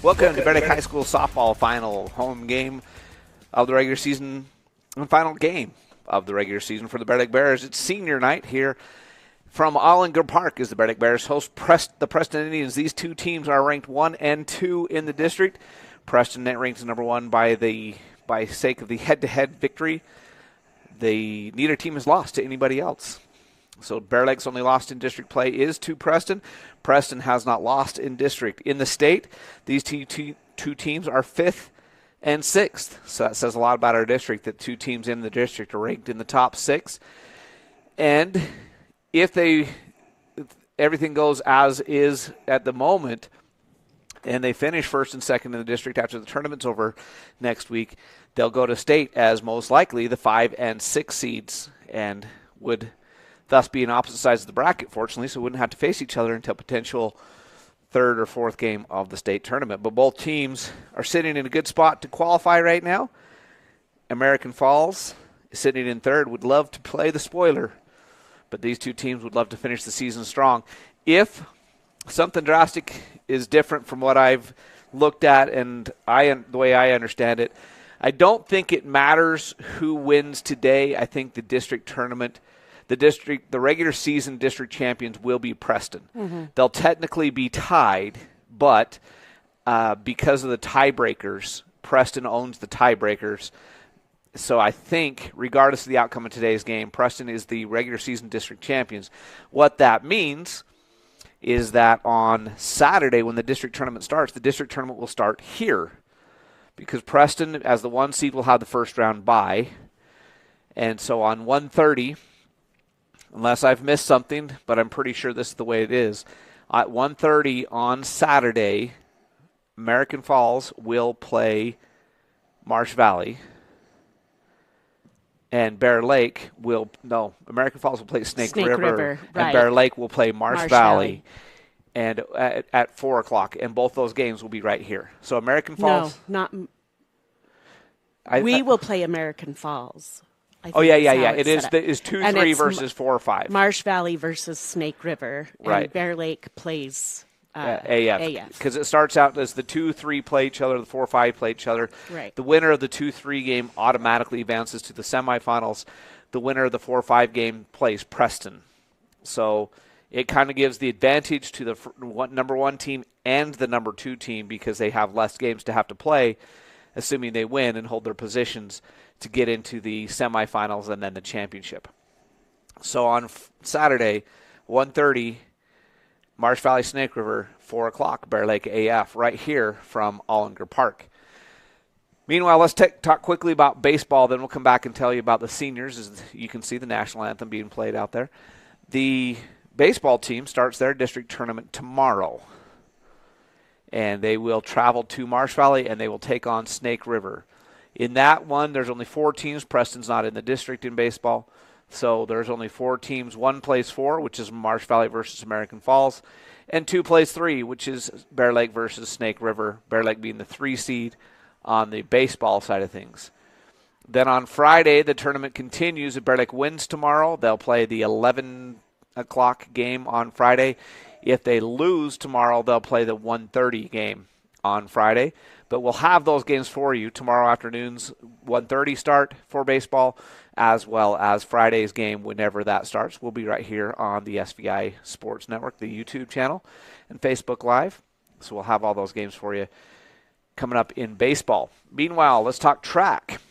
Welcome to Bear Lake High School softball final home game of the regular season and final game of the regular season for the Bear Lake Bears. It's senior night here from Ollinger Park as the Bear Lake Bears host the Preston Indians. These two teams are ranked 1 and 2 in the district. Preston net ranks number 1 by sake of the head-to-head victory. Neither team has lost to anybody else. So Bear Lake's only lost in district play is to Preston. Preston has not lost in district. In the state, these two teams are 5th and 6th. So that says a lot about our district, that two teams in the district are ranked in the top 6. And if everything goes as is at the moment, and they finish 1st and 2nd in the district after the tournament's over next week, they'll go to state as most likely the 5 and 6 seeds and would thus be in opposite sides of the bracket, fortunately, so wouldn't have to face each other until potential 3rd or 4th game of the state tournament. But both teams are sitting in a good spot to qualify right now. American Falls is sitting in 3rd, would love to play the spoiler, but these two teams would love to finish the season strong. If something drastic is different from what I've looked at and the way I understand it, I don't think it matters who wins today. I think the district tournament, the regular season district champions will be Preston. Mm-hmm. They'll technically be tied, but because of the tiebreakers, Preston owns the tiebreakers. So I think, regardless of the outcome of today's game, Preston is the regular season district champions. What that means is that on Saturday when the district tournament starts, the district tournament will start here because Preston, as the 1 seed, will have the first round bye. And so on 1:30, unless I've missed something, but I'm pretty sure this is the way it is, at 1:30 on Saturday, American Falls will play Marsh Valley. And American Falls will play Snake River, right. And Bear Lake will play Marsh Valley. And at 4 o'clock, and both those games will be right here. So American Falls. No, not. We will play American Falls. Yeah. It is 2-3 versus 4-5. Marsh Valley versus Snake River. Right. And Bear Lake plays AF. Because it starts out as the 2-3 play each other, the 4-5 play each other. Right. The winner of the 2-3 game automatically advances to the semifinals. The winner of the 4-5 game plays Preston. So it kind of gives the advantage to the number 1 team and the number 2 team because they have less games to have to play, assuming they win and hold their positions to get into the semifinals and then the championship. So on Saturday, 1:30, Marsh Valley Snake River, 4 o'clock, Bear Lake AF, right here from Ollinger Park. Meanwhile, let's talk quickly about baseball, then we'll come back and tell you about the seniors. As you can see the national anthem being played out there. The baseball team starts their district tournament tomorrow, and they will travel to Marsh Valley, and they will take on Snake River. In that one, there's only 4 teams. Preston's not in the district in baseball, so there's only 4 teams. 1 plays 4, which is Marsh Valley versus American Falls, and 2 plays 3, which is Bear Lake versus Snake River, Bear Lake being the 3 seed on the baseball side of things. Then on Friday, the tournament continues. If Bear Lake wins tomorrow, they'll play the 11 o'clock game on Friday. If they lose tomorrow, they'll play the 1:30 game on Friday. But we'll have those games for you tomorrow afternoon's 1:30 start for baseball, as well as Friday's game whenever that starts. We'll be right here on the SVI Sports Network, the YouTube channel, and Facebook Live. So we'll have all those games for you coming up in baseball. Meanwhile, let's talk track.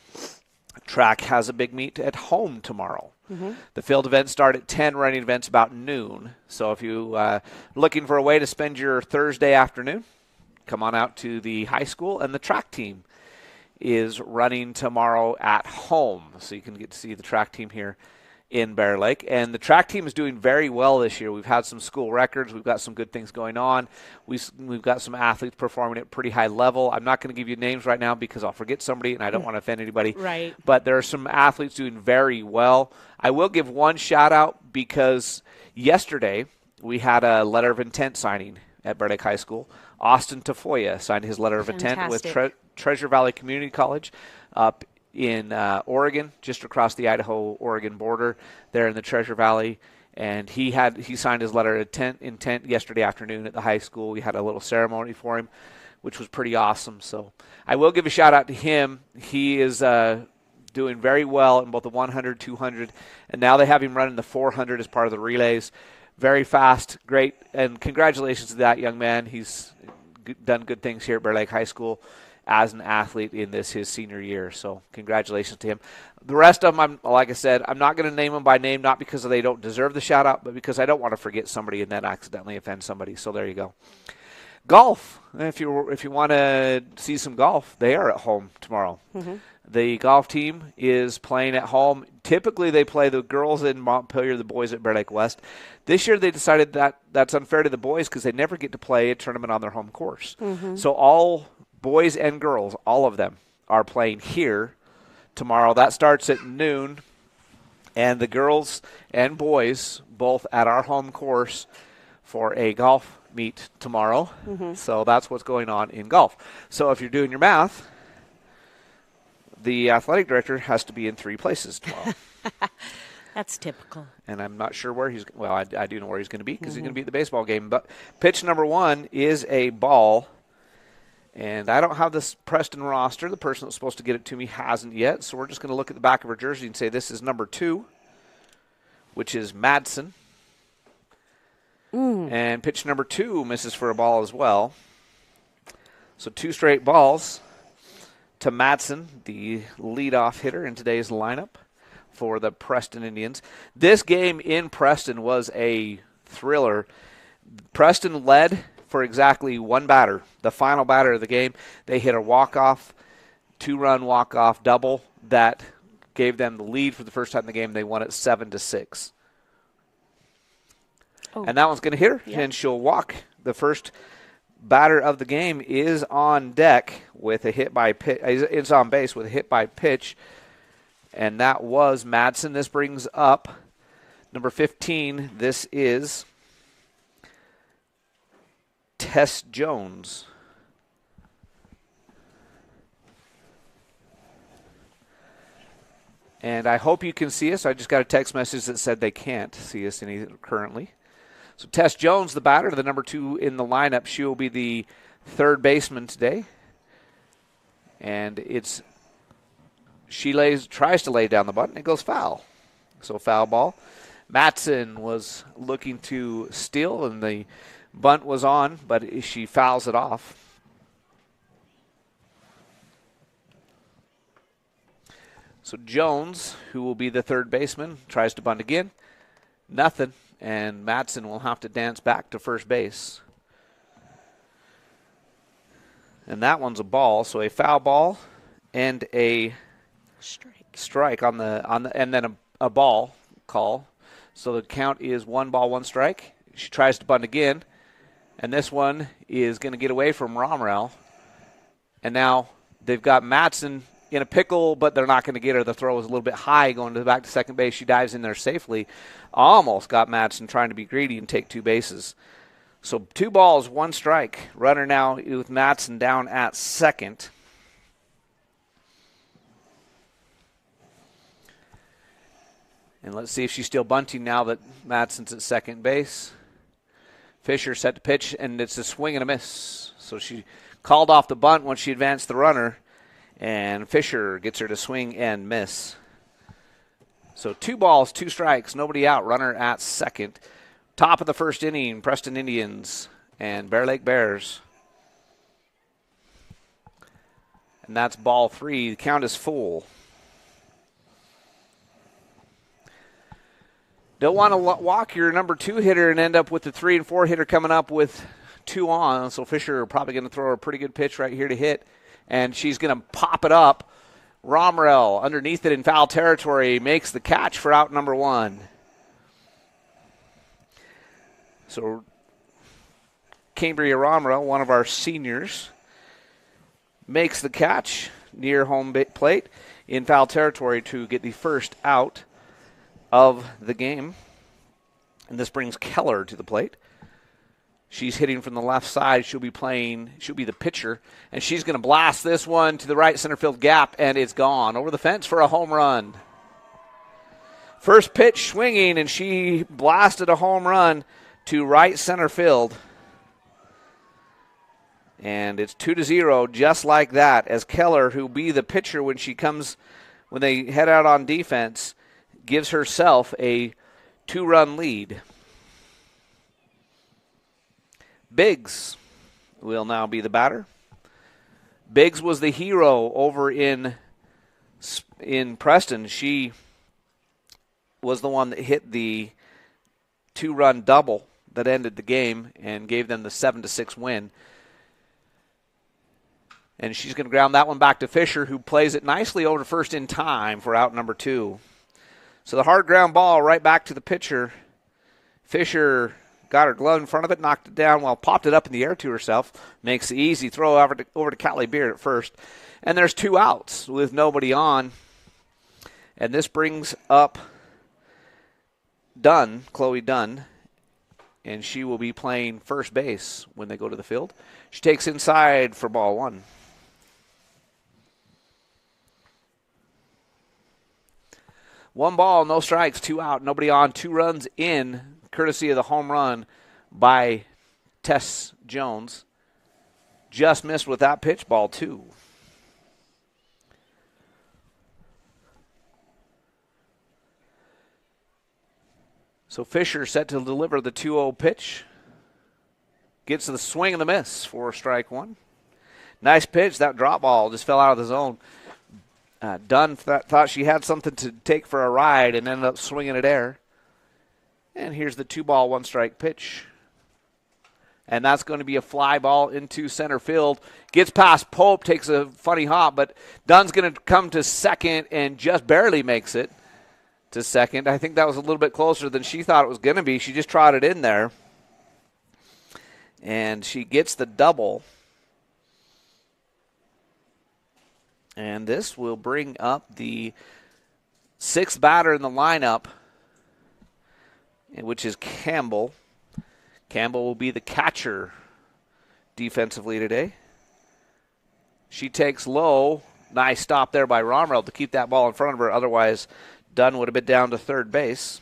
Track has a big meet at home tomorrow. Mm-hmm. The field events start at 10, running events about noon. So if you're looking for a way to spend your Thursday afternoon, come on out to the high school, and the track team is running tomorrow at home. So you can get to see the track team here in Bear Lake. And the track team is doing very well this year. We've had some school records. We've got some good things going on. We've got some athletes performing at pretty high level. I'm not going to give you names right now because I'll forget somebody, and I don't want to offend anybody. Right. But there are some athletes doing very well. I will give one shout-out because yesterday we had a letter of intent signing at Bear Lake High School. Austin Tafoya signed his letter of intent with Treasure Valley Community College up in Oregon, just across the Idaho-Oregon border there in the Treasure Valley. And he signed his letter of intent yesterday afternoon at the high school. We had a little ceremony for him. which was pretty awesome. So I will give a shout-out to him. He is doing very well in both the 100, 200, and now they have him running the 400 as part of the relays. Very fast, great, and congratulations to that young man. He's done good things here at Bear Lake High School as an athlete in his senior year. So congratulations to him. The rest of them, like I said, I'm not going to name them by name, not because they don't deserve the shout-out, but because I don't want to forget somebody and then accidentally offend somebody. So there you go. Golf. If you want to see some golf, they are at home tomorrow. Mm-hmm. The golf team is playing at home. Typically, they play the girls in Montpelier, the boys at Bear Lake West. This year, they decided that that's unfair to the boys because they never get to play a tournament on their home course. Mm-hmm. So all boys and girls, all of them, are playing here tomorrow. That starts at noon, and the girls and boys both at our home course for a golf meet tomorrow. Mm-hmm. So that's what's going on in golf. So if you're doing your math, the athletic director has to be in 3 places tomorrow. That's typical. And I'm not sure where he's – well, I do know where he's going to be because he's going to be at the baseball game. But pitch number 1 is a ball. And I don't have this Preston roster. The person that's supposed to get it to me hasn't yet. So we're just going to look at the back of her jersey and say this is number 2, which is Madsen. And pitch number 2 misses for a ball as well. So 2 straight balls to Madsen, the leadoff hitter in today's lineup for the Preston Indians. This game in Preston was a thriller. Preston led for exactly 1 batter, the final batter of the game. They hit a walk-off, 2-run walk-off double that gave them the lead for the first time in the game. They won it 7-6. Oh. And that one's going to hit her, and she'll walk. The first batter of the game is on deck with a hit by pitch. It's on base with a hit by pitch, and that was Madsen. This brings up number 15. This is Tess Jones. And I hope you can see us. I just got a text message that said they can't see us currently. So Tess Jones, the batter, the number 2 in the lineup. She will be the third baseman today. And she tries to lay down the bunt, and it goes foul. So foul ball. Madsen was looking to steal, and the bunt was on, but she fouls it off. So Jones, who will be the third baseman, tries to bunt again. Nothing. And Madsen will have to dance back to first base. And that one's a ball, so a foul ball and a strike on the and then a ball call. So the count is 1 ball, 1 strike. She tries to bunt again, and this one is going to get away from Romrell. And now they've got Madsen in a pickle, but they're not going to get her. The throw was a little bit high going back to second base. She dives in there safely. Almost got Madsen trying to be greedy and take 2 bases. So 2 balls, 1 strike. Runner now with Madsen down at second. And let's see if she's still bunting now that Madsen's at second base. Fisher set to pitch, and it's a swing and a miss. So she called off the bunt once she advanced the runner. And Fisher gets her to swing and miss. So 2 balls, 2 strikes, nobody out. Runner at second. Top of the first inning, Preston Indians and Bear Lake Bears. And that's ball 3. The count is full. Don't want to walk your number 2 hitter and end up with the 3 and 4 hitter coming up with 2 on. So Fisher probably going to throw a pretty good pitch right here to hit. And she's going to pop it up. Romrell, underneath it in foul territory, makes the catch for out number 1. So Cambria Romrell, one of our seniors, makes the catch near home plate in foul territory to get the first out of the game. And this brings Keller to the plate. She's hitting from the left side. She'll be the pitcher, and she's going to blast this one to the right center field gap, and it's gone over the fence for a home run. First pitch swinging, and she blasted a home run to right center field. And it's 2-0, just like that, as Keller, who'll be the pitcher when they head out on defense, gives herself a 2-run lead. Biggs will now be the batter. Biggs was the hero over in Preston. She was the one that hit the 2-run double that ended the game and gave them the 7-6 win. And she's going to ground that one back to Fisher, who plays it nicely over to first in time for out number 2. So the hard ground ball right back to the pitcher. Fisher got her glove in front of it, knocked it down, popped it up in the air to herself. Makes the easy throw over to Callie Beard at first. And there's 2 outs with nobody on. And this brings up Chloe Dunn, and she will be playing first base when they go to the field. She takes inside for ball 1. One ball, no strikes, 2 out, nobody on, 2 runs in, courtesy of the home run by Tess Jones. Just missed with that pitch, ball 2. So Fisher set to deliver the 2-0 pitch. Gets the swing and the miss for strike 1. Nice pitch. That drop ball just fell out of the zone. Dunn thought she had something to take for a ride and ended up swinging it air. And here's the 2-ball, 1-strike pitch. And that's going to be a fly ball into center field. Gets past Pope, takes a funny hop, but Dunn's going to come to second and just barely makes it to second. I think that was a little bit closer than she thought it was going to be. She just trotted in there. And she gets the double. And this will bring up the 6th batter in the lineup, which is Campbell. Campbell will be the catcher defensively today. She takes low. Nice stop there by Romerell to keep that ball in front of her. Otherwise, Dunn would have been down to third base.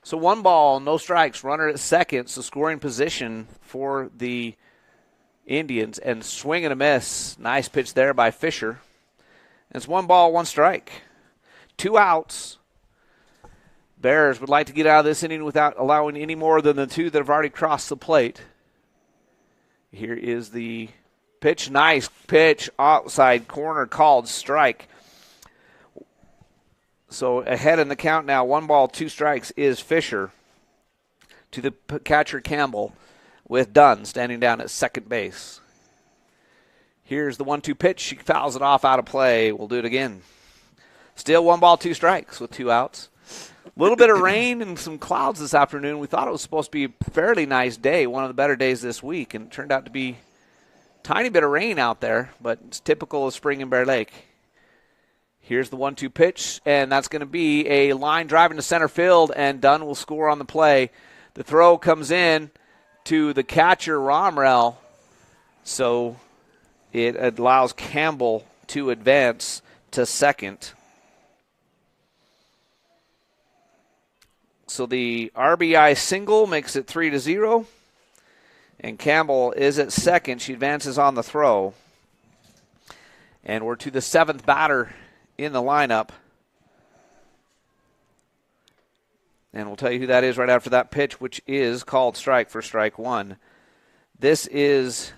So 1 ball, no strikes, runner at second. So scoring position for the Indians, and swing and a miss. Nice pitch there by Fisher. It's 1 ball, 1 strike. 2 outs. Bears would like to get out of this inning without allowing any more than the 2 that have already crossed the plate. Here is the pitch. Nice pitch. Outside corner called strike. So ahead in the count now. 1 ball, 2 strikes is Fisher to the catcher Campbell, with Dunn standing down at second base. Here's the 1-2 pitch. She fouls it off out of play. We'll do it again. Still 1 ball, 2 strikes with 2 outs. A little bit of rain and some clouds this afternoon. We thought it was supposed to be a fairly nice day, one of the better days this week, and it turned out to be a tiny bit of rain out there, but it's typical of spring in Bear Lake. Here's the 1-2 pitch, and that's going to be a line drive into center field, and Dunn will score on the play. The throw comes in to the catcher, Romerell, so it allows Campbell to advance to second. So the RBI single makes it 3-0, and Campbell is at second. She advances on the throw. And we're to the 7th batter in the lineup. And we'll tell you who that is right after that pitch, which is called strike for strike 1. This is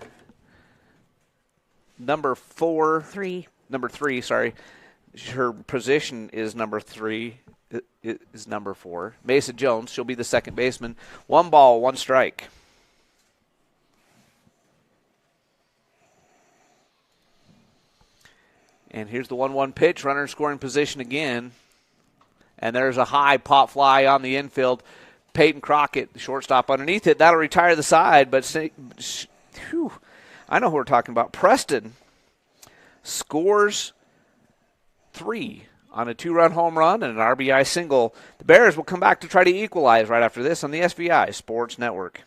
number 3. Number 3, sorry. Her position is number 3. It is number 4. Mason Jones, she'll be the second baseman. 1 ball, 1 strike. And here's the 1-1 pitch. Runner in scoring position again. And there's a high pop fly on the infield. Peyton Crockett, the shortstop, underneath it. That'll retire the side. But I know who we're talking about. Preston scores 3 on a 2-run home run and an RBI single. The Bears will come back to try to equalize right after this on the SVI Sports Network.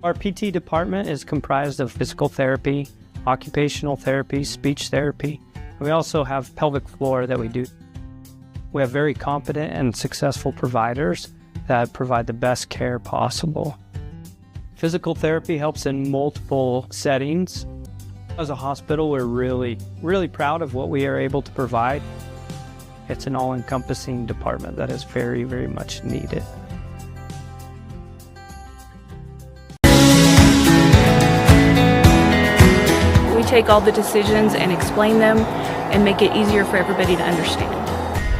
Our PT department is comprised of physical therapy, occupational therapy, speech therapy. We also have pelvic floor that we do. We have very competent and successful providers that provide the best care possible. Physical therapy helps in multiple settings. As a hospital, we're really, really proud of what we are able to provide. It's an all-encompassing department that is very, very much needed. We take all the decisions and explain them and make it easier for everybody to understand.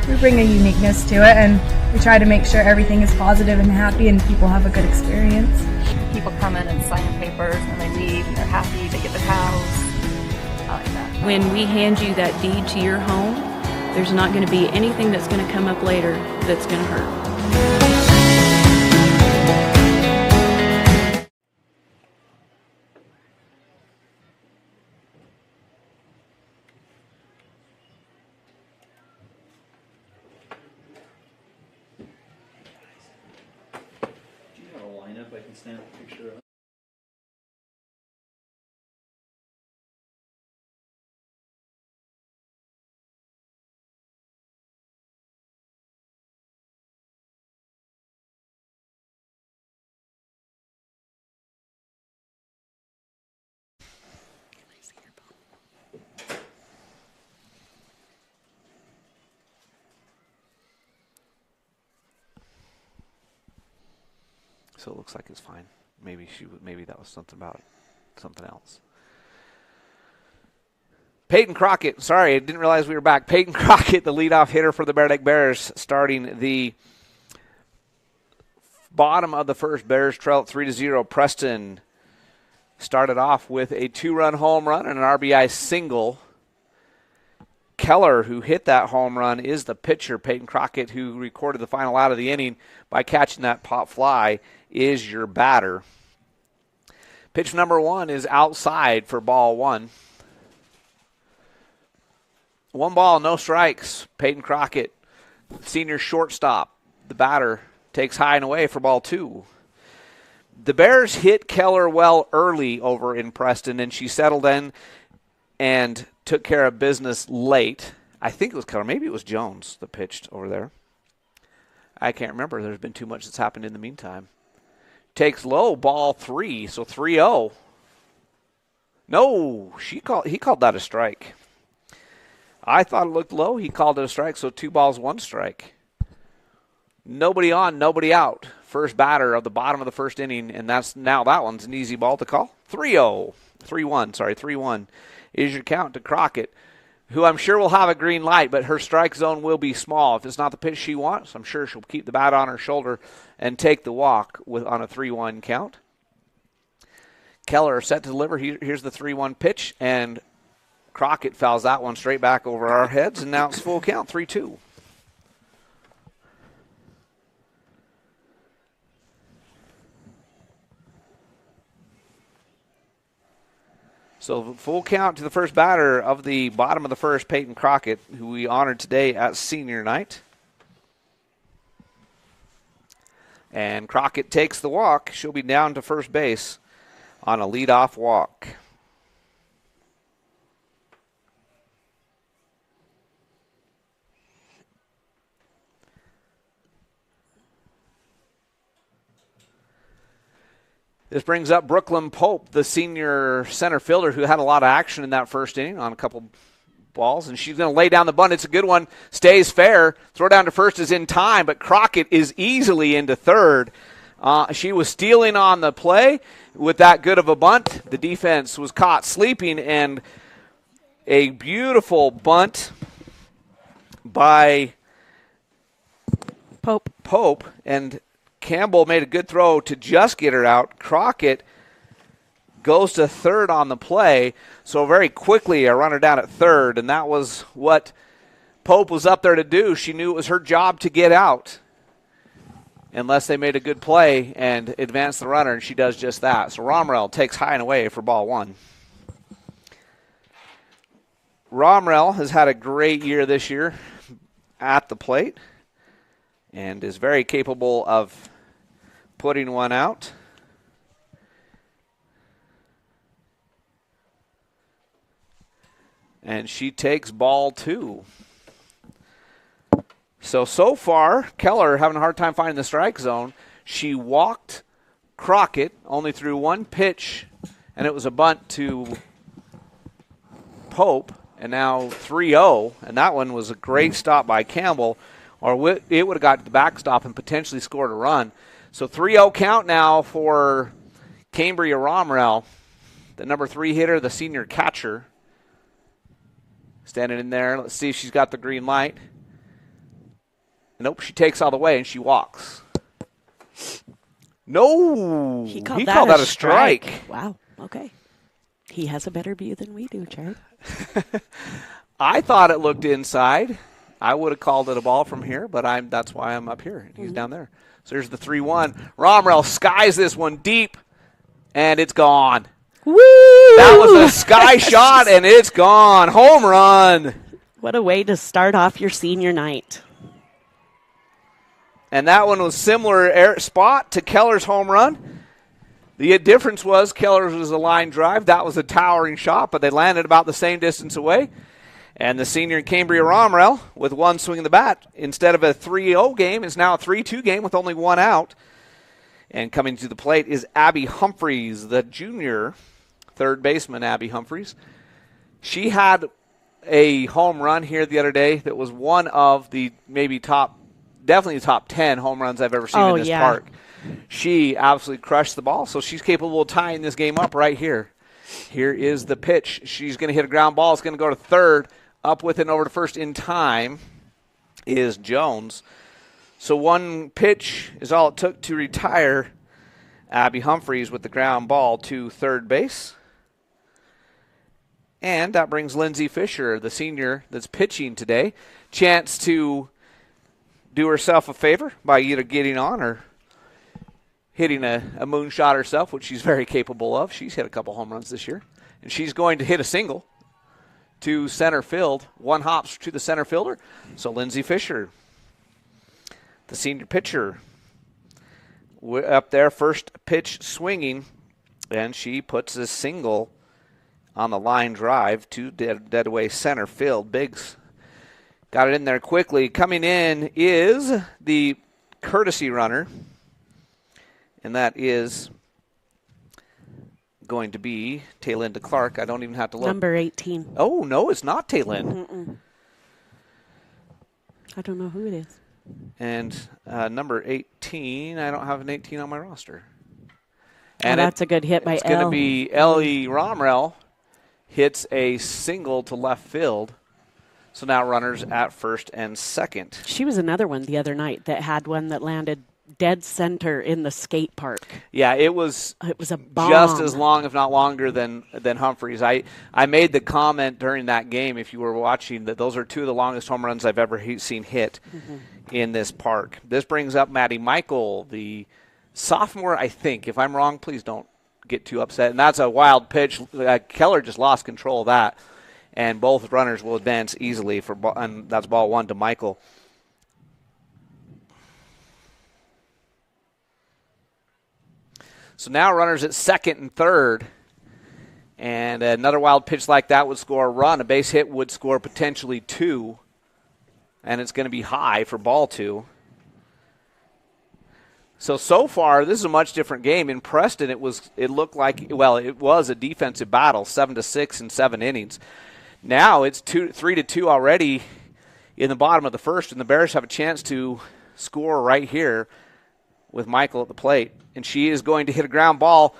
We bring a uniqueness to it, and we try to make sure everything is positive and happy and people have a good experience. People come in and sign papers and they leave and they're happy, they get the house. I like that. When we hand you that deed to your home, there's not going to be anything that's going to come up later that's going to hurt. I can snap a picture of. So it looks like it's fine. Maybe that was something about something else. Peyton Crockett, sorry, I didn't realize we were back. Peyton Crockett, the leadoff hitter for the Bear Lake Bears, starting the bottom of the first. Bears trail 3-0. Preston started off with a 2-run home run and an RBI single. Keller, who hit that home run, is the pitcher. Peyton Crockett, who recorded the final out of the inning by catching that pop fly, is your batter. Pitch number 1 is outside for ball 1. 1 ball, no strikes. Peyton Crockett, senior shortstop. The batter takes high and away for ball 2. The Bears hit Keller well early over in Preston, and she settled in and took care of business late. I think it was Keller. Maybe it was Jones that pitched over there. I can't remember. There's been too much that's happened in the meantime. Takes low, ball 3, so 3-0. No, he called that a strike. I thought it looked low. He called it a strike, so 2 balls, 1 strike. Nobody on, nobody out. First batter of the bottom of the first inning, and that one's an easy ball to call. 3-0. 3-1 is your count to Crockett, who I'm sure will have a green light, but her strike zone will be small. If it's not the pitch she wants, I'm sure she'll keep the bat on her shoulder and take the walk on a 3-1 count. Keller set to deliver. Here's the 3-1 pitch, and Crockett fouls that one straight back over our heads, and now it's full count, 3-2. So full count to the first batter of the bottom of the first, Peyton Crockett, who we honored today at senior night. And Crockett takes the walk. She'll be down to first base on a leadoff walk. This brings up Brooklyn Pope, the senior center fielder who had a lot of action in that first inning on a couple balls, and she's going to lay down the bunt. It's a good one. Stays fair. Throw down to first is in time, but Crockett is easily into third. She was stealing on the play with that good of a bunt. The defense was caught sleeping, and a beautiful bunt by Pope, and Campbell made a good throw to just get her out. Crockett goes to third on the play, so very quickly a runner down at third, and that was what Pope was up there to do. She knew it was her job to get out unless they made a good play and advance the runner, and she does just that. So Romrell takes high and away for ball 1. Romrell has had a great year this year at the plate and is very capable of putting one out. And she takes ball 2. So far, Keller having a hard time finding the strike zone. She walked Crockett only threw one pitch, and it was a bunt to Pope, and now 3-0, and that one was a great stop by Campbell, or it would have got to the backstop and potentially scored a run. So 3-0 count now for Cambria Romrell, the number 3 hitter, the senior catcher. Standing in there. Let's see if she's got the green light. Nope, she takes all the way and she walks. No! He called that a strike. Wow, okay. He has a better view than we do, Chad. I thought it looked inside. I would have called it a ball from here, but that's why I'm up here. He's down there. So here's the 3-1. Romrell skies this one deep, and it's gone. Woo! That was a sky shot, and it's gone. Home run. What a way to start off your senior night. And that one was similar spot to Keller's home run. The difference was Keller's was a line drive. That was a towering shot, but they landed about the same distance away. And the senior in Cambria Romrell, with one swing of the bat, instead of a 3-0 game, is now a 3-2 game with only one out. And coming to the plate is Abby Humphreys, the junior third baseman, Abby Humphreys. She had a home run here the other day that was one of the definitely the top 10 home runs I've ever seen in this park. She absolutely crushed the ball, so she's capable of tying this game up right here. Here is the pitch. She's going to hit a ground ball. It's going to go to third. Up with and over to first in time is Jones. So one pitch is all it took to retire Abby Humphreys with the ground ball to third base. And that brings Lindsay Fisher, the senior that's pitching today, chance to do herself a favor by either getting on or hitting a moonshot herself, which she's very capable of. She's hit a couple home runs this year. And she's going to hit a single to center field. One hops to the center fielder. So Lindsay Fisher, the senior pitcher, up there, first pitch swinging, and she puts a single on the line drive to dead away center field. Biggs got it in there quickly. Coming in is the courtesy runner, and that is going to be Taylinda Clark. I don't even have to look. Number 18. Oh, no, it's not Taylin. I don't know who it is. And number 18, I don't have an 18 on my roster. And that's a good hit by It's going to be Ellie Romrell hits a single to left field. So now runners at first and second. She was another one the other night that had one that landed dead center in the skate park. Yeah, it was a bomb. Just as long, if not longer, than Humphreys. I made the comment during that game, if you were watching, that those are two of the longest home runs I've ever seen hit in this park. This brings up Maddie Michael, the sophomore, I think. If I'm wrong, please don't get too upset. And that's a wild pitch. Keller just lost control of that. And both runners will advance easily, and that's ball one to Michael. So now runners at second and third. And another wild pitch like that would score a run. A base hit would score potentially two. And it's going to be high for ball two. So far, this is a much different game. In Preston, it was a defensive battle, 7-6 in 7 innings. Now it's 3-2 already in the bottom of the first, and the Bears have a chance to score right here with Michael at the plate. And she is going to hit a ground ball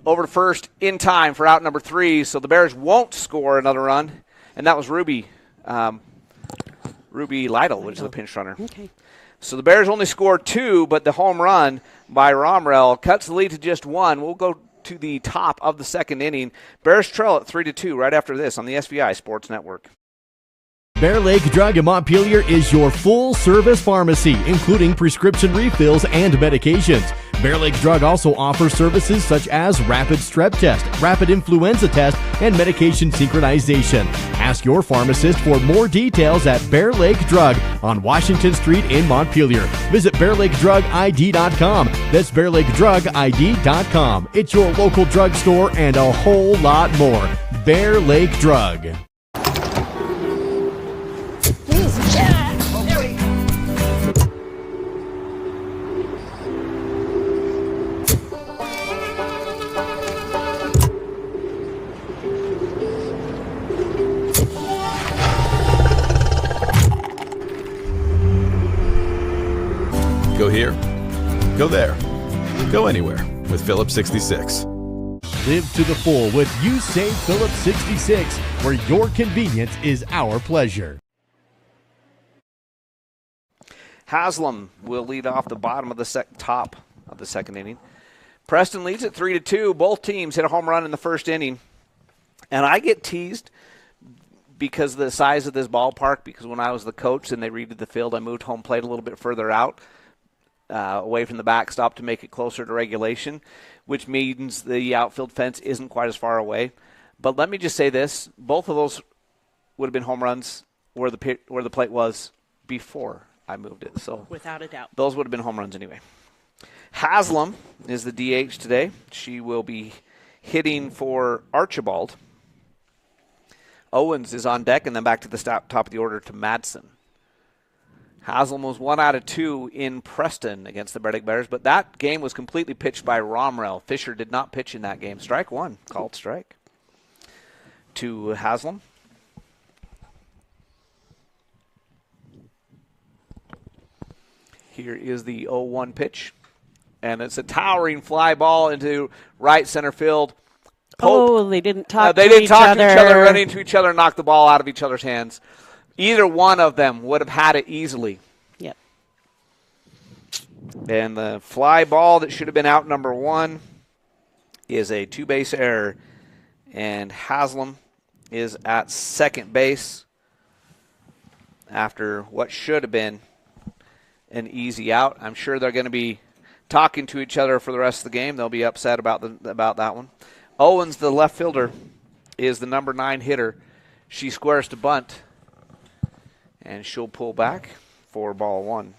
over to first in time for out number 3, so the Bears won't score another run. And that was Ruby Lytle, which is the pinch runner. Okay. So the Bears only scored 2, but the home run by Romrell cuts the lead to just 1. We'll go to the top of the second inning. Bears trail at 3-2 right after this on the SVI Sports Network. Bear Lake Drug in Montpelier is your full-service pharmacy, including prescription refills and medications. Bear Lake Drug also offers services such as rapid strep test, rapid influenza test, and medication synchronization. Ask your pharmacist for more details at Bear Lake Drug on Washington Street in Montpelier. Visit BearLakeDrugID.com. That's BearLakeDrugID.com. It's your local drugstore and a whole lot more. Bear Lake Drug. Go there. Go anywhere with Phillips 66. Live to the full with You Save Phillips 66, where your convenience is our pleasure. Haslam will lead off the bottom of the top of the second inning. Preston leads at 3-2. Both teams hit a home run in the first inning. And I get teased because of the size of this ballpark, because when I was the coach and they redid the field, I moved home plate a little bit further out, away from the backstop to make it closer to regulation, which means the outfield fence isn't quite as far away. But let me just say this. Both of those would have been home runs where the plate was before I moved it. So without a doubt, those would have been home runs anyway. Haslam is the DH today. She will be hitting for Archibald. Owens is on deck, and then back to the top of the order to Madsen. Haslam was 1 out of 2 in Preston against the Berwick Bears, but that game was completely pitched by Romrell. Fisher did not pitch in that game. Strike one, called strike to Haslam. Here is the 0-1 pitch, and it's a towering fly ball into right center field. Pope, they didn't talk to each other, run into each other, knock the ball out of each other's hands. Either one of them would have had it easily. Yep. And the fly ball that should have been out number 1 is a 2-base error, and Haslam is at second base after what should have been an easy out. I'm sure they're going to be talking to each other for the rest of the game. They'll be upset about that one. Owens, the left fielder, is the number 9 hitter. She squares to bunt, and she'll pull back for ball 1.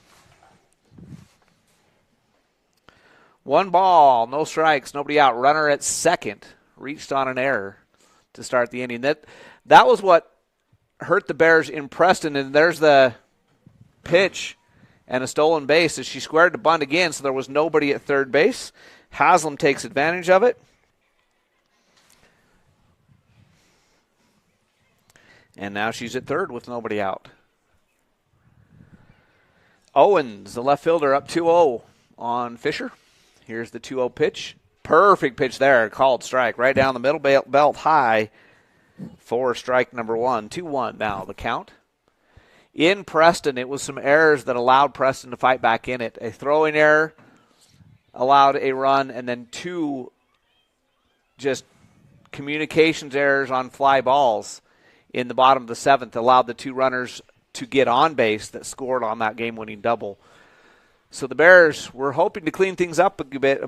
1 ball, no strikes, nobody out. Runner at second, reached on an error to start the inning. That was what hurt the Bears in Preston, and there's the pitch and a stolen base as she squared to bunt again, so there was nobody at third base. Haslam takes advantage of it. And now she's at third with nobody out. Owens, the left fielder, up 2-0 on Fisher. Here's the 2-0 pitch. Perfect pitch there, called strike. Right down the middle belt high for strike number 1. 2-1 now the count. In Preston, it was some errors that allowed Preston to fight back in it. A throwing error allowed a run, and then 2 just communications errors on fly balls in the bottom of the 7th allowed the 2 runners to get on base that scored on that game-winning double. So the Bears were hoping to clean things up a bit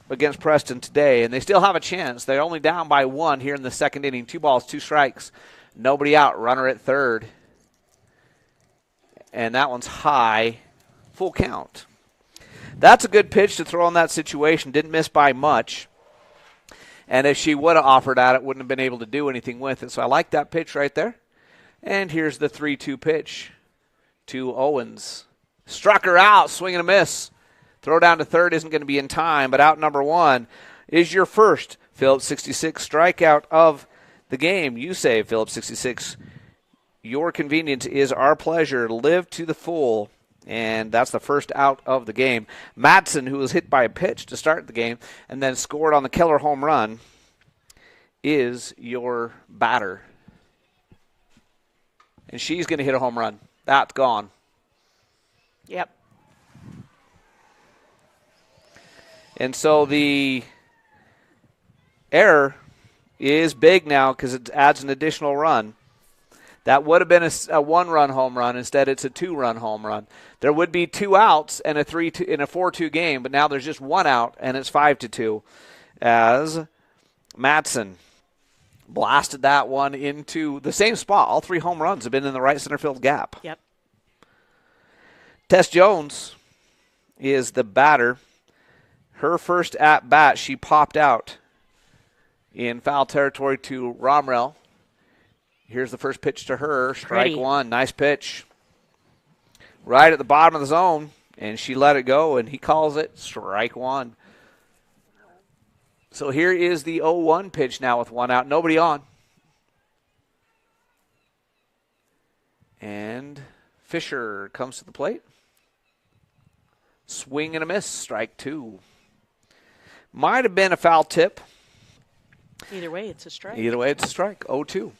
against Preston today, and they still have a chance. They're only down by 1 here in the second inning. 2 balls, 2 strikes, nobody out, runner at third. And that one's high, full count. That's a good pitch to throw in that situation. Didn't miss by much. And if she would have offered at it, wouldn't have been able to do anything with it. So I like that pitch right there. And here's the 3-2 pitch to Owens. Struck her out, swing and a miss. Throw down to third isn't going to be in time, but out number 1 is your first Phillips 66 strikeout of the game. You say, Phillips 66, your convenience is our pleasure. Live to the full. And that's the first out of the game. Madsen, who was hit by a pitch to start the game and then scored on the Keller home run, is your batter. And she's going to hit a home run. That's gone. Yep. And so the error is big now because it adds an additional run. That would have been a 1-run home run. Instead, it's a 2-run home run. There would be 2 outs and a 3-2 in a 4-2 game, but now there's just 1 out, and it's 5-2 as Madsen blasted that one into the same spot. All 3 home runs have been in the right center field gap. Yep. Tess Jones is the batter. Her first at-bat, she popped out in foul territory to Romrell. Here's the first pitch to her. Strike 1. Nice pitch. Right at the bottom of the zone, and she let it go, and he calls it strike 1. So here is the 0-1 pitch now with 1 out. Nobody on. And Fisher comes to the plate. Swing and a miss, strike 2. Might have been a foul tip. Either way, it's a strike. Either way, it's a strike. 0-2.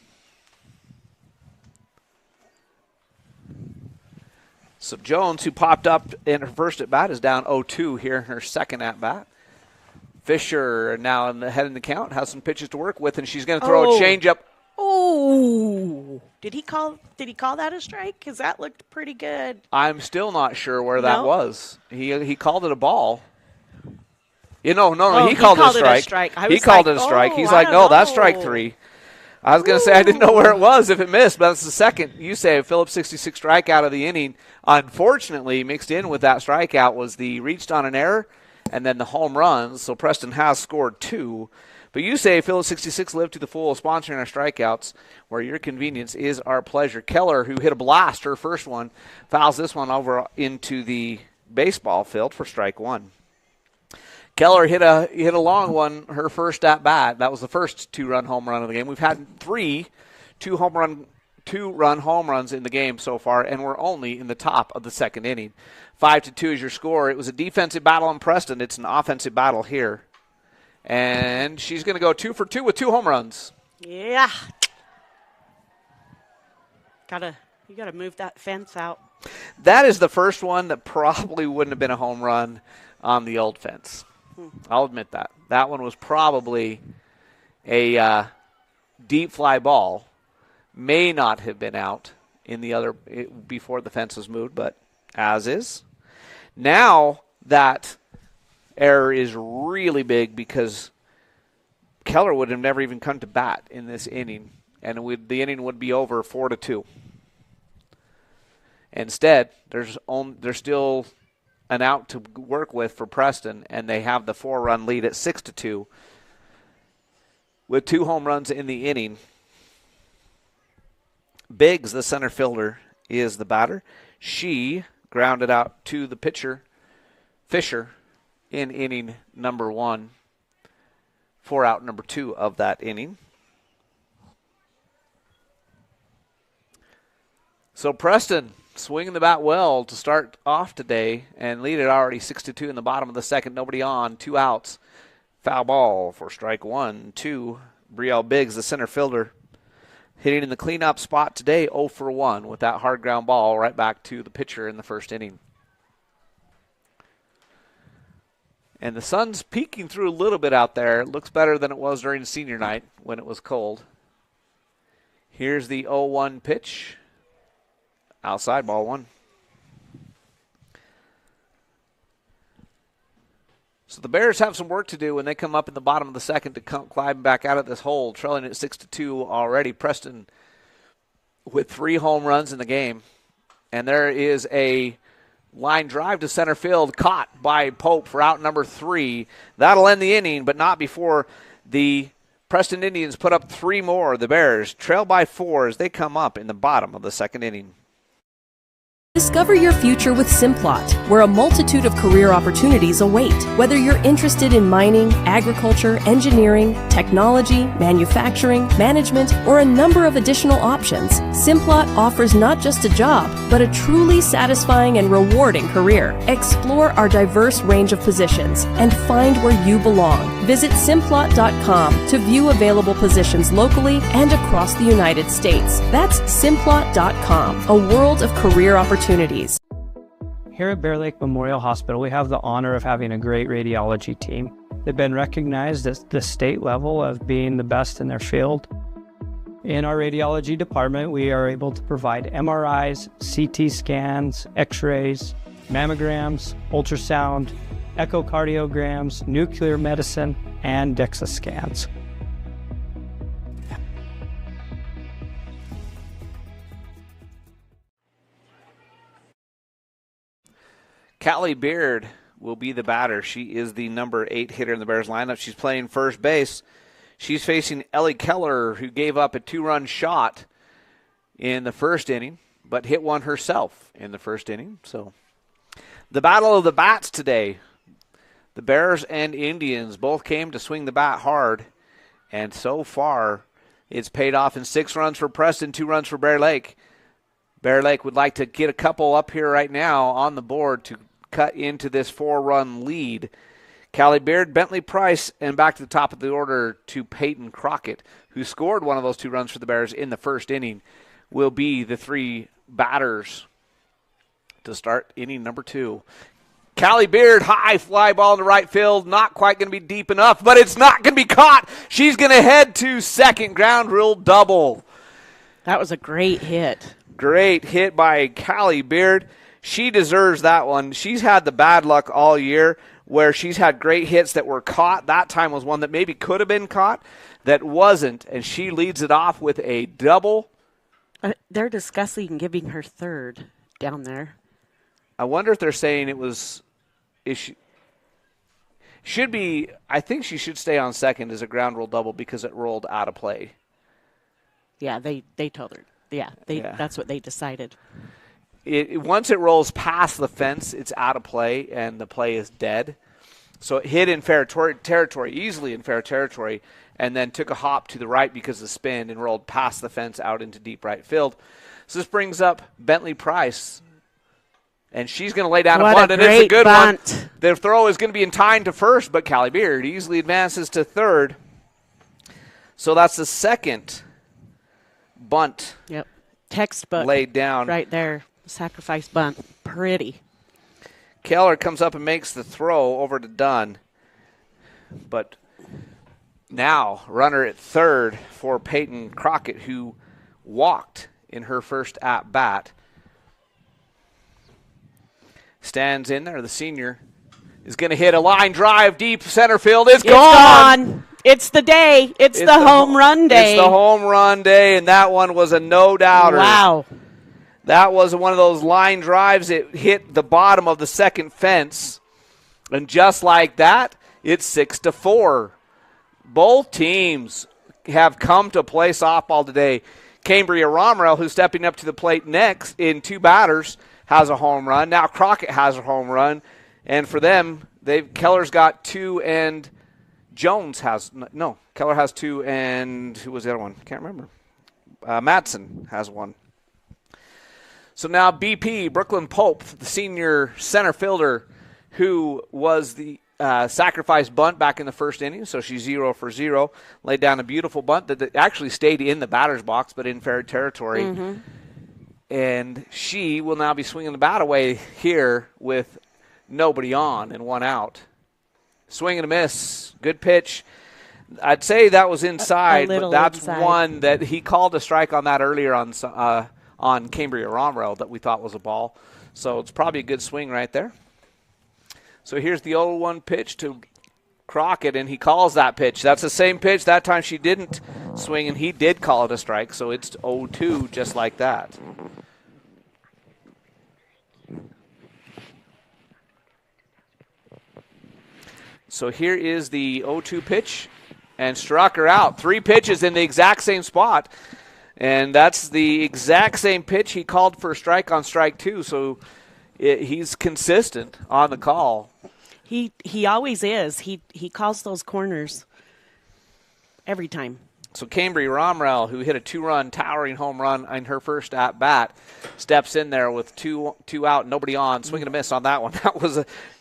So Jones, who popped up in her first at-bat, is down 0-2 here in her second at-bat. Fisher now in the head in the count, has some pitches to work with, and she's going to throw a changeup. Oh, did he call that a strike? Because that looked pretty good. I'm still not sure where that was. He called it a ball. No, he called it a strike. He called it a strike. He's like, no, that's strike 3. I was going to say I didn't know where it was if it missed, but that's the second. You say Phillips' 66 strikeout of the inning. Unfortunately, mixed in with that strikeout was the reached on an error and then the home runs. So Preston has scored 2. But you say Phillips 66 lived to the full, sponsoring our strikeouts, where your convenience is our pleasure. Keller, who hit a blast, her first one, fouls this one over into the baseball field for strike 1. Keller hit a long one, her first at bat. That was the first 2-run home run of the game. We've had 3 two-run home runs in the game so far, and we're only in the top of the second inning. 5-2 is your score. It was a defensive battle in Preston. It's an offensive battle here. And she's going to go 2 for 2 with 2 home runs. Yeah. You gotta move that fence out. That is the first one that probably wouldn't have been a home run on the old fence. I'll admit that. That one was probably a deep fly ball. May not have been out in the other before the fence was moved, but as is. Now that error is really big because Keller would have never even come to bat in this inning, and the inning would be over 4-2. Instead, there's still an out to work with for Preston, and they have the 4-run lead at 6-2 with 2 home runs in the inning. Biggs, the center fielder, is the batter. She grounded out to the pitcher, Fisher, in inning number 1 for out number 2 of that inning. So Preston swinging the bat well to start off today and lead it already 6-2 in the bottom of the second. Nobody on, 2 outs. Foul ball for strike 1, 2. Brielle Biggs, the center fielder, hitting in the cleanup spot today, 0 for 1 with that hard ground ball right back to the pitcher in the first inning. And the sun's peeking through a little bit out there. It looks better than it was during senior night when it was cold. Here's the 0-1 pitch. Outside, ball 1. So the Bears have some work to do when they come up in the bottom of the second to climb back out of this hole, trailing at 6-2 already. Preston with 3 home runs in the game. And there is a line drive to center field caught by Pope for out number 3. That'll end the inning, but not before the Preston Indians put up 3 more. The Bears trail by 4 as they come up in the bottom of the second inning. Discover your future with Simplot, where a multitude of career opportunities await. Whether you're interested in mining, agriculture, engineering, technology, manufacturing, management, or a number of additional options, Simplot offers not just a job, but a truly satisfying and rewarding career. Explore our diverse range of positions and find where you belong. Visit Simplot.com to view available positions locally and across the United States. That's Simplot.com, a world of career opportunities. Here at Bear Lake Memorial Hospital, we have the honor of having a great radiology team. They've been recognized at the state level of being the best in their field. In our radiology department, we are able to provide MRIs, CT scans, X-rays, mammograms, ultrasound, echocardiograms, nuclear medicine, and DEXA scans. Callie Beard will be the batter. She is the number 8 hitter in the Bears lineup. She's playing first base. She's facing Ellie Keller, who gave up a 2-run shot in the first inning, but hit one herself in the first inning. So the battle of the bats today. The Bears and Indians both came to swing the bat hard, and so far it's paid off in 6 runs for Preston, 2 runs for Bear Lake. Bear Lake would like to get a couple up here right now on the board to cut into this 4-run lead. Callie Beard, Bentley Price, and back to the top of the order to Peyton Crockett, who scored one of those 2 runs for the Bears in the first inning, will be the 3 batters to start inning number 2. Callie Beard, high fly ball in the right field, not quite going to be deep enough, but it's not going to be caught. She's going to head to second, ground rule double. That was a great hit. Great hit by Callie Beard. She deserves that one. She's had the bad luck all year where she's had great hits that were caught. That time was one that maybe could have been caught that wasn't, and she leads it off with a double. They're discussing giving her third down there. I wonder if they're saying it was should be. I think she should stay on second as a ground rule double because it rolled out of play. Yeah, they told her. Yeah, that's what they decided. Once it rolls past the fence, it's out of play and the play is dead. So it hit in fair territory, easily in fair territory, and then took a hop to the right because of the spin and rolled past the fence out into deep right field. So this brings up Bentley Price. And she's going to lay down a bunt, and it's a good one. The throw is going to be in time to first, but Callie Beard easily advances to third. So that's the second bunt. Yep. Textbook. Laid down. Right there. Sacrifice bunt. Pretty. Keller comes up and makes the throw over to Dunn. But now, runner at third for Peyton Crockett, who walked in her first at-bat. Stands in there. The senior is going to hit a line drive deep center field. It's gone. It's the day. It's the home run day. It's the home run day, and that one was a no-doubter. Wow. That was one of those line drives. It hit the bottom of the second fence, and just like that, it's 6-4. Both teams have come to play softball today. Cambria Romrell, who's stepping up to the plate next in 2 batters, has a home run. Now Crockett has a home run. And for them, Keller's got 2 and Jones has – no, Keller has 2 and who was the other one? Can't remember. Matson has 1. So now BP, Brooklyn Pope, the senior center fielder who was the sacrifice bunt back in the first inning, so she's 0 for 0, laid down a beautiful bunt that actually stayed in the batter's box but in fair territory. Mm-hmm. And she will now be swinging the bat away here with nobody on and 1 out. Swing and a miss. Good pitch. I'd say that was inside, but that's inside. One that he called a strike on that earlier on Cambria Romrell that we thought was a ball. So it's probably a good swing right there. So here's the 0-1 pitch to Crockett, and he calls that pitch. That's the same pitch. That time she didn't swing, and he did call it a strike, so it's 0-2 just like that. So here is the 0-2 pitch, and Strucker out. 3 pitches in the exact same spot, and that's the exact same pitch he called for a strike on strike 2, so he's consistent on the call. He always is. He calls those corners every time. So Cambria Romrell, who hit a 2-run towering home run in her first at-bat, steps in there with two out, nobody on, swing and a miss on that one.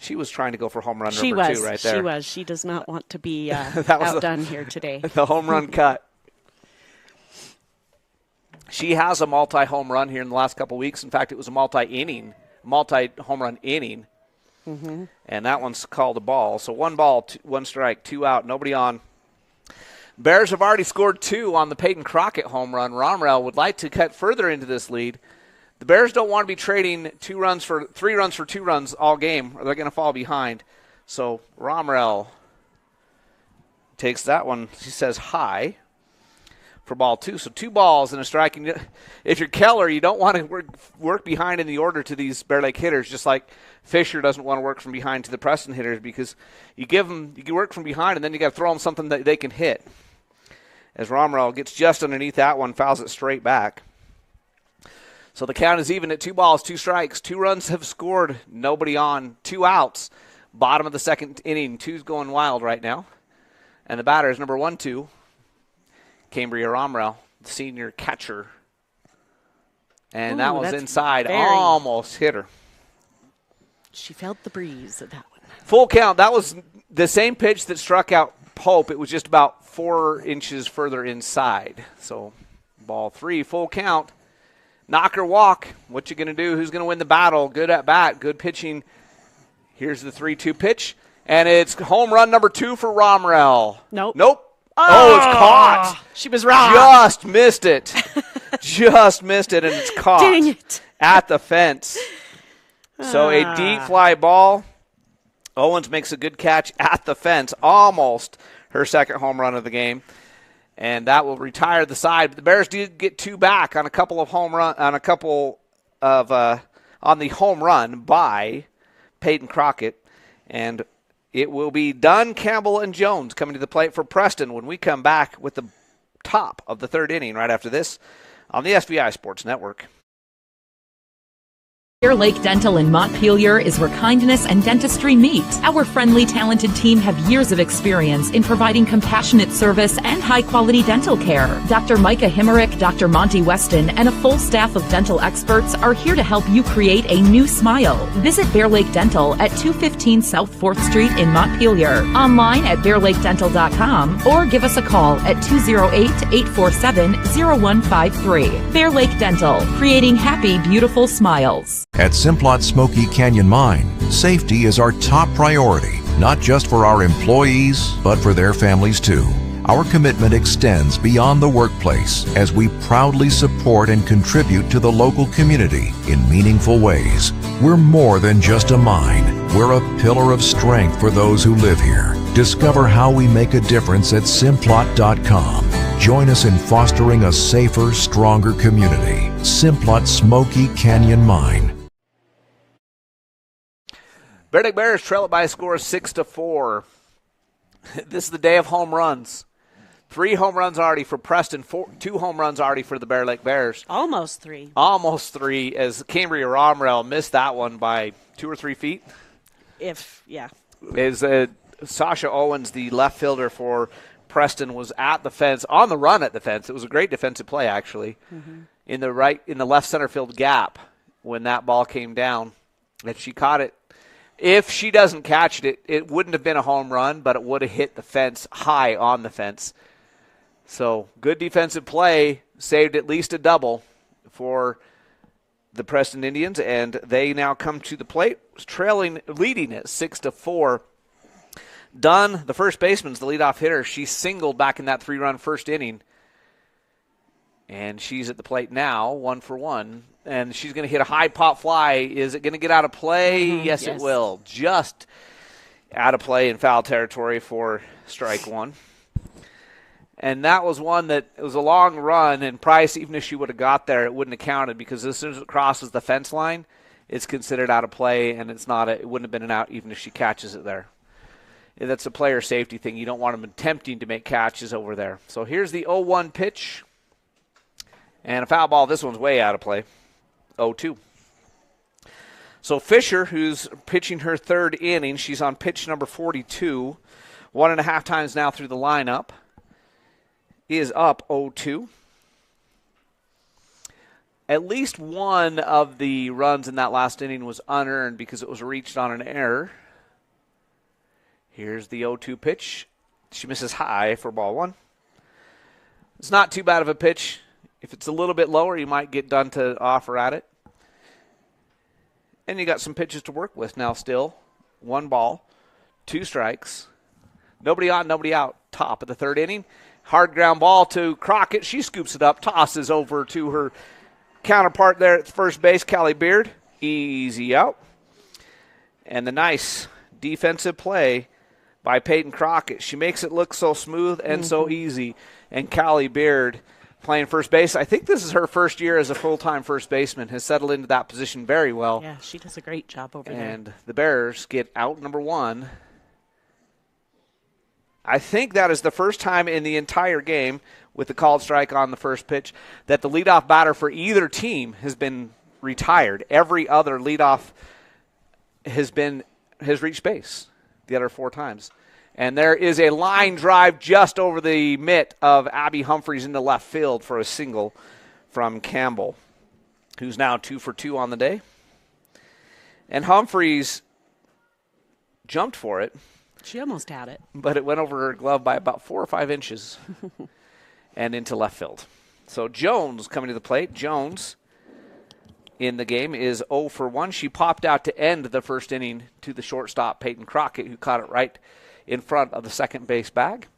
She was trying to go for home run number 2 right there. She was. She does not want to be outdone here today. The home run cut. She has a multi-home run here in the last couple weeks. In fact, it was a multi-home run inning. Mm-hmm. And that one's called a ball. So 1 ball, 1 strike, 2 out, nobody on. Bears have already scored 2 on the Peyton Crockett home run. Romrell would like to cut further into this lead. The Bears don't want to be trading 3 runs for 2 runs all game, or they're going to fall behind. So Romrell takes that one. She says high for ball 2. So 2 balls and a strike. And if you're Keller, you don't want to work behind in the order to these Bear Lake hitters, just like Fisher doesn't want to work from behind to the Preston hitters, because you can work from behind and then you got to throw them something that they can hit. As Romrell gets just underneath that one, fouls it straight back. So the count is even at 2 balls, 2 strikes. 2 runs have scored, nobody on, 2 outs. Bottom of the second inning, 2's going wild right now. And the batter is number 1-2, Cambria Romrell, the senior catcher. And that was inside, almost hit her. She felt the breeze of that one. Full count. That was the same pitch that struck out Pope. It was just about 4 inches further inside. So ball 3, full count. Knock or walk. What you going to do? Who's going to win the battle? Good at bat. Good pitching. Here's the 3-2 pitch. And it's home run number 2 for Romrell. Nope. Oh, it's caught. She was wrong. Just missed it. Just missed it, and it's caught. Dang it. At the fence. So a deep fly ball. Owens makes a good catch at the fence. Almost her second home run of the game. And that will retire the side. But the Bears did get 2 back on a couple of on the home run by Peyton Crockett. And it will be Dunn, Campbell, and Jones coming to the plate for Preston when we come back with the top of the 3rd inning right after this on the SVI Sports Network. Bear Lake Dental in Montpelier is where kindness and dentistry meet. Our friendly, talented team have years of experience in providing compassionate service and high-quality dental care. Dr. Micah Himmerick, Dr. Monty Weston, and a full staff of dental experts are here to help you create a new smile. Visit Bear Lake Dental at 215 South 4th Street in Montpelier, online at bearlakedental.com, or give us a call at 208-847-0153. Bear Lake Dental, creating happy, beautiful smiles. At Simplot Smoky Canyon Mine, safety is our top priority, not just for our employees, but for their families too. Our commitment extends beyond the workplace as we proudly support and contribute to the local community in meaningful ways. We're more than just a mine. We're a pillar of strength for those who live here. Discover how we make a difference at Simplot.com. Join us in fostering a safer, stronger community. Simplot Smoky Canyon Mine. Bear Lake Bears trail it by a score of 6-4. This is the day of home runs. 3 home runs already for Preston, 2 home runs already for the Bear Lake Bears. Almost 3. Almost 3, as Cambria Romrell missed that one by 2 or 3 feet. As Sasha Owens, the left fielder for Preston, was at the fence, on the run at the fence. It was a great defensive play, actually, in the left center field gap when that ball came down. And she caught it. If she doesn't catch it, it wouldn't have been a home run, but it would have hit the fence, high on the fence. So good defensive play, saved at least a double for the Preston Indians, and they now come to the plate, leading at 6-4. Dunn, the first baseman's the leadoff hitter. She singled back in that 3-run first inning, and she's at the plate now, 1 for 1. And she's going to hit a high pop fly. Is it going to get out of play? Yes, it will. Just out of play in foul territory for strike 1. And that was one that it was a long run, and Price, even if she would have got there, it wouldn't have counted because as soon as it crosses the fence line, it's considered out of play, and it wouldn't have been an out even if she catches it there. That's a player safety thing. You don't want them attempting to make catches over there. So here's the 0-1 pitch. And a foul ball. This one's way out of play. 0-2. So Fisher, who's pitching her 3rd inning, she's on pitch number 42, 1.5 times now through the lineup, is up 0-2. At least one of the runs in that last inning was unearned because it was reached on an error. Here's the 0-2 pitch. She misses high for ball 1. It's not too bad of a pitch. If it's a little bit lower, you might get Dunn to offer at it. And you got some pitches to work with now still. 1 ball, 2 strikes. Nobody on, nobody out. Top of the 3rd inning. Hard ground ball to Crockett. She scoops it up, tosses over to her counterpart there at first base, Callie Beard. Easy out. And the nice defensive play by Peyton Crockett. She makes it look so smooth and so easy. And Callie Beard playing first base. I think this is her first year as a full-time first baseman, has settled into that position very well. Yeah, she does a great job over there. And the Bears get out number 1. I think that is the first time in the entire game with the called strike on the first pitch that the leadoff batter for either team has been retired. Every other leadoff has reached base the other 4 times. And there is a line drive just over the mitt of Abby Humphreys into left field for a single from Campbell, who's now 2 for 2 on the day. And Humphreys jumped for it. She almost had it. But it went over her glove by about 4 or 5 inches and into left field. So Jones coming to the plate. Jones in the game is 0 for 1. She popped out to end the first inning to the shortstop, Peyton Crockett, who caught it right in front of the second base bag.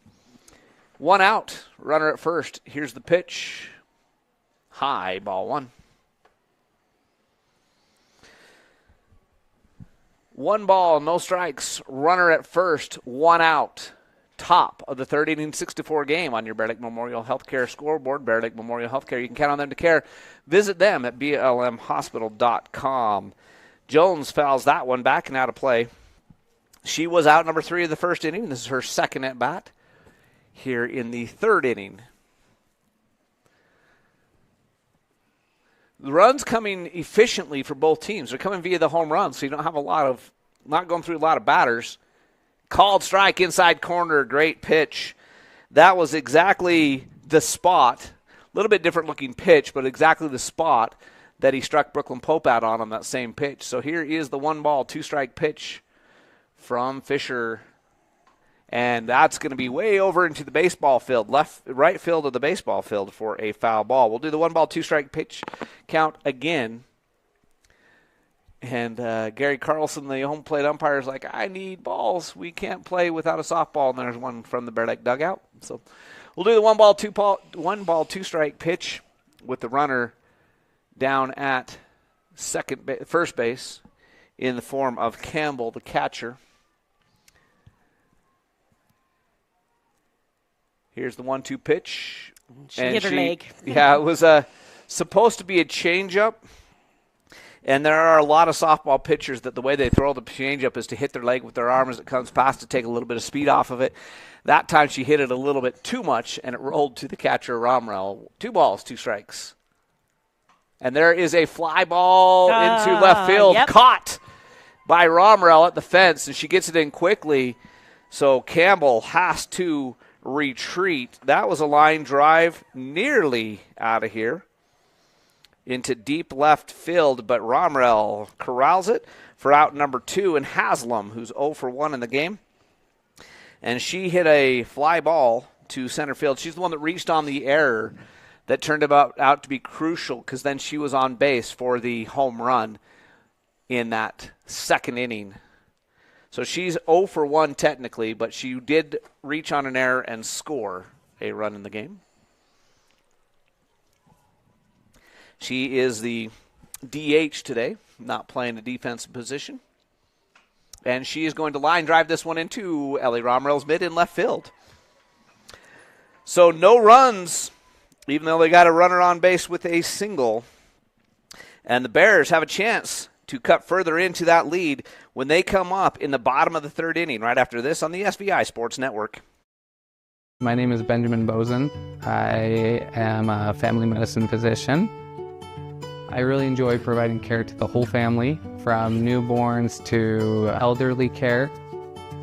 1 out, runner at first. Here's the pitch. High, ball 1. 1 ball, no strikes. Runner at first, 1 out. Top of the third inning, 6-4 game on your Bear Lake Memorial Healthcare scoreboard. Bear Lake Memorial Healthcare. You can count on them to care. Visit them at blmhospital.com. Jones fouls that one back and out of play. She was out number 3 of the first inning. This is her second at bat here in the third inning. The runs coming efficiently for both teams. They're coming via the home run, so you don't have not going through a lot of batters. Called strike inside corner, great pitch. That was exactly the spot. A little bit different looking pitch, but exactly the spot that he struck Brooklyn Pope out on that same pitch. So here is the 1 ball, 2 strike pitch from Fisher. And that's going to be way over into the baseball field, right field of the baseball field for a foul ball. We'll do the 1 ball, 2 strike pitch count again. And Gary Carlson, the home plate umpire, is like, I need balls. We can't play without a softball. And there's one from the Bear Lake dugout. So we'll do the 1 ball, 2 strike pitch with the runner down at first base in the form of Campbell, the catcher. Here's the 1-2 pitch. She hit her leg. Yeah, it was supposed to be a changeup. And there are a lot of softball pitchers that the way they throw the changeup is to hit their leg with their arm as it comes past to take a little bit of speed off of it. That time she hit it a little bit too much, and it rolled to the catcher, Romrell. 2 balls, 2 strikes. And there is a fly ball into left field, caught by Romrell at the fence, and she gets it in quickly. So Campbell has to retreat. That was a line drive nearly out of here into deep left field, but Romrell corrals it for out number 2, and Haslam, who's 0 for 1 in the game. And she hit a fly ball to center field. She's the one that reached on the error that turned out to be crucial, because then she was on base for the home run in that second inning. So she's 0 for 1 technically, but she did reach on an error and score a run in the game. She is the DH today, not playing a defensive position. And she is going to line drive this one into Ellie Romrell's mid in left field. So no runs, even though they got a runner on base with a single. And the Bears have a chance to cut further into that lead when they come up in the bottom of the third inning right after this on the SVI Sports Network. My name is Benjamin Bozen. I am a family medicine physician. I really enjoy providing care to the whole family, from newborns to elderly care.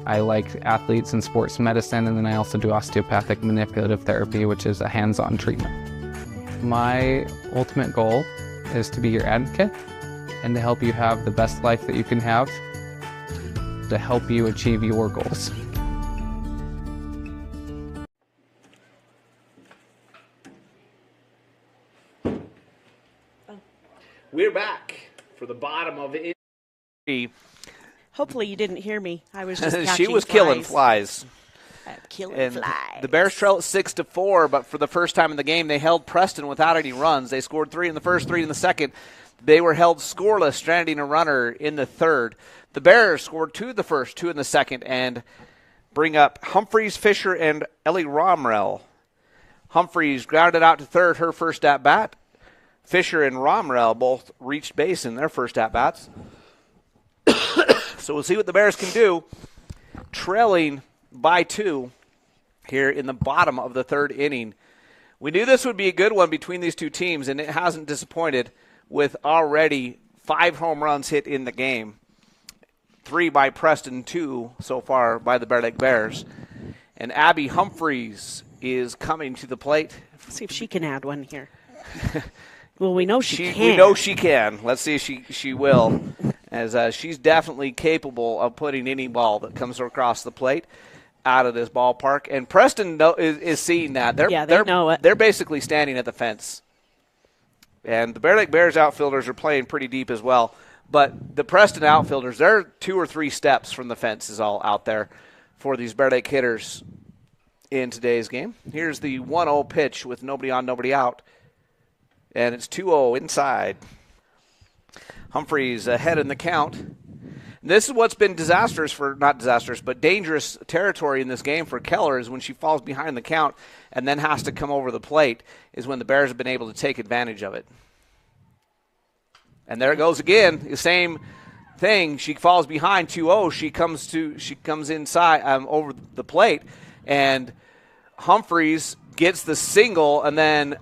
I like athletes and sports medicine, and then I also do osteopathic manipulative therapy, which is a hands-on treatment. My ultimate goal is to be your advocate and to help you have the best life that you can have, to help you achieve your goals. We're back for the bottom of it. Hopefully you didn't hear me. I was just She was killing flies. Killing flies. The Bears trail at 6-4, but for the first time in the game, they held Preston without any runs. They scored 3 in the first, 3 in the second. They were held scoreless, stranding a runner in the third. The Bears scored 2 in the first, 2 in the second, and bring up Humphreys, Fisher, and Ellie Romrell. Humphreys grounded out to third, her first at-bat. Fisher and Romrell both reached base in their first at-bats. So we'll see what the Bears can do, trailing by 2 here in the bottom of the third inning. We knew this would be a good one between these two teams, and it hasn't disappointed with already 5 home runs hit in the game. 3 by Preston, 2 so far by the Bear Lake Bears. And Abby Humphreys is coming to the plate. Let's see if she can add one here. Well, we know she can. We know she can. Let's see if she will. as she's definitely capable of putting any ball that comes across the plate out of this ballpark. And Preston is seeing that. They know it. They're basically standing at the fence. And the Bear Lake Bears outfielders are playing pretty deep as well. But the Preston outfielders, they're 2 or 3 steps from the fence is all out there for these Bear Lake hitters in today's game. Here's the 1-0 pitch with nobody on, nobody out. And it's 2-0 inside. Humphreys ahead in the count. This is what's been dangerous territory in this game for Keller is when she falls behind the count and then has to come over the plate is when the Bears have been able to take advantage of it. And there it goes again, the same thing. She falls behind 2-0. She comes inside over the plate, and Humphreys gets the single, and then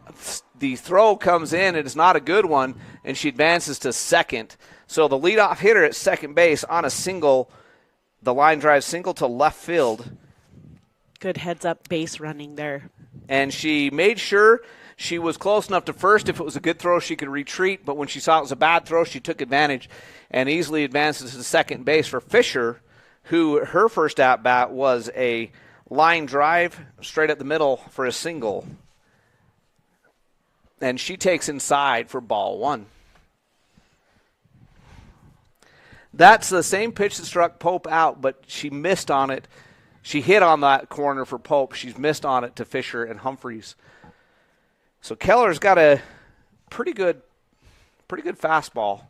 the throw comes in, and it's not a good one, and she advances to second. So the leadoff hitter at second base on a single, the line drive single to left field. Good heads-up base running there. And she made sure she was close enough to first. If it was a good throw, she could retreat. But when she saw it was a bad throw, she took advantage and easily advances to second base for Fisher, who her first at-bat was a line drive straight up the middle for a single. And she takes inside for ball 1. That's the same pitch that struck Pope out, but she missed on it. She hit on that corner for Pope. She's missed on it to Fisher and Humphreys. So Keller's got a pretty good fastball.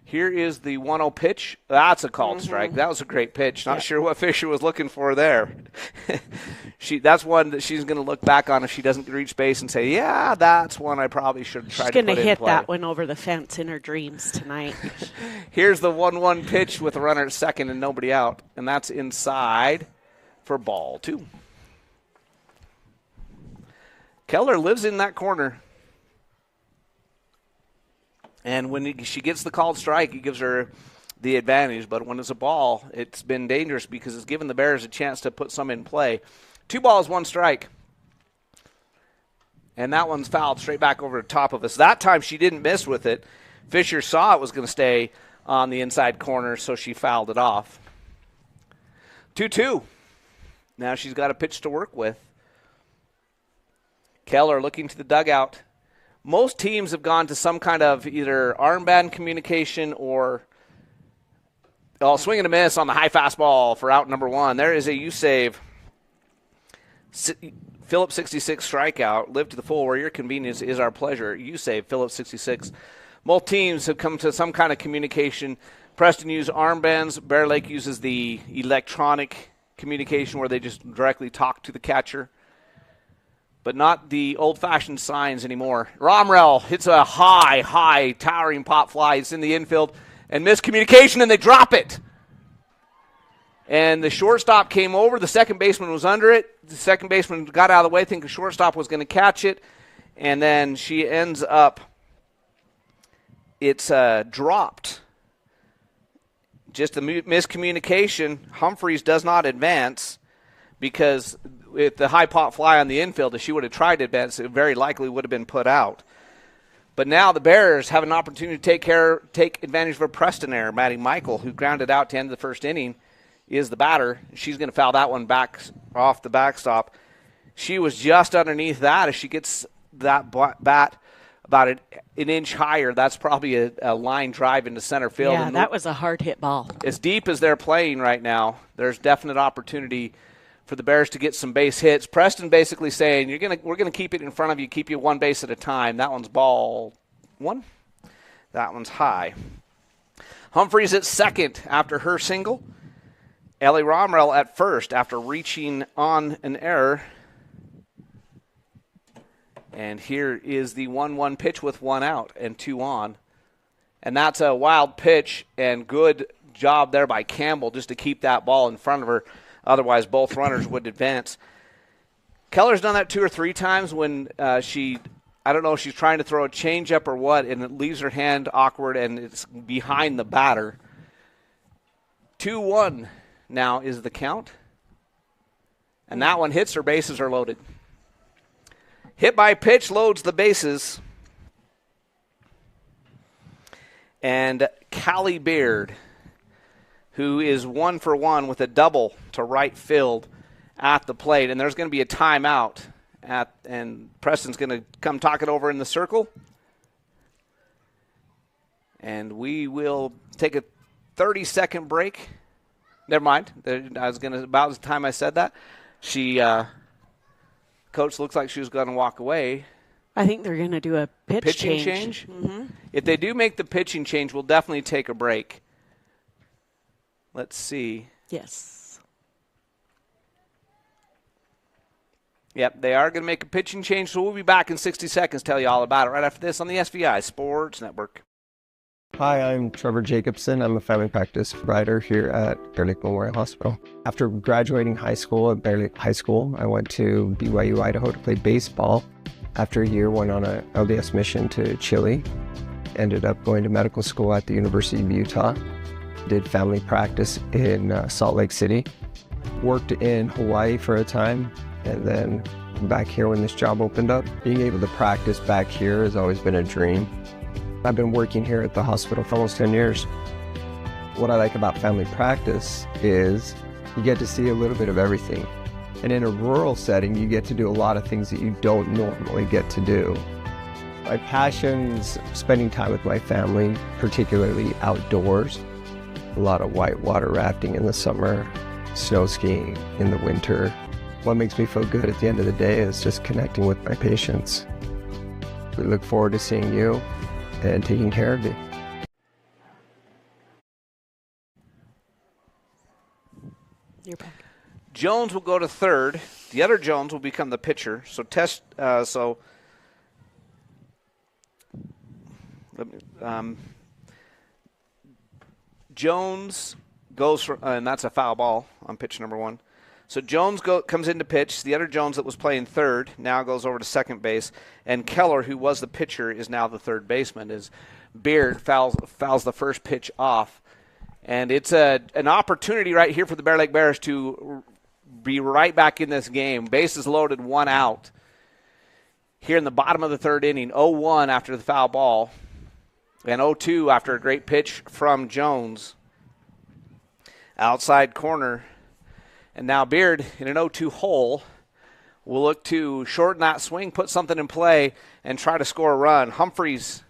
Here is the 1-0 pitch. That's a called strike. That was a great pitch. Not sure what Fisher was looking for there. That's one that she's going to look back on if she doesn't reach base and say, yeah, that's one I probably should have tried to put in play. She's going to hit that one over the fence in her dreams tonight. Here's the 1-1 pitch with a runner at second and nobody out, and that's inside for ball 2. Keller lives in that corner. And when she gets the called strike, it gives her the advantage. But when it's a ball, it's been dangerous because it's given the Bears a chance to put some in play. 2 balls, 1 strike. And that one's fouled straight back over the top of us. That time she didn't miss with it. Fisher saw it was going to stay on the inside corner, so she fouled it off. 2-2. Now she's got a pitch to work with. Keller looking to the dugout. Most teams have gone to some kind of either armband communication or swing and a miss on the high fastball for out number 1. There is a U-save. Phillips 66 strikeout. Live to the full where your convenience is our pleasure. U-save, Phillips 66. Most teams have come to some kind of communication. Preston uses armbands. Bear Lake uses the electronic communication where they just directly talk to the catcher. But not the old-fashioned signs anymore. Romrell hits a high, towering pop fly. It's in the infield. And miscommunication, and they drop it. And the shortstop came over. The second baseman was under it. The second baseman got out of the way, thinking the shortstop was going to catch it. And then she ends up, it's dropped. Just a miscommunication. Humphreys does not advance because with the high pop fly on the infield, if she would have tried to advance, it very likely would have been put out. But now the Bears have an opportunity to take advantage of a Preston error. Maddie Michael, who grounded out to end the first inning, is the batter. She's going to foul that one back off the backstop. She was just underneath that. If she gets that bat about an inch higher, that's probably a line drive into center field. Yeah, that was a hard hit ball. As deep as they're playing right now, there's definite opportunity for the Bears to get some base hits. Preston basically saying, we're gonna keep it in front of you, keep you 1 base at a time. That one's ball 1. That one's high. Humphreys at second after her single. Ellie Romrell at first after reaching on an error. And here is the 1-1 pitch with 1 out and 2 on. And that's a wild pitch and good job there by Campbell just to keep that ball in front of her. Otherwise, both runners would advance. Keller's done that 2 or 3 times when I don't know if she's trying to throw a changeup or what, and it leaves her hand awkward and it's behind the batter. 2-1 now is the count. And that one hits her, bases are loaded. Hit by pitch loads the bases. And Callie Beard who is 1 for 1 with a double to right field at the plate. And there's going to be a timeout, and Preston's going to come talk it over in the circle. And we will take a 30-second break. Never mind. About the time I said that, Coach looks like she was going to walk away. I think they're going to do a pitching change. Mm-hmm. If they do make the pitching change, we'll definitely take a break. Let's see. Yes. Yep, they are going to make a pitching change, so we'll be back in 60 seconds, tell you all about it right after this on the SVI Sports Network. Hi, I'm Trevor Jacobson. I'm a family practice provider here at Bear Lake Memorial Hospital. After graduating high school at Bear Lake High School, I went to BYU, Idaho to play baseball. After a year, went on a LDS mission to Chile. Ended up going to medical school at the University of Utah. Did family practice in Salt Lake City. Worked in Hawaii for a time, and then back here when this job opened up. Being able to practice back here has always been a dream. I've been working here at the hospital for almost 10 years. What I like about family practice is you get to see a little bit of everything. And in a rural setting, you get to do a lot of things that you don't normally get to do. My passion's spending time with my family, particularly outdoors. A lot of whitewater rafting in the summer, snow skiing in the winter. What makes me feel good at the end of the day is just connecting with my patients. We look forward to seeing you and taking care of you. You're back. Jones will go to third. The other Jones will become the pitcher. So Jones goes for, and that's a foul ball on pitch number 1. So Jones comes in to pitch. The other Jones that was playing third now goes over to second base. And Keller, who was the pitcher, is now the third baseman. As Beard fouls the first pitch off. And it's an opportunity right here for the Bear Lake Bears to be right back in this game. Bases loaded, 1 out. Here in the bottom of the third inning, 0-1 after the foul ball. And 0-2 after a great pitch from Jones. Outside corner. And now Beard in an 0-2 hole will look to shorten that swing, put something in play, and try to score a run. Humphreys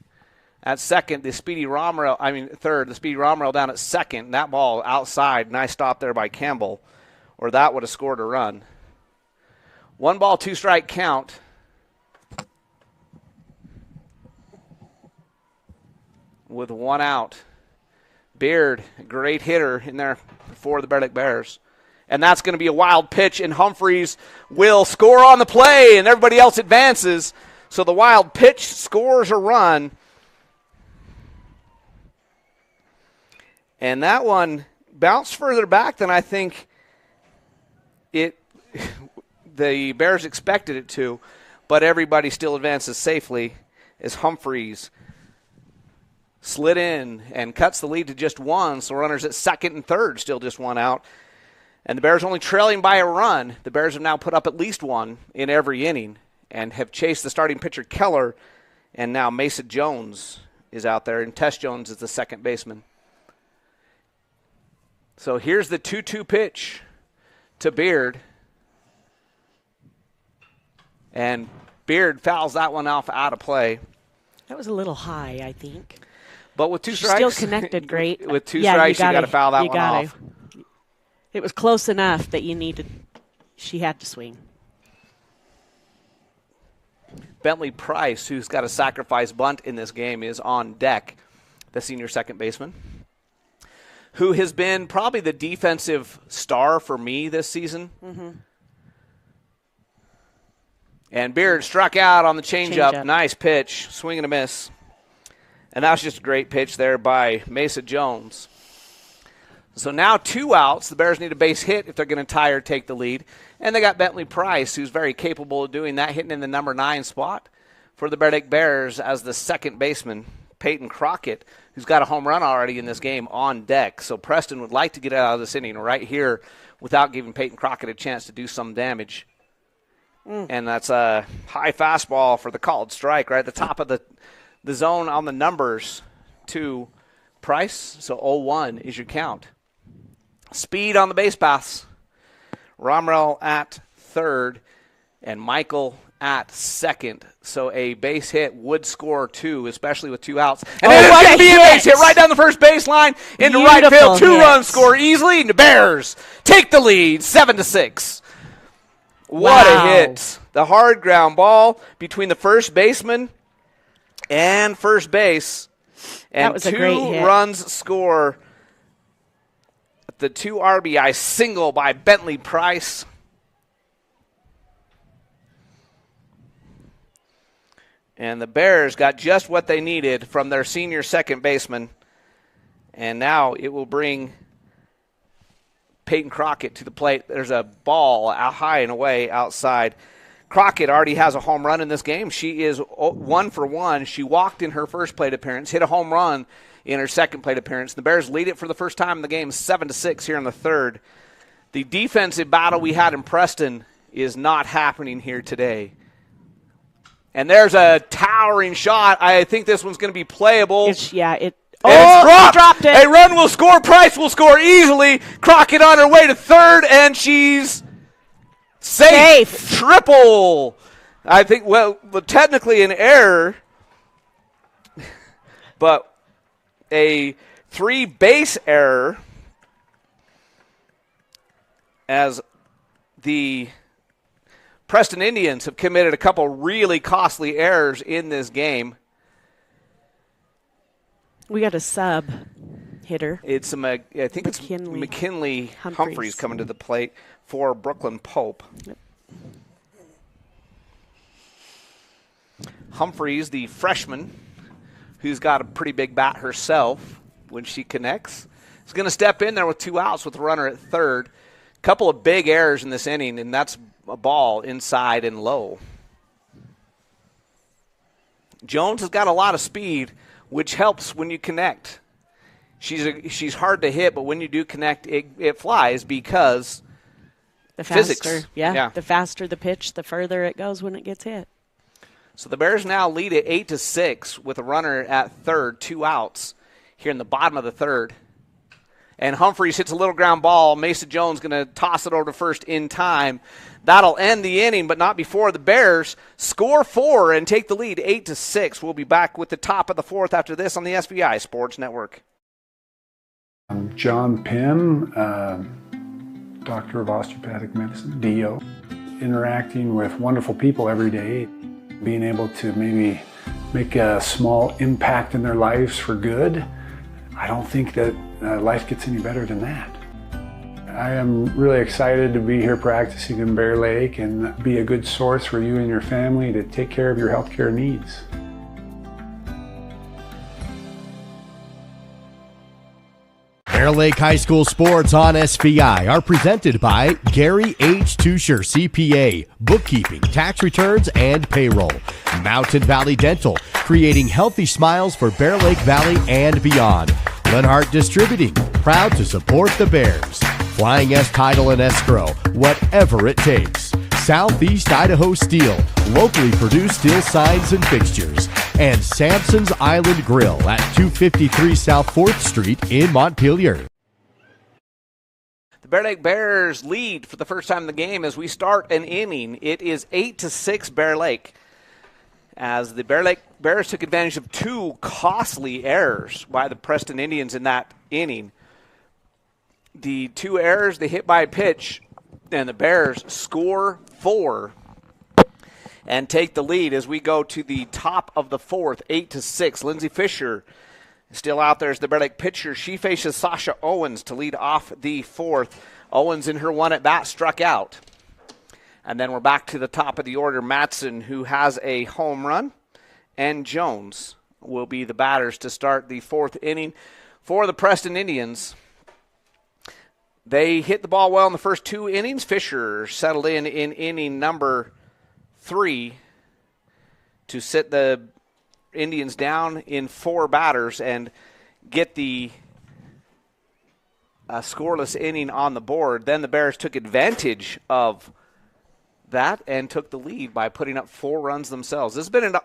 at second, third, the Speedy Romero down at second. That ball outside, nice stop there by Campbell, or that would have scored a run. 1 ball, 2 strike count. With 1 out. Beard, a great hitter in there for the Bear Lake Bears. And that's going to be a wild pitch, and Humphreys will score on the play, and everybody else advances. So the wild pitch scores a run. And that one bounced further back than I think the Bears expected it to, but everybody still advances safely as Humphreys slid in and cuts the lead to just 1, so runners at second and third, still just 1 out. And the Bears only trailing by a run. The Bears have now put up at least 1 in every inning and have chased the starting pitcher Keller, and now Mesa Jones is out there, and Tess Jones is the second baseman. So here's the 2-2 pitch to Beard. And Beard fouls that one off out of play. That was a little high, I think. But with 2 strikes. Still connected great. With 2 strikes, you got to foul that one off. It was close enough that she had to swing. Bentley Price, who's got a sacrifice bunt in this game, is on deck, the senior second baseman, who has been probably the defensive star for me this season. Mm-hmm. And Beard struck out on the changeup. Nice pitch, swing and a miss. And that was just a great pitch there by Mesa Jones. So now 2 outs. The Bears need a base hit if they're going to tie or take the lead. And they got Bentley Price, who's very capable of doing that, hitting in the number 9 spot for the Bear Lake Bears as the second baseman. Peyton Crockett, who's got a home run already in this game, on deck. So Preston would like to get out of this inning right here without giving Peyton Crockett a chance to do some damage. And that's a high fastball for the called strike right at the top of the zone on the numbers to Price. So 0-1 is your count. Speed on the base paths. Romrell at third and Michael at second. So a base hit would score 2, especially with 2 outs. And it's going to be a base hit right down the first baseline into right field. 2-run score easily, and the Bears take the lead 7-6. What a hit. The hard ground ball between the first baseman and first base. And that was a great hit. 2 runs score. The 2 RBI single by Bentley Price. And the Bears got just what they needed from their senior second baseman. And now it will bring Peyton Crockett to the plate. There's a ball out high and away outside. Crockett already has a home run in this game. She is 1 for 1. She walked in her first plate appearance, hit a home run in her second plate appearance. The Bears lead it for the first time in the game, 7-6 here in the third. The defensive battle we had in Preston is not happening here today. And there's a towering shot. I think this one's going to be playable. It's dropped. Dropped it. A run will score. Price will score easily. Crockett on her way to third, and she's safe. Triple. I think, well, technically an error, but a 3-base error as the Preston Indians have committed a couple really costly errors in this game. We got a sub hitter. It's I think it's McKinley Humphreys coming to the plate for Brooklyn Pope. Yep. Humphreys, the freshman, who's got a pretty big bat herself when she connects, is going to step in there with 2 outs with a runner at third. Couple of big errors in this inning, and that's a ball inside and low. Jones has got a lot of speed, which helps when you connect. She's hard to hit, but when you do connect, it flies because the faster, physics. Yeah, the faster the pitch, the further it goes when it gets hit. So the Bears now lead at 8-6 with a runner at third, 2 outs here in the bottom of the third. And Humphreys hits a little ground ball. Mason Jones going to toss it over to first in time. That'll end the inning, but not before the Bears score 4 and take the lead 8-6. We'll be back with the top of the fourth after this on the SBI Sports Network. I'm John Pym, Doctor of Osteopathic Medicine, DO. Interacting with wonderful people every day, being able to maybe make a small impact in their lives for good. I don't think that life gets any better than that. I am really excited to be here practicing in Bear Lake and be a good source for you and your family to take care of your healthcare needs. Bear Lake High School sports on SVI are presented by Gary H. Tusher, CPA, bookkeeping, tax returns, and payroll. Mountain Valley Dental, creating healthy smiles for Bear Lake Valley and beyond. Lenhart Distributing, proud to support the Bears. Flying S Title and Escrow, whatever it takes. Southeast Idaho Steel, locally produced steel signs and fixtures. And Sampson's Island Grill at 253 South 4th Street in Montpelier. The Bear Lake Bears lead for the first time in the game as we start an inning. It is 8-6 Bear Lake, as the Bear Lake Bears took advantage of 2 costly errors by the Preston Indians in that inning. The 2 errors, the hit by pitch, and the Bears score 4 and take the lead as we go to the top of the fourth, 8-6. Lindsay Fisher is still out there as the Bear Lake pitcher. She faces Sasha Owens to lead off the fourth. Owens in her 1 at bat struck out. And then we're back to the top of the order. Matson, who has a home run, and Jones will be the batters to start the 4th inning for the Preston Indians. They hit the ball well in the first 2 innings. Fisher settled in inning number 3 to sit the Indians down in 4 batters and get the scoreless inning on the board. Then the Bears took advantage of that and took the lead by putting up 4 runs themselves. This has been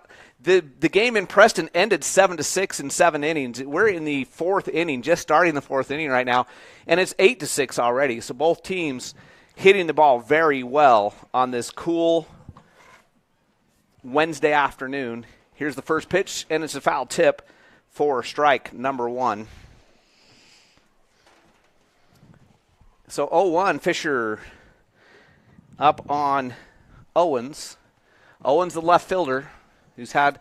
the game in Preston ended 7-6 in 7 innings. We're in the 4th inning, just starting the 4th inning right now, and it's 8-6 already. So both teams hitting the ball very well on this cool Wednesday afternoon. Here's the first pitch, and it's a foul tip for strike number 1. So 0-1, Fisher up on Owens. Owens, the left fielder, who's had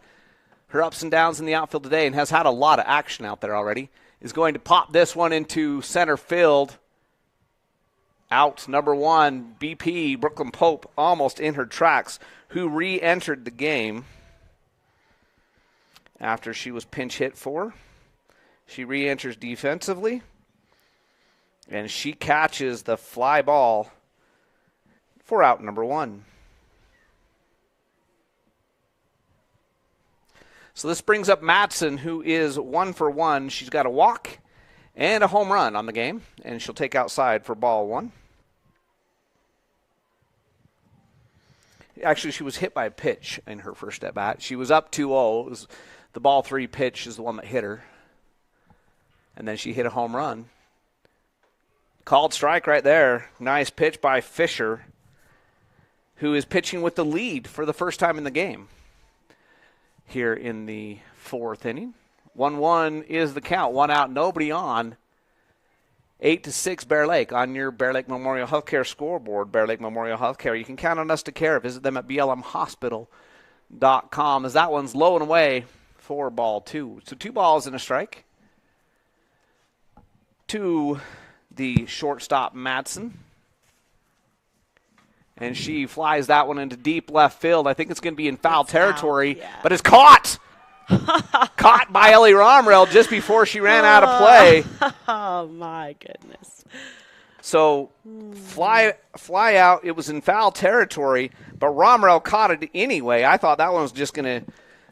her ups and downs in the outfield today and has had a lot of action out there already, is going to pop this one into center field. Out, number 1, BP, Brooklyn Pope, almost in her tracks, who re-entered the game after she was pinch hit for. She re-enters defensively, and she catches the fly ball for out number 1. So this brings up Matson, who is 1 for 1. She's got a walk and a home run on the game, and she'll take outside for ball 1. Actually, she was hit by a pitch in her first at bat. She was up 2-0. The ball 3 pitch is the one that hit her. And then she hit a home run. Called strike right there. Nice pitch by Fisher, who is pitching with the lead for the first time in the game here in the 4th inning. 1-1 is the count. 1 out, nobody on. 8-6 Bear Lake on your Bear Lake Memorial Healthcare scoreboard. Bear Lake Memorial Healthcare. You can count on us to care. Visit them at blmhospital.com as that one's low and away for ball 2. So 2 balls and a strike to the shortstop, Madsen. And she flies that one into deep left field. I think it's going to be in foul territory, but it's caught. Caught by Ellie Romrell just before she ran out of play. Oh, my goodness. So fly out. It was in foul territory, but Romrell caught it anyway. I thought that one was just going to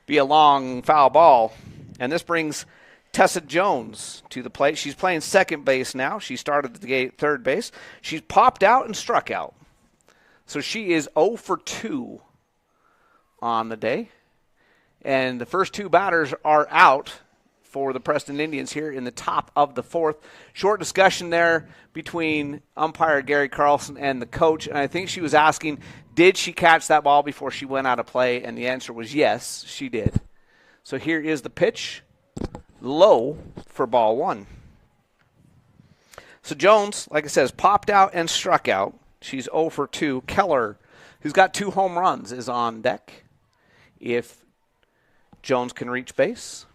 be a long foul ball. And this brings Tessa Jones to the plate. She's playing second base now. She started at the third base. She's popped out and struck out. So she is 0 for 2 on the day. And the first 2 batters are out for the Preston Indians here in the top of the 4th. Short discussion there between umpire Gary Carlson and the coach. And I think she was asking, did she catch that ball before she went out of play? And the answer was yes, she did. So here is the pitch. Low for ball 1. So Jones, like I said, popped out and struck out. She's 0 for 2. Keller, who's got 2 home runs, is on deck if Jones can reach base.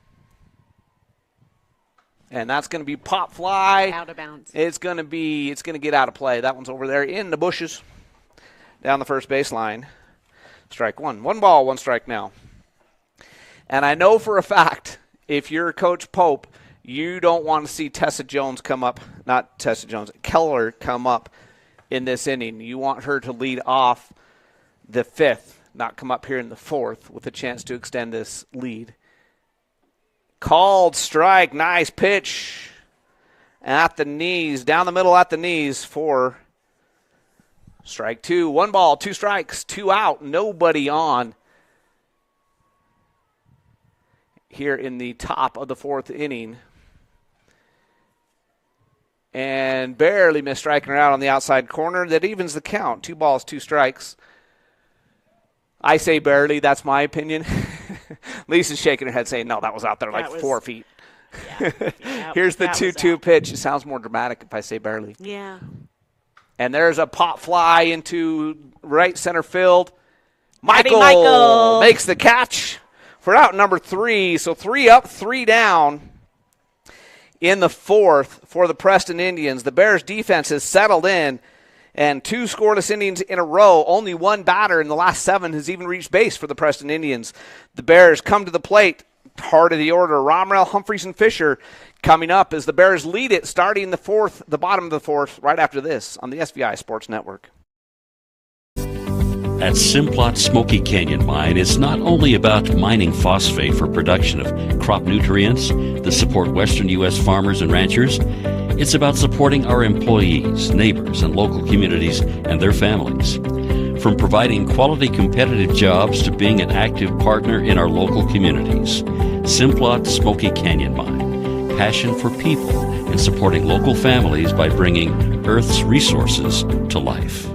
And that's going to be pop fly. Out of bounds. It's going to get out of play. That one's over there in the bushes down the first baseline. Strike 1. 1 ball, 1 strike now. And I know for a fact, if you're Coach Pope, you don't want to see Keller come up in this inning. You want her to lead off the 5th, not come up here in the 4th with a chance to extend this lead. Called strike, nice pitch at the knees, down the middle at the knees for strike 2. 1 ball, 2 strikes, 2 out, nobody on here in the top of the 4th inning. And barely missed striking her out on the outside corner. That evens the count. 2 balls, 2 strikes. I say barely. That's my opinion. Lisa's shaking her head saying, no, that was out there like 4 feet. Yeah, Here's the 2-2 pitch. It sounds more dramatic if I say barely. Yeah. And there's a pop fly into right center field. Michael makes the catch for out number 3. So 3 up, 3 down in the 4th for the Preston Indians. The Bears defense has settled in, and 2 scoreless innings in a row. Only 1 batter in the last 7 has even reached base for the Preston Indians. The Bears come to the plate. Heart of the order, Romrell, Humphreys, and Fisher coming up as the Bears lead it starting the 4th, the bottom of the 4th, right after this on the SVI Sports Network. At Simplot Smoky Canyon Mine, it's not only about mining phosphate for production of crop nutrients that support western U.S. farmers and ranchers. It's about supporting our employees, neighbors, and local communities and their families. From providing quality competitive jobs to being an active partner in our local communities, Simplot Smoky Canyon Mine. Passion for people and supporting local families by bringing Earth's resources to life.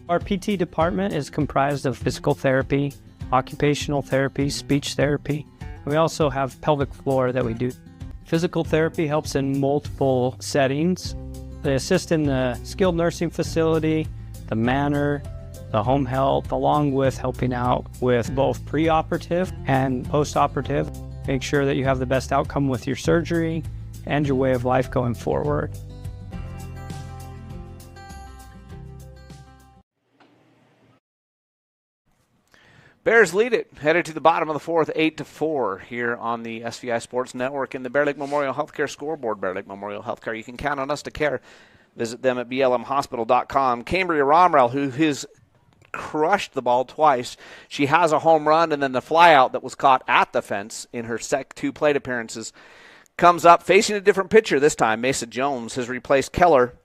Our PT department is comprised of physical therapy, occupational therapy, speech therapy. We also have pelvic floor that we do. Physical therapy helps in multiple settings. They assist in the skilled nursing facility, the manor, the home health, along with helping out with both preoperative and postoperative. Make sure that you have the best outcome with your surgery and your way of life going forward. Bears lead it, headed to the bottom of the fourth, 8-4 here on the SVI Sports Network in the Bear Lake Memorial Healthcare scoreboard. Bear Lake Memorial Healthcare, you can count on us to care. Visit them at blmhospital.com. Cambria Romrell, who has crushed the ball twice. She has a home run, and then the flyout that was caught at the fence in her two plate appearances comes up facing a different pitcher this time. Mesa Jones has replaced Keller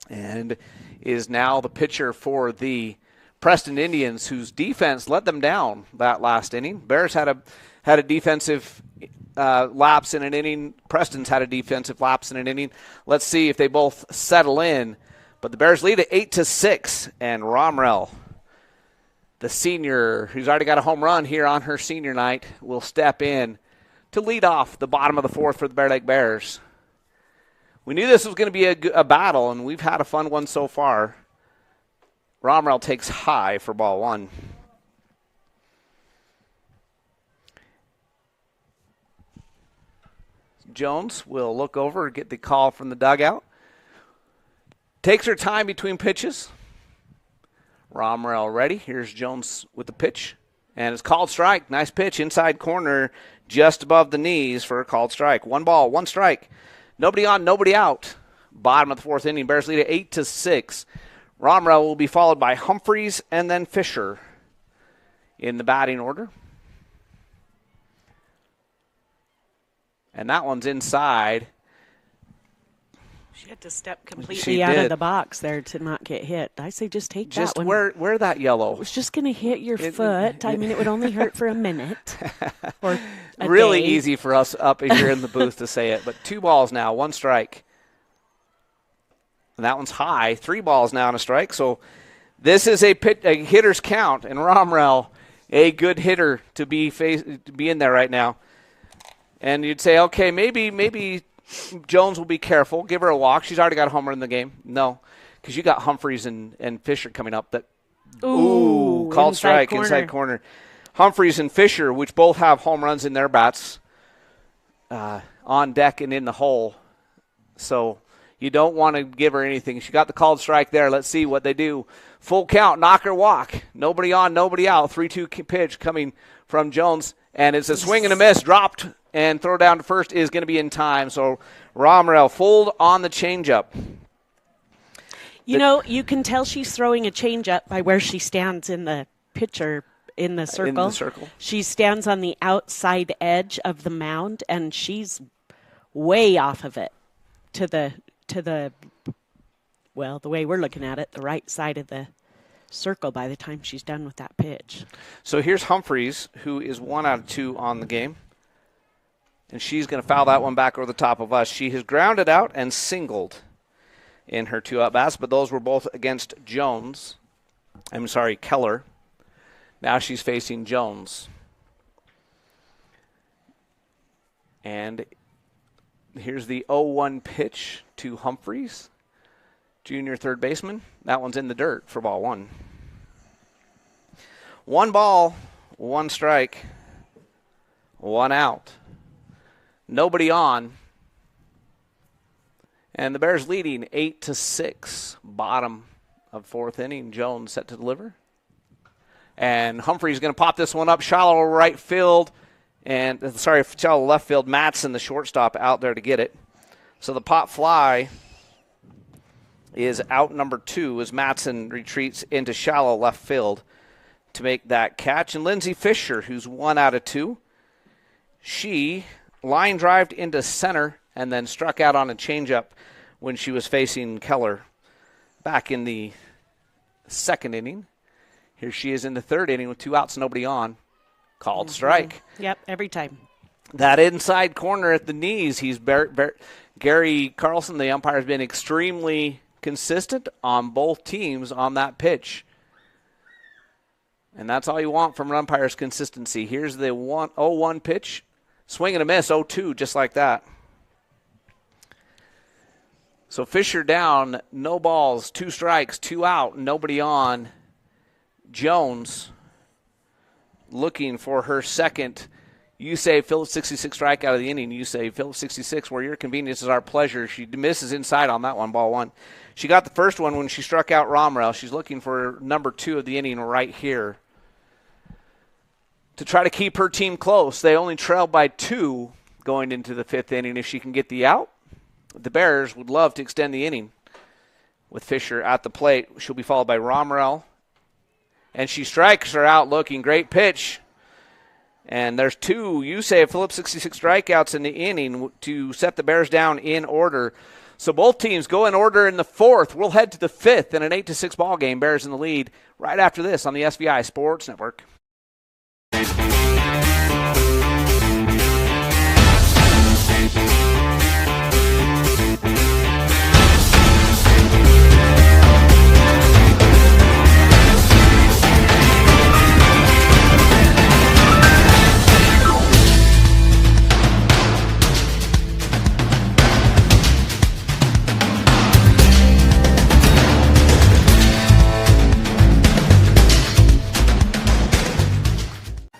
and is now the pitcher for the Preston Indians, whose defense let them down that last inning. Bears had a defensive lapse in an inning. Preston's had a defensive lapse in an inning. Let's see if they both settle in. But the Bears lead at 8-6, and Romrell, the senior, who's already got a home run here on her senior night, will step in to lead off the bottom of the fourth for the Bear Lake Bears. We knew this was going to be a battle, and we've had a fun one so far. Romrell takes high for ball one. Jones will look over and get the call from the dugout. Takes her time between pitches. Romrell ready. Here's Jones with the pitch. And it's called strike. Nice pitch inside corner just above the knees for a called strike. 1 ball, 1 strike. Nobody on, nobody out. Bottom of the fourth inning. Bears lead at 8-6. Romrell will be followed by Humphreys and then Fisher in the batting order. And that one's inside. She had to step completely out of the box there to not get hit. I say just take that one. Just wear that yellow. It was just going to hit your foot. I mean, it would only hurt for a minute. Or a really day. Easy for us up here in the booth to say it. But 2 balls now, 1 strike. And that one's high. 3 balls now and a strike. So this is a hitter's count. And Romrell, a good hitter to be in there right now. And you'd say, okay, maybe Jones will be careful. Give her a walk. She's already got a home run in the game. No, because you got Humphreys and Fisher coming up. Called strike, inside corner. Humphreys and Fisher, which both have home runs in their bats, on deck and in the hole. So you don't want to give her anything. She got the called strike there. Let's see what they do. Full count, knock or walk. Nobody on, nobody out. 3-2 pitch coming from Jones. And it's a swing and a miss. Dropped and throw down to first is going to be in time. So Romrell fold on the changeup. You can tell she's throwing a changeup by where she stands in the pitcher in the circle. In the circle. She stands on the outside edge of the mound, and she's way off of it to the well, the way we're looking at it, the right side of the circle by the time she's done with that pitch. So here's Humphreys, who is 1 out of 2 on the game. And she's going to foul that one back over the top of us. She has grounded out and singled in her 2 at-bats, but those were both against Keller. Now she's facing Jones. And here's the 0-1 pitch to Humphreys, junior third baseman. That one's in the dirt for ball 1. 1 ball, 1 strike, 1 out. Nobody on. And the Bears leading 8-6. Bottom of 4th inning. Jones set to deliver. And Humphrey's going to pop this one up. Shallow right field. Shallow left field. Matson, the shortstop, out there to get it. So the pop fly is out number 2 as Matson retreats into shallow left field to make that catch. And Lindsay Fisher, who's 1 out of 2, she line drived into center and then struck out on a changeup when she was facing Keller back in the second inning. Here she is in the third inning with 2 outs, nobody on. Called strike. Yep, every time. That inside corner at the knees, Gary Carlson, the umpire, has been extremely consistent on both teams on that pitch. And that's all you want from an umpire's consistency. Here's the 0-1 pitch. Swing and a miss, 0-2, just like that. So Fisher down, no balls, 2 strikes, 2 out, nobody on. Jones looking for her second. You say Phillips 66 strikeout of the inning. You say Phillips 66, where your convenience is our pleasure. She misses inside on that one, ball 1. She got the first one when she struck out Romrell. She's looking for number 2 of the inning right here to try to keep her team close. They only trail by 2 going into the 5th inning. If she can get the out, the Bears would love to extend the inning with Fisher at the plate. She'll be followed by Romrell. And she strikes her out looking. Great pitch. And there's 2, you say, Phillips 66 strikeouts in the inning to set the Bears down in order. So both teams go in order in the 4th. We'll head to the 5th in an 8-6 ball game. Bears in the lead right after this on the SVI Sports Network.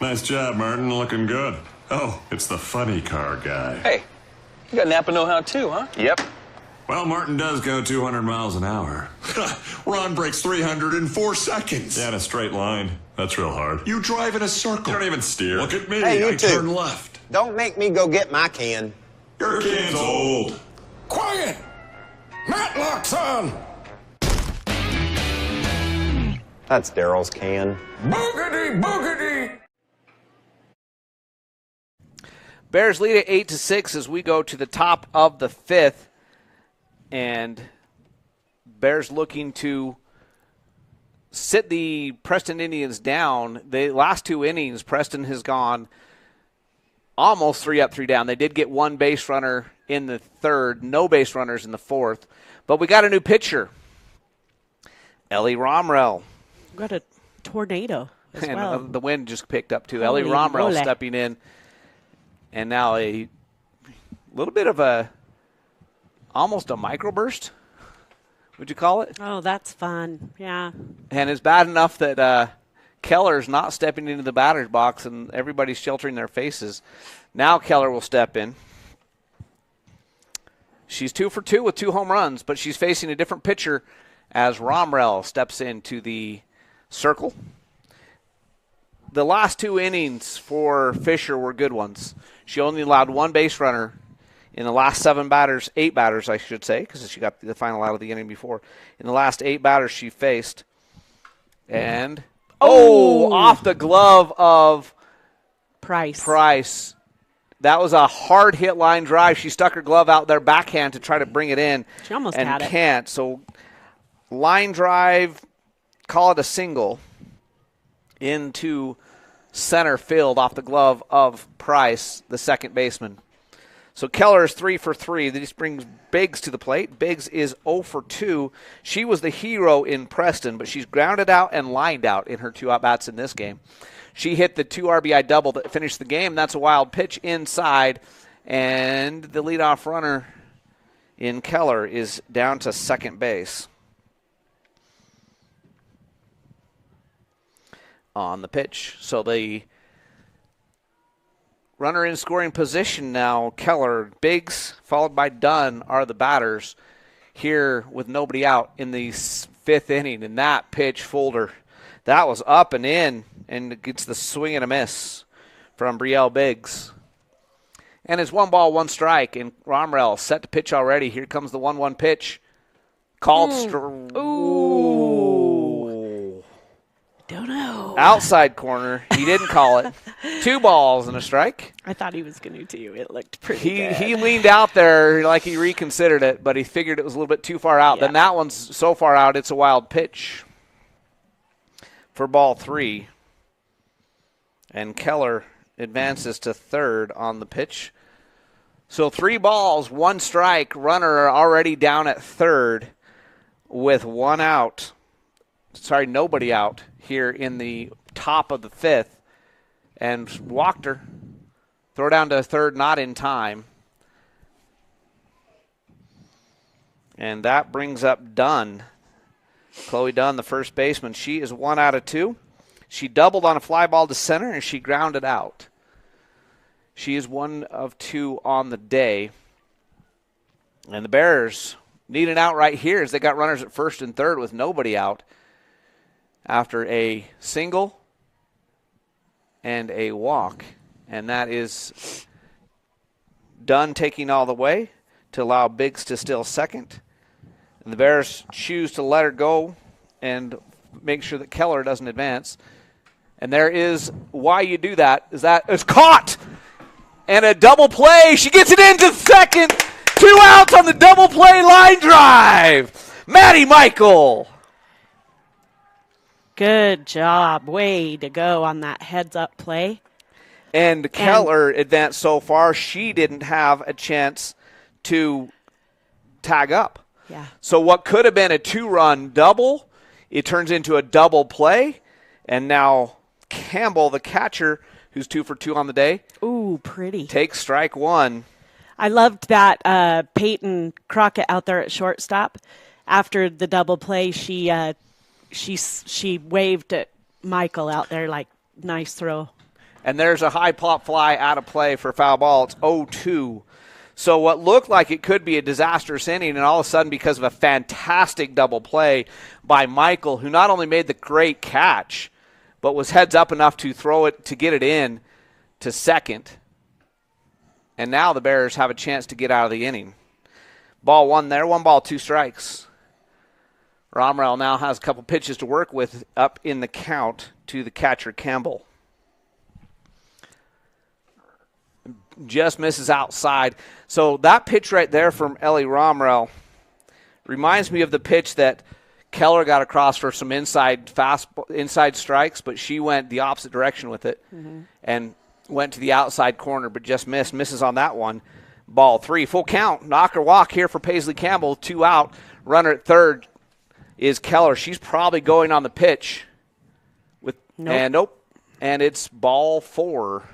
Nice job, Martin. Looking good. Oh, it's the funny car guy. Hey, you got Napa know-how too, huh? Yep. Well, Martin does go 200 miles an hour. Ron breaks 300 in 4 seconds. Yeah, in a straight line. That's real hard. You drive in a circle. You don't even steer. Look at me. Hey, you I two. turn left. Don't make me go get my can. Your can's old. Quiet! Matlock's on! That's Daryl's can. Boogity, boogity! Bears lead at 8-6 as we go to the top of the 5th. And Bears looking to sit the Preston Indians down. The last 2 innings, Preston has gone almost 3 up, 3 down. They did get 1 base runner in the 3rd, no base runners in the 4th. But we got a new pitcher, Ellie Romrell. We got a tornado as well. The wind just picked up too. Holy Ellie Romrell moly. stepping in. And now a little bit of almost a microburst, would you call it? Oh, that's fun. Yeah. And it's bad enough that Keller's not stepping into the batter's box and everybody's sheltering their faces. Now Keller will step in. She's 2 for 2 with 2 home runs, but she's facing a different pitcher as Romrell steps into the circle. The last 2 innings for Fisher were good ones. She only allowed 1 base runner in the last 8 batters, I should say, because she got the final out of the inning before. In the last 8 batters she faced. And, off the glove of Price. That was a hard hit line drive. She stuck her glove out there backhand to try to bring it in. She almost and had it. can't. So line drive, call it a single, into center field off the glove of Price, the second baseman. So Keller is 3 for 3. This brings Biggs to the plate. Biggs is 0 for 2. She was the hero in Preston, but she's grounded out and lined out in her 2 at-bats in this game. She hit the 2 RBI double that finished the game. That's a wild pitch inside, and the leadoff runner in Keller is down to second base. On the pitch. So the runner in scoring position now, Keller. Biggs, followed by Dunn, are the batters here with nobody out in the 5th inning. And that pitch, Folder, that was up and in, and it gets the swing and a miss from Brielle Biggs. And it's 1 ball, 1 strike, and Romrell set to pitch already. Here comes the 1-1 pitch. Called Don't know. Outside corner. He didn't call it. 2 balls and a strike. I thought he was going to too. It looked pretty good. He leaned out there like he reconsidered it, but he figured it was a little bit too far out. Yeah. Then that one's so far out, it's a wild pitch. for ball 3. And Keller advances to third on the pitch. So 3 balls, 1 strike. Runner already down at third with 1 out. Sorry, nobody out here in the top of the 5th. And Wachter, throw down to third, not in time. And that brings up Dunn. Chloe Dunn, the first baseman. She is 1 out of 2. She doubled on a fly ball to center, and she grounded out. She is 1 of 2 on the day. And the Bears need an out right here as they got runners at first and third with nobody out after a single and a walk. And that is Dunn taking all the way to allow Biggs to steal second. And the Bears choose to let her go and make sure that Keller doesn't advance. And there is why you do that. Is that it's caught! And a double play. She gets it into second. 2 outs on the double play line drive. Maddie Michael. Good job. Way to go on that heads-up play. And Keller advanced so far, she didn't have a chance to tag up. Yeah. So what could have been a 2-run double, it turns into a double play. And now Campbell, the catcher, who's 2 for 2 on the day. Ooh, pretty. Takes strike 1. I loved that Peyton Crockett out there at shortstop. After the double play, she waved at Michael out there like, nice throw. And there's a high pop fly out of play for foul ball. It's 0-2. So what looked like it could be a disastrous inning, and all of a sudden, because of a fantastic double play by Michael, who not only made the great catch, but was heads up enough to throw it, to get it in to second. And now the Bears have a chance to get out of the inning. Ball 1 there, 1 ball, 2 strikes. Romrell now has a couple pitches to work with up in the count to the catcher Campbell. Just misses outside. So that pitch right there from Ellie Romrell reminds me of the pitch that Keller got across for some inside strikes, but she went the opposite direction with it and went to the outside corner, but just misses on that one. Ball 3, full count. Knocker walk here for Paisley Campbell. 2 out. Runner at third is Keller. She's probably going on the pitch. Nope. And it's ball 4.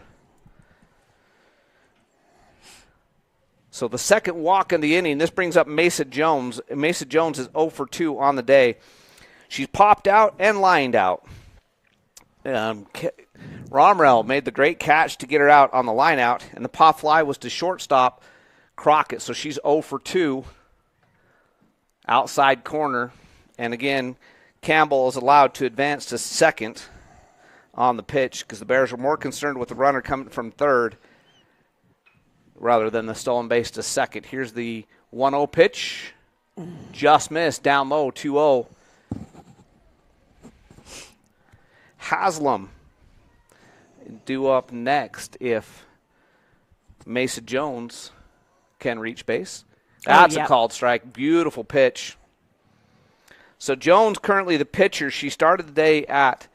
So the second walk in the inning, this brings up Mesa Jones. Mesa Jones is 0 for 2 on the day. She's popped out and lined out. Romrell made the great catch to get her out on the line out, and the pop fly was to shortstop Crockett. So she's 0 for 2, outside corner. And again, Campbell is allowed to advance to second on the pitch because the Bears were more concerned with the runner coming from third rather than the stolen base to second. Here's the 1-0 pitch. Just missed, down low, 2-0. Haslam due up next if Mesa Jones can reach base. That's a called strike. Beautiful pitch. So Jones currently the pitcher. She started the day at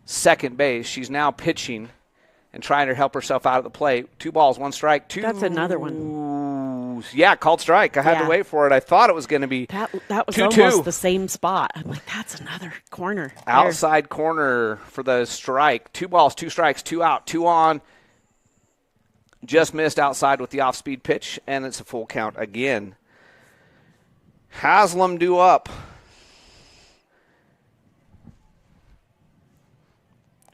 second base. She's now pitching and trying to help herself out of the plate. 2 balls, 1 strike. That's another one. Yeah, called strike. I had to wait for it. I thought it was going to be that was 2-2. Almost the same spot. I'm like, that's another corner. Outside corner for the strike. 2 balls, 2 strikes, 2 out, 2 on. Just missed outside with the off-speed pitch, and it's a full count again. Haslam due up.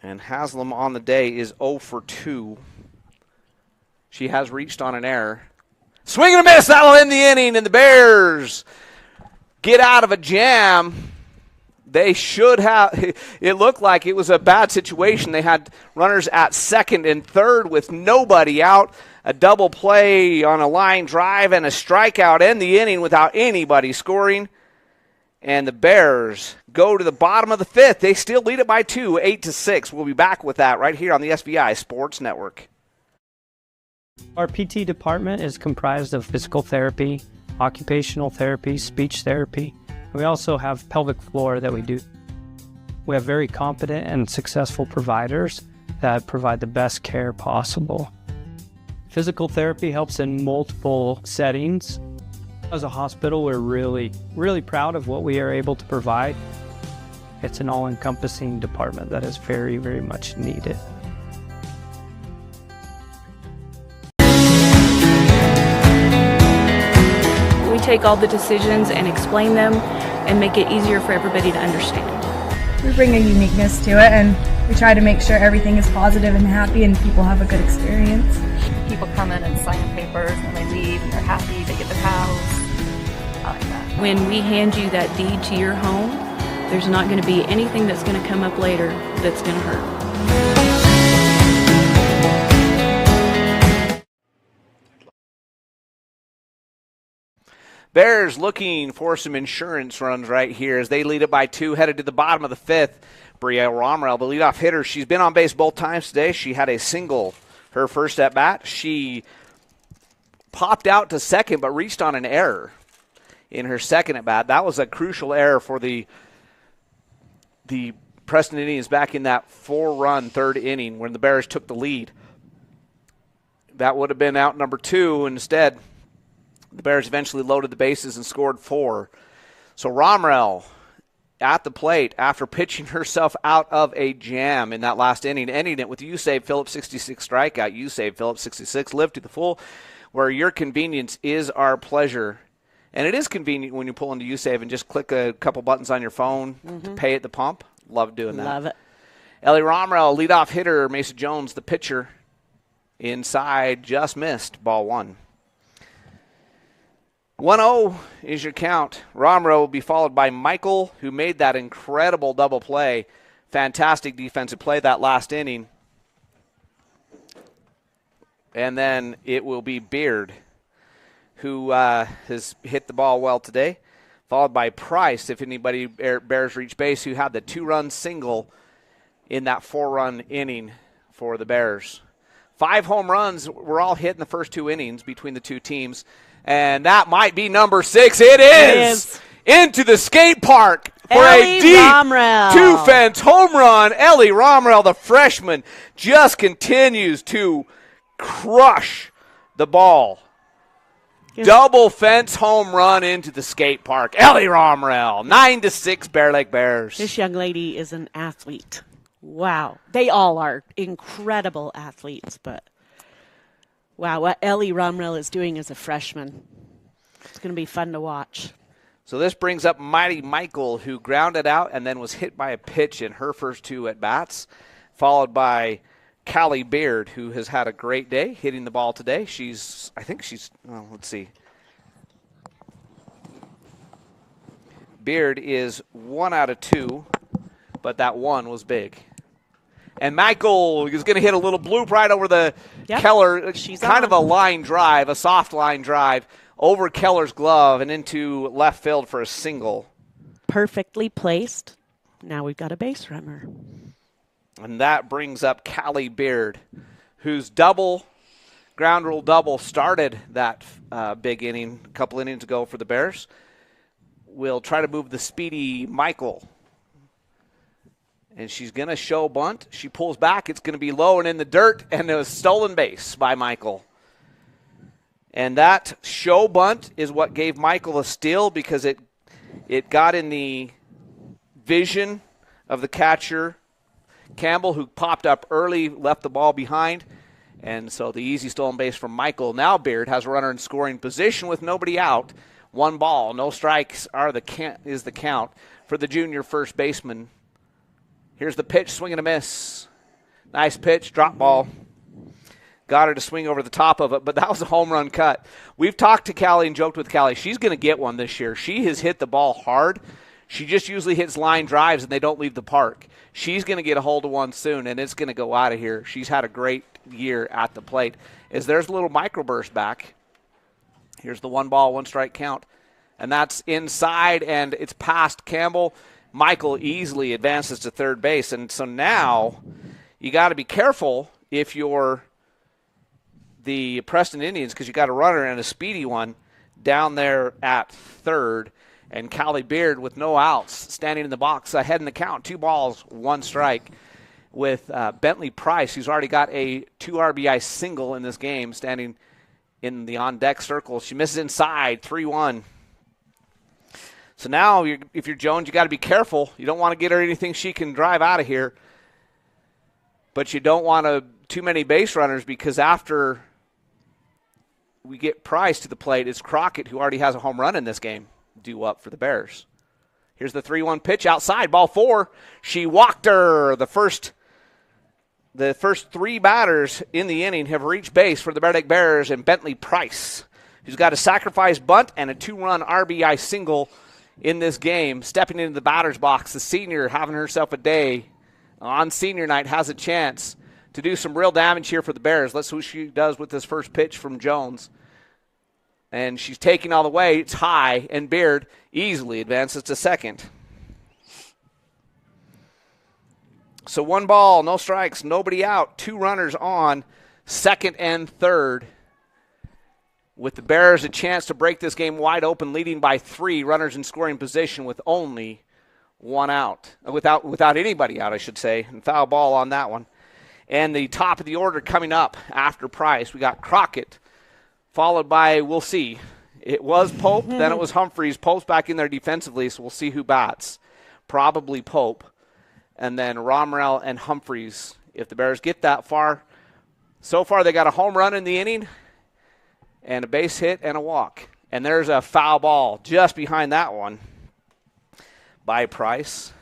And Haslam on the day is 0 for 2. She has reached on an error. Swing and a miss. That'll end the inning, and the Bears get out of a jam. They should have. It looked like it was a bad situation. They had runners at second and third with nobody out. A double play on a line drive and a strikeout end the inning without anybody scoring. And the Bears go to the bottom of the 5th. They still lead it by 2, 8-6. We'll be back with that right here on the SBI Sports Network. Our PT department is comprised of physical therapy, occupational therapy, speech therapy. We also have pelvic floor that we do. We have very competent and successful providers that provide the best care possible. Physical therapy helps in multiple settings. As a hospital, we're really proud of what we are able to provide. It's an all-encompassing department that is very, very much needed. We take all the decisions and explain them and make it easier for everybody to understand. We bring a uniqueness to it, and we try to make sure everything is positive and happy and people have a good experience. People come in and sign papers and they leave and they're happy, they get their house. I like that. When we hand you that deed to your home, there's not going to be anything that's going to come up later that's going to hurt. Bears looking for some insurance runs right here as they lead it by 2, headed to the bottom of the 5th. Brielle Romrell, the leadoff hitter, she's been on base both times today. She had a single her first at bat. She popped out to second but reached on an error in her second at bat. That was a crucial error for the Preston Indians back in that 4-run third inning when the Bears took the lead. That would have been out number 2. Instead, the Bears eventually loaded the bases and scored 4. So Romrell at the plate after pitching herself out of a jam in that last inning, ending it with You Save Phillips 66 strikeout. You Save Phillips 66. Live to the full, where your convenience is our pleasure. And it is convenient when you pull into You Save and just click a couple buttons on your phone to pay at the pump. Love doing that. Love it. Ellie Romrell, leadoff hitter. Mesa Jones, the pitcher. Inside, just missed. Ball 1. 1-0 is your count. Romrell will be followed by Michael, who made that incredible double play. Fantastic defensive play that last inning. And then it will be Beard, who has hit the ball well today, followed by Price, if anybody Bears reach base, who had the 2-run single in that 4-run inning for the Bears. 5 home runs were all hit in the first 2 innings between the two teams. And that might be number 6. It is. Into the skate park for Ellie a deep Romrell. 2-fence home run. Ellie Romrell, the freshman, just continues to crush the ball. Double fence home run into the skate park. Ellie Romrell, 9-6 Bear Lake Bears. This young lady is an athlete. Wow. They all are incredible athletes, but wow, what Ellie Romrell is doing as a freshman. It's going to be fun to watch. So this brings up Mighty Michael, who grounded out and then was hit by a pitch in her first 2 at-bats, followed by Callie Beard, who has had a great day hitting the ball today. Let's see. Beard is 1 out of 2, but that 1 was big. And Michael is going to hit a little bloop right over the Keller. She's kind of a line drive, a soft line drive, over Keller's glove and into left field for a single. Perfectly placed. Now we've got a base runner. And that brings up Callie Beard, whose ground rule double started that big inning a couple innings ago for the Bears. We'll try to move the speedy Michael. And she's going to show bunt. She pulls back. It's going to be low and in the dirt, and it was stolen base by Michael. And that show bunt is what gave Michael a steal because it got in the vision of the catcher, Campbell, who popped up early, left the ball behind. And so the easy stolen base from Michael. Now Beard has a runner in scoring position with nobody out. 1 ball, no strikes is the count for the junior first baseman. Here's the pitch, swing and a miss. Nice pitch, drop ball. Got her to swing over the top of it, but that was a home run cut. We've talked to Callie and joked with Callie. She's going to get one this year. She has hit the ball hard. She just usually hits line drives, and they don't leave the park. She's going to get a hold of one soon, and it's going to go out of here. She's had a great year at the plate. There's a little microburst back. Here's the 1 ball, 1 strike count. And that's inside, and it's past Campbell. Michael easily advances to third base. And so now you got to be careful if you're the Preston Indians because you got a runner and a speedy one down there at third. And Callie Beard with no outs, standing in the box ahead in the count. 2 balls, 1 strike. With Bentley Price, who's already got a 2 RBI single in this game, standing in the on-deck circle. She misses inside, 3-1. So now, if you're Jones, you got to be careful. You don't want to get her anything she can drive out of here. But you don't want too many base runners, because after we get Price to the plate, it's Crockett, who already has a home run in this game, due up for the Bears. Here's the 3-1 pitch outside, ball 4. She walked her. The first 3 batters in the inning have reached base for the Bear Lake Bears, and Bentley Price, who's got a sacrifice bunt and a 2-run RBI single in this game, stepping into the batter's box. The senior having herself a day on senior night, has a chance to do some real damage here for the Bears. Let's see what she does with this first pitch from Jones. And she's taking all the way. It's high, and Beard easily advances to second. So 1 ball, no strikes, nobody out. 2 runners on second and third, with the Bears a chance to break this game wide open, leading by 3 runners in scoring position with only 1 out. Without anybody out, I should say. And foul ball on that one. And the top of the order coming up after Price, we got Crockett, followed by, we'll see. It was Pope, then it was Humphreys. Pope's back in there defensively, so we'll see who bats. Probably Pope. And then Romrell and Humphreys, if the Bears get that far. So far, they got a home run in the inning, and a base hit and a walk. And there's a foul ball just behind that one by Price.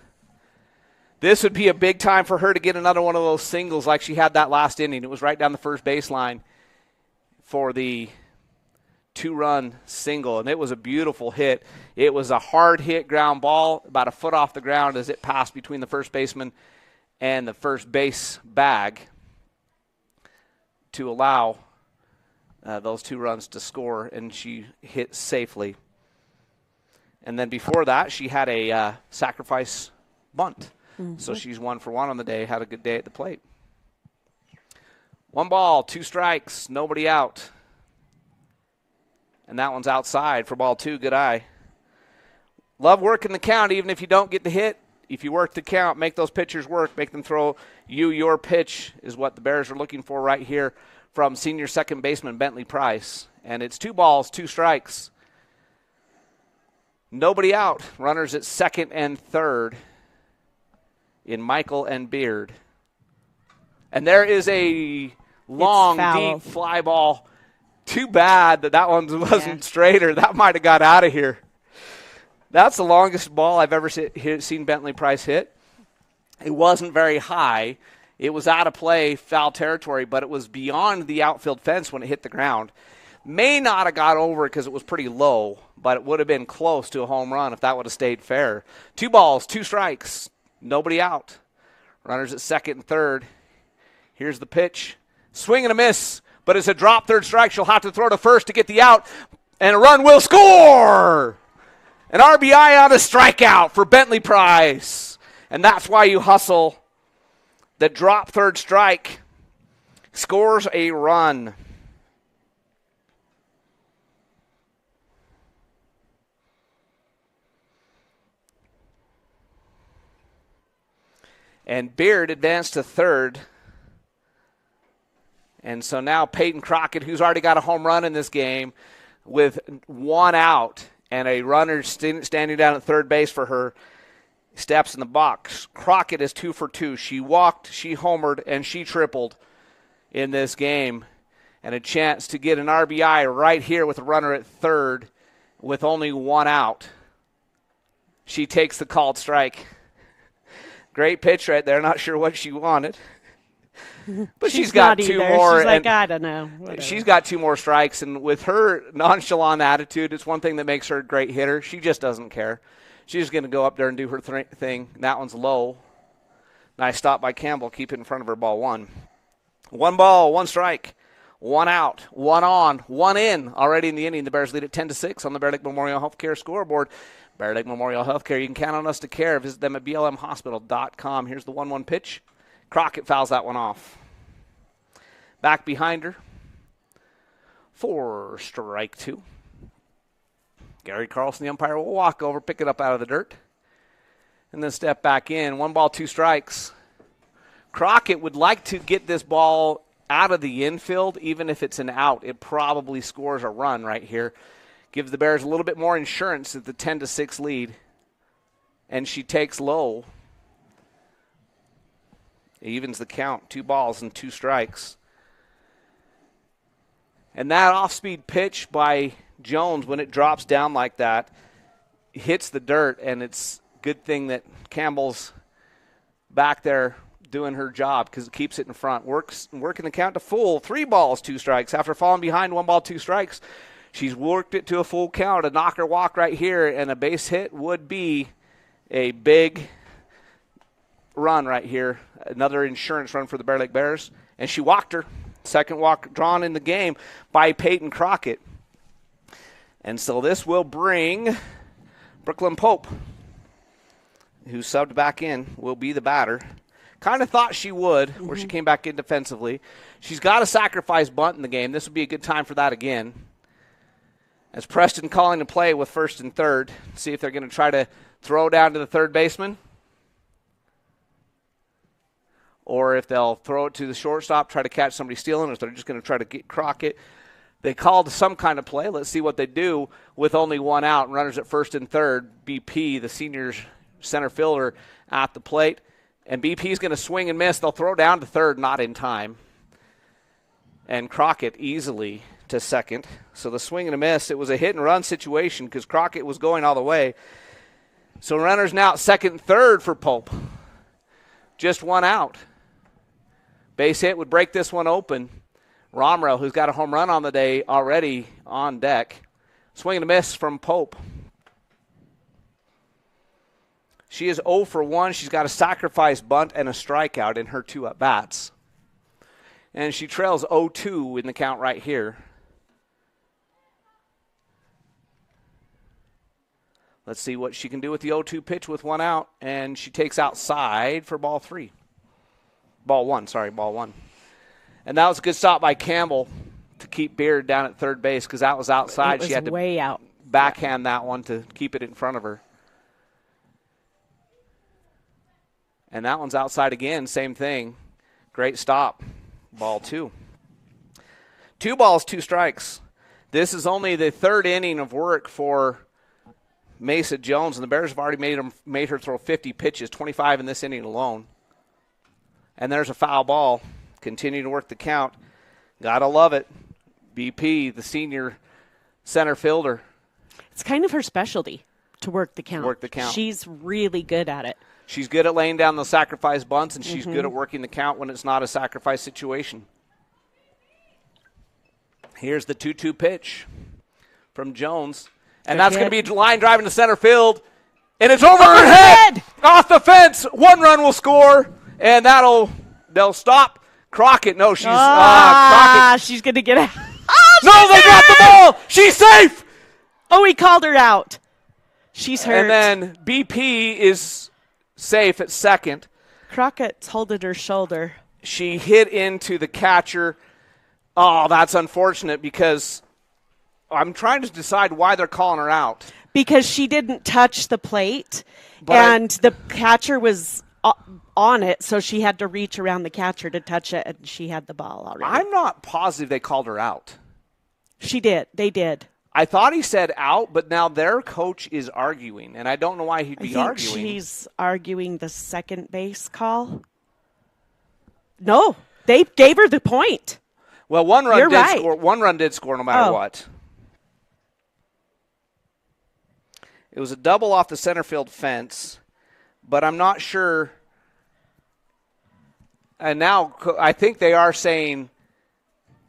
This would be a big time for her to get another one of those singles like she had that last inning. It was right down the first baseline for the 2-run single, and it was a beautiful hit. It was a hard hit ground ball, about a foot off the ground as it passed between the first baseman and the first base bag to allow those 2 runs to score, and she hit safely. And then before that, she had a sacrifice bunt. Mm-hmm. So she's 1 for 1 on the day, had a good day at the plate. 1 ball, 2 strikes, nobody out. And that one's outside for ball 2, good eye. Love working the count, even if you don't get the hit. If you work the count, make those pitchers work, make them throw you your pitch is what the Bears are looking for right here from senior second baseman Bentley Price. And it's 2 balls, 2 strikes. Nobody out. Runners at second and third in Michael and Beard. And there is a long, deep fly ball. Too bad that one wasn't straighter. That might have got out of here. That's the longest ball I've ever seen Bentley Price hit. It wasn't very high. It was out of play, foul territory, but it was beyond the outfield fence when it hit the ground. May not have got over it because it was pretty low, but it would have been close to a home run if that would have stayed fair. 2 balls, 2 strikes, nobody out. Runners at second and third. Here's the pitch. Swing and a miss, but it's a drop, 3rd strike. She'll have to throw to first to get the out, and a run will score! An RBI on a strikeout for Bentley Price. And that's why you hustle. The drop 3rd strike scores a run. And Beard advanced to third. And so now Peyton Crockett, who's already got a home run in this game, with 1 out and a runner standing down at third base for her, steps in the box. Crockett is 2 for 2. She walked, she homered, and she tripled in this game. And a chance to get an RBI right here with a runner at third with only 1 out. She takes the called strike. Great pitch right there. Not sure what she wanted. But she's got 2 more. She's like, I don't know. Whatever. She's got 2 more strikes, and with her nonchalant attitude, it's one thing that makes her a great hitter. She just doesn't care. She's just going to go up there and do her thing. That one's low. Nice stop by Campbell. Keep it in front of her, ball 1. 1 ball, 1 strike, 1 out, 1 on, 1 in. Already in the inning, the Bears lead at 10-6 on the Bear Lake Memorial Healthcare scoreboard. Bear Lake Memorial Healthcare, you can count on us to care. Visit them at blmhospital.com. Here's the 1-1 pitch. Crockett fouls that one off. Back behind her for strike 2. Gary Carlson, the umpire, will walk over, pick it up out of the dirt, and then step back in. 1 ball, 2 strikes. Crockett would like to get this ball out of the infield, even if it's an out. It probably scores a run right here. Gives the Bears a little bit more insurance at the 10-6 lead. And she takes low. Evens the count. 2 balls and 2 strikes. And that off-speed pitch by Jones, when it drops down like that, hits the dirt, and it's a good thing that Campbell's back there doing her job because it keeps it in front. Working the count to full. 3 balls, 2 strikes. After falling behind 1 ball, 2 strikes, she's worked it to a full count. A knocker walk right here, and a base hit would be a big run right here. Another insurance run for the Bear Lake Bears. And she walked her. Second walk drawn in the game by Peyton Crockett. And so this will bring Brooklyn Pope, who subbed back in, will be the batter. Kind of thought she would, where she came back in defensively. She's got a sacrifice bunt in the game. This would be a good time for that again. As Preston calling the play with first and third. See if they're going to try to throw down to the third baseman. Or if they'll throw it to the shortstop, try to catch somebody stealing, or if they're just going to try to get Crockett. They called some kind of play. Let's see what they do with only 1 out. Runners at first and third. BP, the senior center fielder, at the plate. And BP's going to swing and miss. They'll throw down to third, not in time. And Crockett easily to second. So the swing and a miss. It was a hit-and-run situation because Crockett was going all the way. So runners now at second and third for Pope. Just 1 out. Base hit would break this one open. Romero, who's got a home run on the day, already on deck. Swing and a miss from Pope. She is 0 for 1. She's got a sacrifice bunt and a strikeout in her 2 at-bats. And she trails 0-2 in the count right here. Let's see what she can do with the 0-2 pitch with 1 out. And she takes outside for ball 1. And that was a good stop by Campbell to keep Beard down at third base because that was outside. It was she had to way out. Backhand that one to keep it in front of her. And that one's outside again, same thing. Great stop. Ball 2. 2 balls, 2 strikes. This is only the 3rd inning of work for Mesa Jones, and the Bears have already made her throw 50 pitches, 25 in this inning alone. And there's a foul ball. Continue to work the count. Gotta love it. BP, the senior center fielder. It's kind of her specialty to work the count. Work the count. She's really good at it. She's good at laying down the sacrifice bunts, and she's good at working the count when it's not a sacrifice situation. Here's the 2-2 pitch from Jones. And that's going to be line driving to center field. And it's over her head! Off the fence! 1 run will score. And they'll stop Crockett. No, Crockett. She's going to get out. No, they got the ball! She's safe! Oh, he called her out. She's hurt. And then BP is safe at second. Crockett's holding her shoulder. She hit into the catcher. Oh, that's unfortunate because I'm trying to decide why they're calling her out. Because she didn't touch the plate, and the catcher was on it, so she had to reach around the catcher to touch it, and she had the ball already. I'm not positive they called her out. She did. They did. I thought he said out, but now their coach is arguing, and I don't know why he'd be arguing. I think she's arguing the second base call. No, they gave her the point. Well, one run did score no matter what. It was a double off the center field fence, but I'm not sure. And now I think they are saying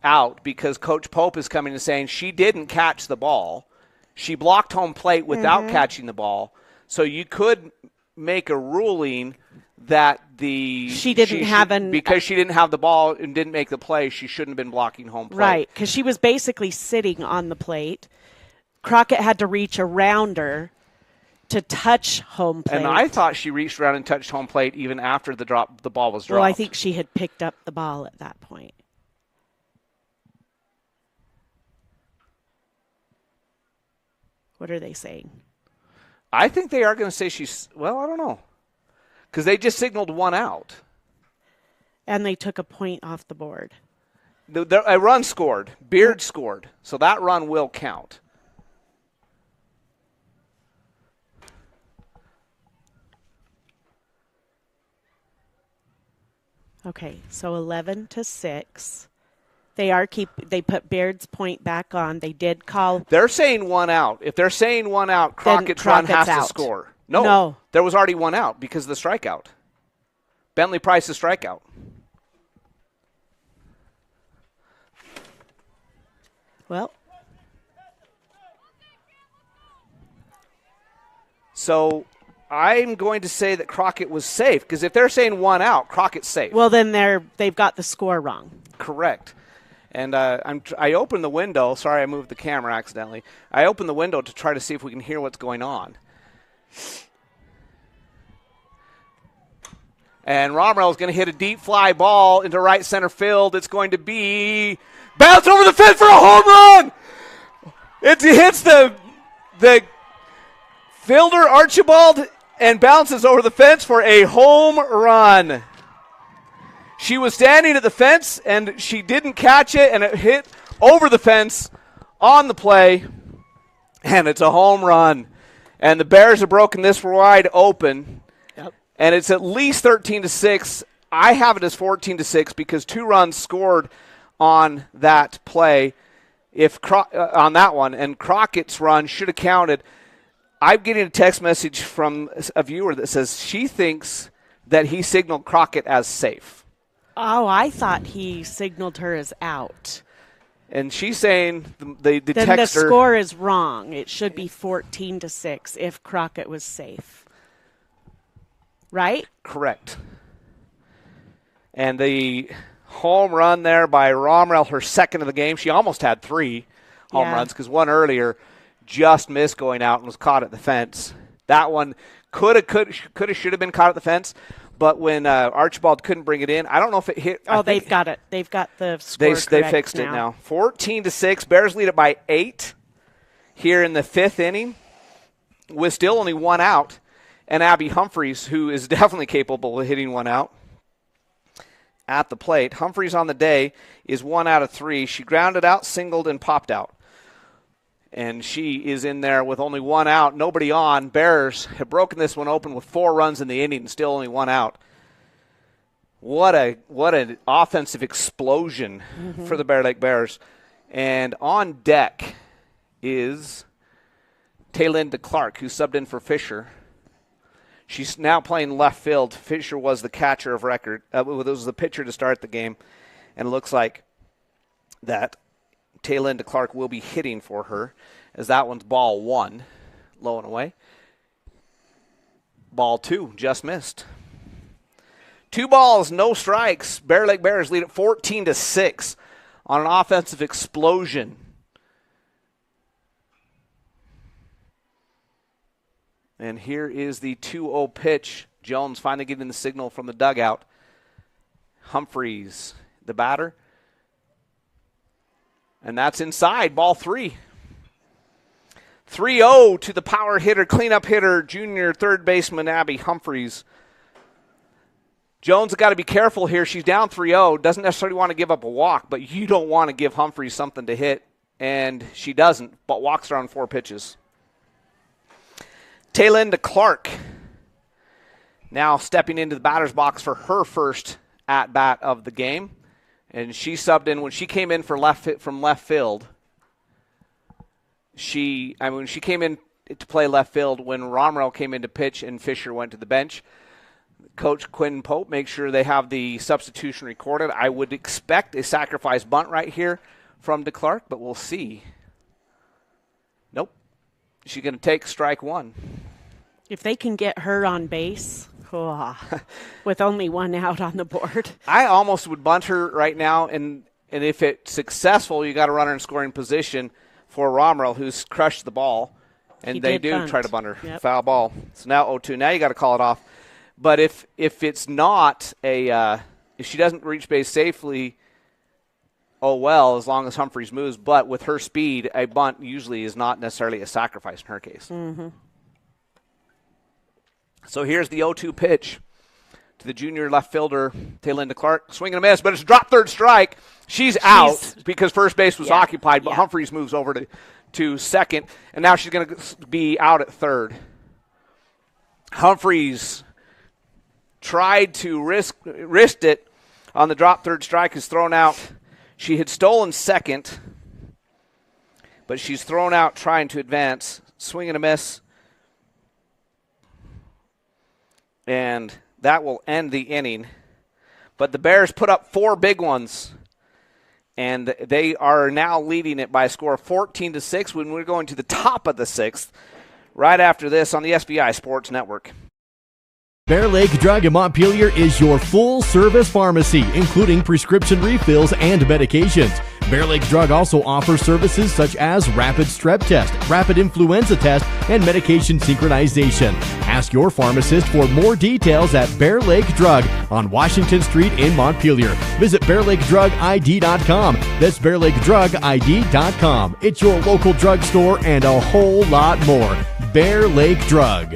out because Coach Pope is coming and saying she didn't catch the ball. She blocked home plate without catching the ball. So you could make a ruling that because she didn't have the ball and didn't make the play, she shouldn't have been blocking home plate. Right, because she was basically sitting on the plate. Crockett had to reach around her to touch home plate. And I thought she reached around and touched home plate even after the ball was dropped. Well, I think she had picked up the ball at that point. What are they saying? I think they are going to say well, I don't know. Because they just signaled one out. And they took a point off the board. A run scored. Beard scored. So that run will count. Okay, so 11-6. They put Baird's point back on. They did call. They're saying one out. If they're saying one out, Crockett's run has to score. No, there was already one out because of the strikeout. Bentley Price's strikeout. Well. So I'm going to say that Crockett was safe because if they're saying one out, Crockett's safe. Well, then they've got the score wrong. Correct. And I opened the window. Sorry, I moved the camera accidentally. I opened the window to try to see if we can hear what's going on. And Romrell is going to hit a deep fly ball into right center field. It's going to be bounce over the fence for a home run. It hits the fielder Archibald and bounces over the fence for a home run. She was standing at the fence, and she didn't catch it, and it hit over the fence on the play, and it's a home run. And the Bears have broken this wide open, and it's at least 13-6. I have it as 14-6 because 2 runs scored on that play on that one, and Crockett's run should have counted. I'm getting a text message from a viewer that says she thinks that he signaled Crockett as safe. Oh, I thought he signaled her as out. And she's saying the then texter. The score is wrong. It should be 14-6 if Crockett was safe. Right? Correct. And the home run there by Romrell, her second of the game. She almost had 3 home runs because one earlier just missed going out and was caught at the fence. That one should have been caught at the fence. But when Archibald couldn't bring it in, I don't know if it hit. Oh, they've got it. They've got the score They fixed it now. 14-6. Bears lead it by 8 here in the 5th inning with still only 1 out. And Abby Humphreys, who is definitely capable of hitting 1 out at the plate. Humphreys on the day is 1 out of 3. She grounded out, singled, and popped out. And she is in there with only 1 out, nobody on. Bears have broken this one open with 4 runs in the inning and still only 1 out. What an offensive explosion for the Bear Lake Bears. And on deck is Taylinda Clark, who subbed in for Fisher. She's now playing left field. Fisher was the catcher of record. It was the pitcher to start the game. And it looks like that Taylinda Clark will be hitting for her as that one's ball 1, low and away. Ball 2, just missed. 2 balls, no strikes. Bear Lake Bears lead at 14-6 on an offensive explosion. And here is the 2-0 pitch. Jones finally getting the signal from the dugout. Humphreys, the batter. And that's inside, ball 3. 3-0 to the power hitter, cleanup hitter, junior third baseman Abby Humphreys. Jones has got to be careful here. She's down 3-0. Doesn't necessarily want to give up a walk, but you don't want to give Humphreys something to hit. And she doesn't, but walks her on 4 pitches. Taylinda Clark now stepping into the batter's box for her first at-bat of the game. And she subbed in when she came in from left field. She came in to play left field when Romrell came in to pitch and Fisher went to the bench. Coach Quinn Pope makes sure they have the substitution recorded. I would expect a sacrifice bunt right here from DeClark, but we'll see. Nope. She's going to take strike 1. If they can get her on base, with only 1 out on the board. I almost would bunt her right now, and if it's successful, you got a runner in scoring position for Romrell, who's crushed the ball, and they do try to bunt her. Yep. Foul ball. So now 0-2. Now you got to call it off. But if it's not if she doesn't reach base safely, oh well as long as Humphreys moves. But with her speed, a bunt usually is not necessarily a sacrifice in her case. Mm-hmm. So here's the 0-2 pitch to the junior left fielder, Taylinda Clark. Swing and a miss, but it's a drop third strike. She's out because first base was occupied, but Humphreys moves over to second, and now she's going to be out at third. Humphreys tried to risked it on the drop third strike, is thrown out. She had stolen second, but she's thrown out trying to advance. Swing and a miss. And that will end the inning. But the Bears put up 4 big ones, and they are now leading it by a score of 14-6 when we're going to the top of the 6th right after this on the SBI Sports Network. Bear Lake Drug in Montpelier is your full-service pharmacy, including prescription refills and medications. Bear Lake Drug also offers services such as rapid strep test, rapid influenza test, and medication synchronization. Ask your pharmacist for more details at Bear Lake Drug on Washington Street in Montpelier. Visit BearLakeDrugID.com. That's BearLakeDrugID.com. It's your local drugstore and a whole lot more. Bear Lake Drug.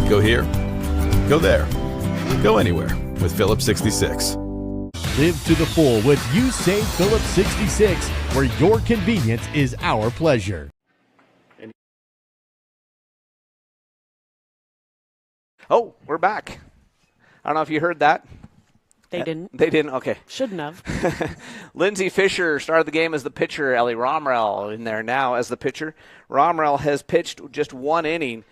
Go here, go there, go anywhere with Phillips 66. Live to the full with You Save Phillips 66, where your convenience is our pleasure. Oh, we're back. I don't know if you heard that. They didn't. They didn't? Okay. Shouldn't have. Lindsay Fisher started the game as the pitcher. Ellie Romrell in there now as the pitcher. Romrell has pitched just 1 inning,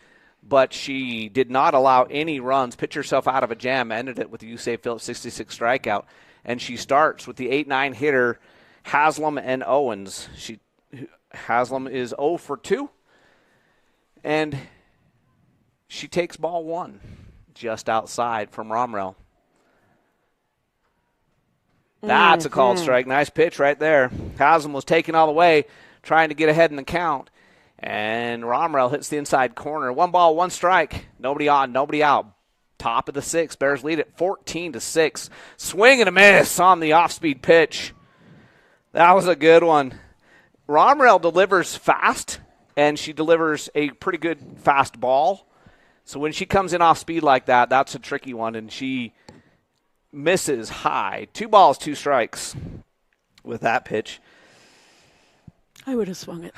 but she did not allow any runs, pitched herself out of a jam, ended it with the USAV Phillips 66 strikeout. And she starts with the 8-9 hitter, Haslam and Owens. Haslam is 0 for 2, and she takes ball 1 just outside from Romrell. That's a called strike. Nice pitch right there. Haslam was taken all the way, trying to get ahead in the count. And Romrell hits the inside corner. 1 ball, 1 strike. Nobody on, nobody out. Top of the 6th. Bears lead at 14-6. Swing and a miss on the off-speed pitch. That was a good one. Romrell delivers fast, and she delivers a pretty good fast ball. So when she comes in off speed like that, that's a tricky one, and she misses high. 2 balls, 2 strikes with that pitch. I would have swung it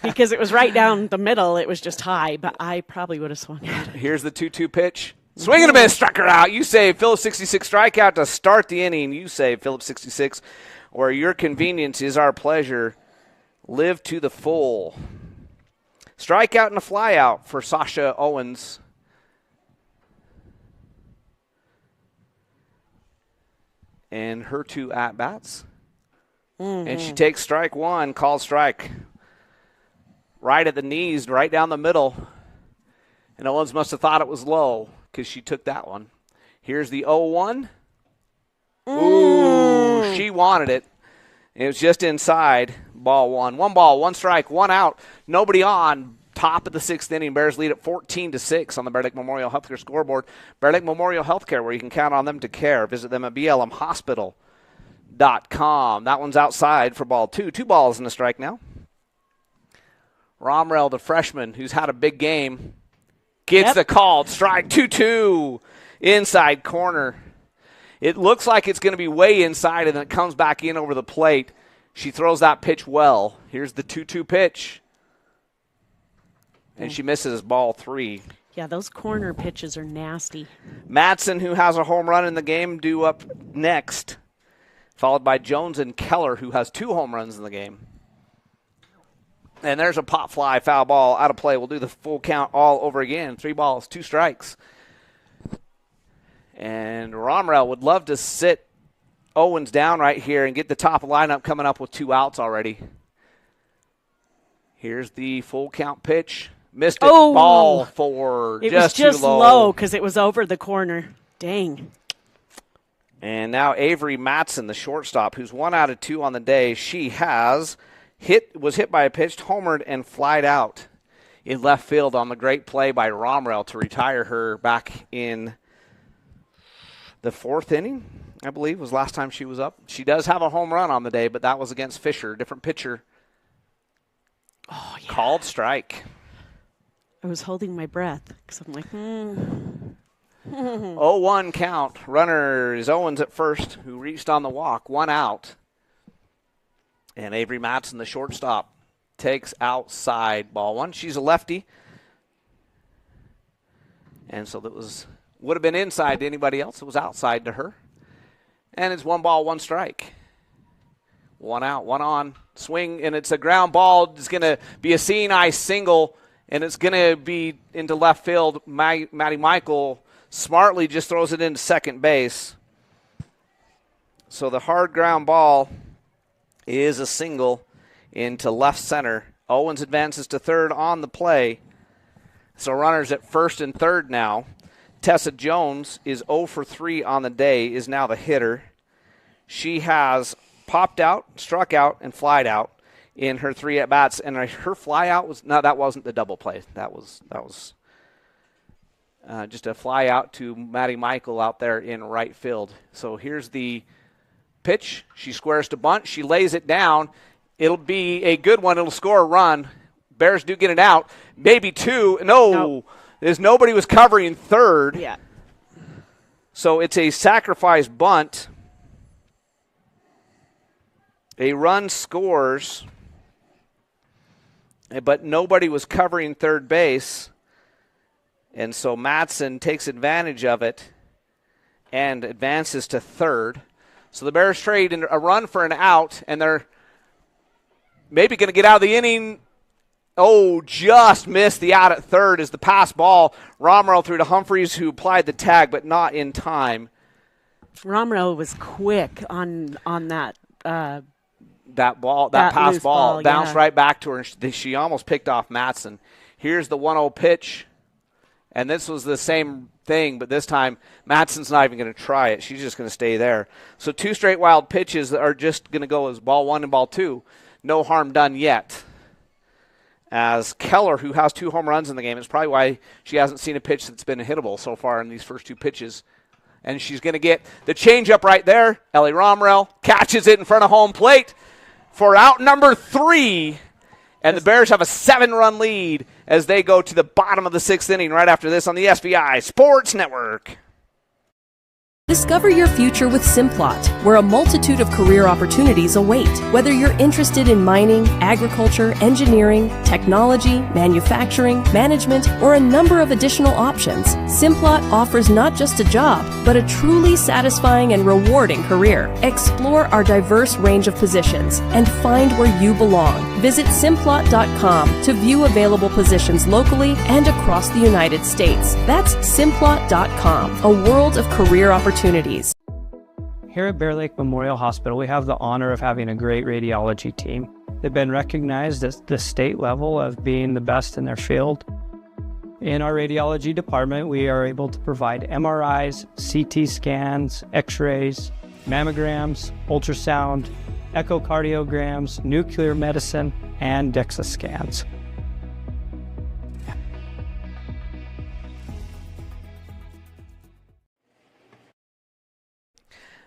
because it was right down the middle. It was just high, but I probably would have swung it. Here's the 2-2 pitch. Swing and a miss, struck her out. You save Phillips 66 strikeout to start the inning. You save Phillips 66, where your convenience is our pleasure. Live to the full. Strikeout and a flyout for Sasha Owens. And her 2 at-bats. And she takes strike 1, called strike. Right at the knees, right down the middle. And Owens must have thought it was low because she took that one. Here's the 0-1. Ooh, she wanted it. It was just inside. Ball 1. 1 ball, 1 strike, 1 out. Nobody on. Top of the 6th inning. Bears lead at 14-6 on the Bear Lake Memorial Healthcare scoreboard. Bear Lake Memorial Healthcare, where you can count on them to care. Visit them at blmhospital.com. That one's outside for ball 2. 2 balls and a strike now. Romrell, the freshman, who's had a big game, gets the called strike. 2-2 inside corner. It looks like it's going to be way inside, and then it comes back in over the plate. She throws that pitch well. Here's the 2-2 pitch. And she misses ball 3. Yeah, those corner pitches are nasty. Madsen, who has a home run in the game, due up next, followed by Jones and Keller, who has 2 home runs in the game. And there's a pop fly, foul ball, out of play. We'll do the full count all over again. 3 balls, 2 strikes. And Romrell would love to sit Owens down right here and get the top lineup coming up with 2 outs already. Here's the full count pitch. Missed it. Ball four. It was just too low because it was over the corner. Dang. And now Avery Matson, the shortstop, who's 1 out of 2 on the day. She was hit by a pitch, homered, and flied out in left field on the great play by Romrell to retire her back in the 4th inning, I believe, was last time she was up. She does have a home run on the day, but that was against Fisher, different pitcher. Oh, yeah. Called strike. I was holding my breath because I'm like, 0-1 count. Runner is Owens at first, who reached on the walk. 1 out. And Avery Matson, the shortstop, takes outside ball 1. She's a lefty. And so that would have been inside to anybody else. It was outside to her. And it's 1 ball, 1 strike. 1 out, 1 on. Swing, and it's a ground ball. It's going to be a seeing eye single, and it's going to be into left field. Maddie Michael smartly just throws it into second base. So the hard ground ball is a single into left center. Owens advances to third on the play. So runners at first and third now. Tessa Jones is 0 for 3 on the day, is now the hitter. She has popped out, struck out, and flied out in her 3 at-bats. And her fly out was, no, that wasn't the double play. That was just a fly out to Maddie Michael out there in right field. So here's the pitch. She squares to bunt. She lays it down. It'll be a good one. It'll score a run. Bears do get it out. Maybe 2. No. There's nobody was covering third. Yeah. So it's a sacrifice bunt. A run scores, but nobody was covering third base. And so Matson takes advantage of it and advances to third. So the Bears trade a run for an out, and they're maybe going to get out of the inning. Oh, just missed the out at third as the pass ball. Romrell threw to Humphreys, who applied the tag, but not in time. Romrell was quick on that. That pass ball bounced right back to her, and she almost picked off Matson. Here's the 1-0 pitch, and this was the same thing, but this time Matson's not even going to try it. She's just going to stay there. So 2 straight wild pitches are just going to go as ball 1 and ball 2. No harm done yet. As Keller, who has 2 home runs in the game, it's probably why she hasn't seen a pitch that's been hittable so far in these first 2 pitches. And she's going to get the changeup right there. Ellie Romrell catches it in front of home plate for out number 3. And the Bears have a 7-run lead as they go to the bottom of the 6th inning right after this on the SBI Sports Network. Discover your future with Simplot, where a multitude of career opportunities await. Whether you're interested in mining, agriculture, engineering, technology, manufacturing, management, or a number of additional options, Simplot offers not just a job, but a truly satisfying and rewarding career. Explore our diverse range of positions and find where you belong. Visit Simplot.com to view available positions locally and across the United States. That's Simplot.com, a world of career opportunities. Here at Bear Lake Memorial Hospital, we have the honor of having a great radiology team. They've been recognized at the state level of being the best in their field. In our radiology department, we are able to provide MRIs, CT scans, X-rays, mammograms, ultrasound, echocardiograms, nuclear medicine, and DEXA scans.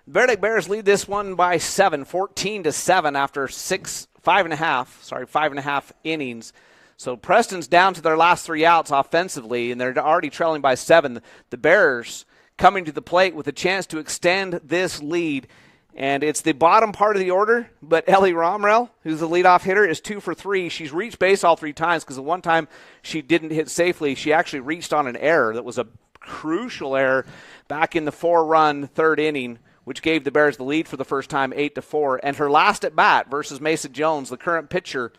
Bear Lake Bears lead this one by 7, 14-7 after 5.5 innings. So Preston's down to their last 3 outs offensively, and they're already trailing by 7. The Bears coming to the plate with a chance to extend this lead. And it's the bottom part of the order, but Ellie Romrell, who's the leadoff hitter, is 2 for 3. She's reached base all 3 times because the one time she didn't hit safely, she actually reached on an error that was a crucial error back in the 4-run 3rd inning, which gave the Bears the lead for the first time, 8-4. And her last at bat versus Mason Jones, the current pitcher,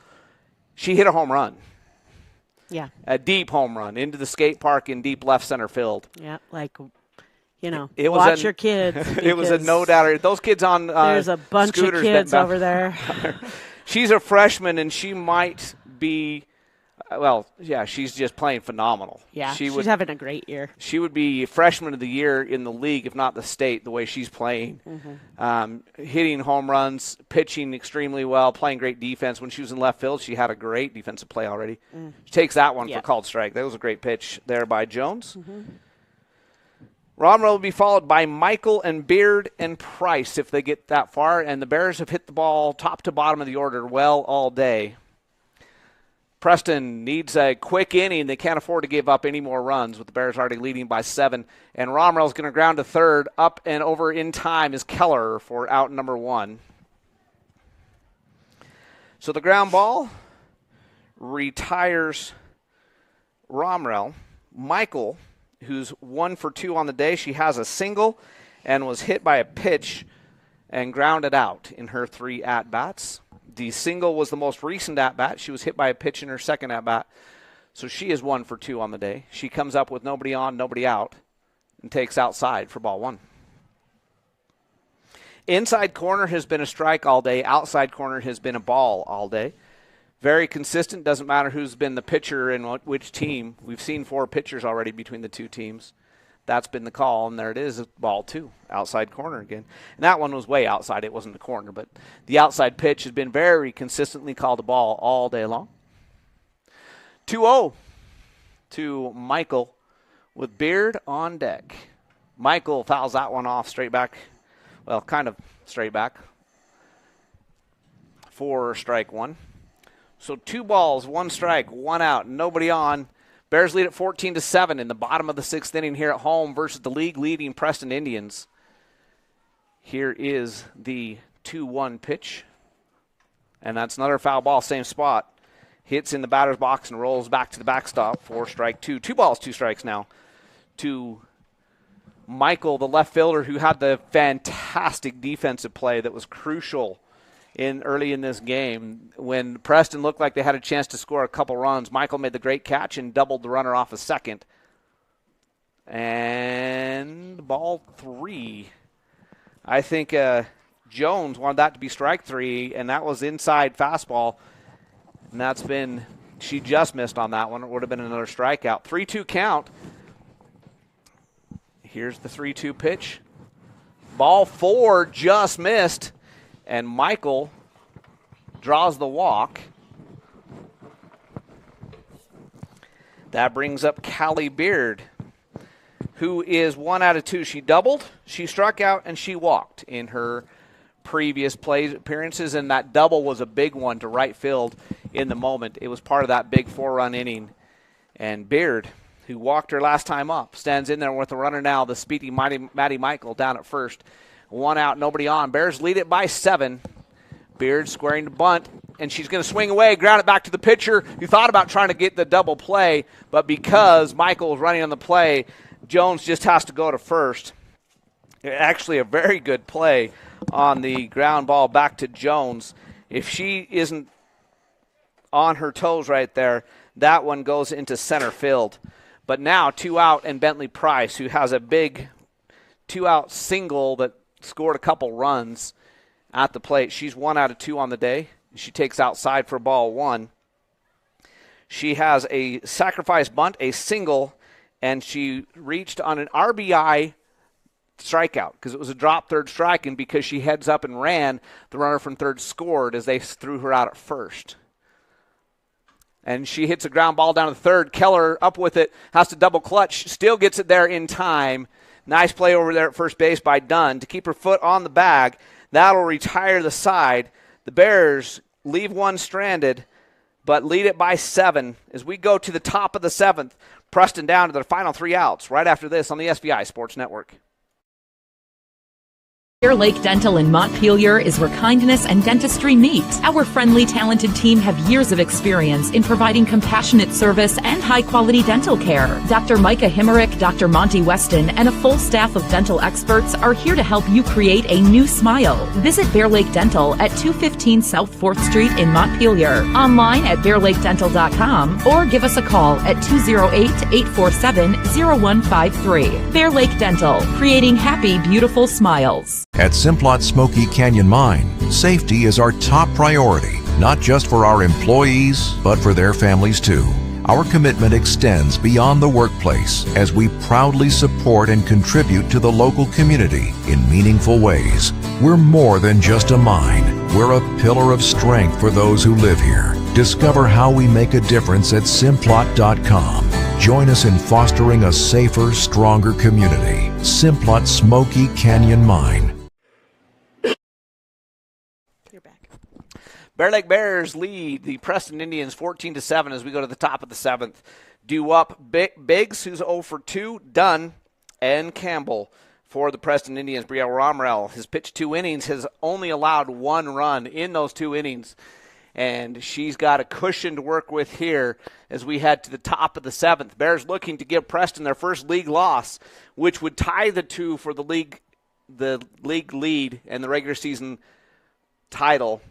she hit a home run. Yeah. A deep home run into the skate park in deep left center field. Yeah, like, you know, it was watch your kids. It was a no-doubter. Those kids on there's a bunch of kids over there. She's a freshman, and she might be she's just playing phenomenal. Yeah, she's having a great year. She would be freshman of the year in the league, if not the state, the way she's playing. Hitting home runs, pitching extremely well, playing great defense. When she was in left field, she had a great defensive play already. She takes that one for called strike. That was a great pitch there by Jones. Romrell will be followed by Michael and Beard and Price if they get that far. And the Bears have hit the ball top to bottom of the order well all day. Preston needs a quick inning. They can't afford to give up any more runs with the Bears already leading by 7. And Romrell's going to ground to third. Up and over in time is Keller for out number 1. So the ground ball retires Romrell. Michael, who's 1 for 2 on the day, she has a single and was hit by a pitch and grounded out in her 3 at-bats. The single was the most recent at-bat. She was hit by a pitch in her second at-bat. So she is 1 for 2 on the day. She comes up with nobody on, nobody out, and takes outside for ball 1. Inside corner has been a strike all day. Outside corner has been a ball all day. Very consistent. Doesn't matter who's been the pitcher in which team. We've seen 4 pitchers already between the 2 teams. That's been the call, and there it is, ball 2, outside corner again. And that one was way outside. It wasn't a corner, but the outside pitch has been very consistently called a ball all day long. 2-0 to Michael with Beard on deck. Michael fouls that one off straight back. Well, kind of straight back for strike 1. So 2 balls, 1 strike, 1 out, nobody on. Bears lead at 14-7 in the bottom of the 6th inning here at home versus the league-leading Preston Indians. Here is the 2-1 pitch. And that's another foul ball, same spot. Hits in the batter's box and rolls back to the backstop for strike 2. 2 balls, 2 strikes now to Michael, the left fielder, who had the fantastic defensive play that was crucial early in this game. When Preston looked like they had a chance to score a couple runs, Michael made the great catch and doubled the runner off a second. And ball 3. I think Jones wanted that to be strike 3, and that was inside fastball. And that's been, she just missed on that one. It would have been another strikeout. 3-2 count. Here's the 3-2 pitch. Ball 4 just missed. And Michael draws the walk. That brings up Callie Beard, who is 1 out of 2. She doubled, she struck out, and she walked in her previous play appearances, and that double was a big one to right field in the moment. It was part of that big 4-run inning. And Beard, who walked her last time up, stands in there with the runner now, the speedy Maddie Michael down at first. 1 out, nobody on. Bears lead it by 7. Beard squaring to bunt, and she's going to swing away, ground it back to the pitcher, who thought about trying to get the double play, but because Michael was running on the play, Jones just has to go to first. Actually, a very good play on the ground ball back to Jones. If she isn't on her toes right there, that one goes into center field. But now 2 out, and Bentley Price, who has a big 2-out single that scored a couple runs at the plate. She's 1 out of 2 on the day. She takes outside for ball 1. She has a sacrifice bunt, a single, and she reached on an RBI strikeout because it was a drop third strike, and because she heads up and ran, the runner from third scored as they threw her out at first. And she hits a ground ball down to third. Keller up with it, has to double clutch, still gets it there in time. Nice play over there at first base by Dunn to keep her foot on the bag. That'll retire the side. The Bears leave one stranded, but lead it by 7 as we go to the top of the 7th. Preston down to their final 3 outs right after this on the SVI Sports Network. Bear Lake Dental in Montpelier is where kindness and dentistry meet. Our friendly, talented team have years of experience in providing compassionate service and high-quality dental care. Dr. Micah Himmerick, Dr. Monty Weston, and a full staff of dental experts are here to help you create a new smile. Visit Bear Lake Dental at 215 South 4th Street in Montpelier, online at bearlakedental.com, or give us a call at 208-847-0153. Bear Lake Dental, creating happy, beautiful smiles. At Simplot Smoky Canyon Mine, safety is our top priority. not just for our employees, but for their families too. Our commitment extends beyond the workplace as we proudly support and contribute to the local community in meaningful ways. We're more than just a mine. We're a pillar of strength for those who live here. Discover how we make a difference at Simplot.com. Join us in fostering a safer, stronger community. Simplot Smoky Canyon Mine. Bear Lake Bears lead the Preston Indians 14-7 as we go to the top of the 7th. Due up Biggs, who's 0 for 2, Dunn, and Campbell for the Preston Indians. Brielle Romrell has pitched 2 innings, has only allowed 1 run in those 2 innings, and she's got a cushion to work with here as we head to the top of the 7th. Bears looking to give Preston their first league loss, which would tie the two for the league lead and the regular season title.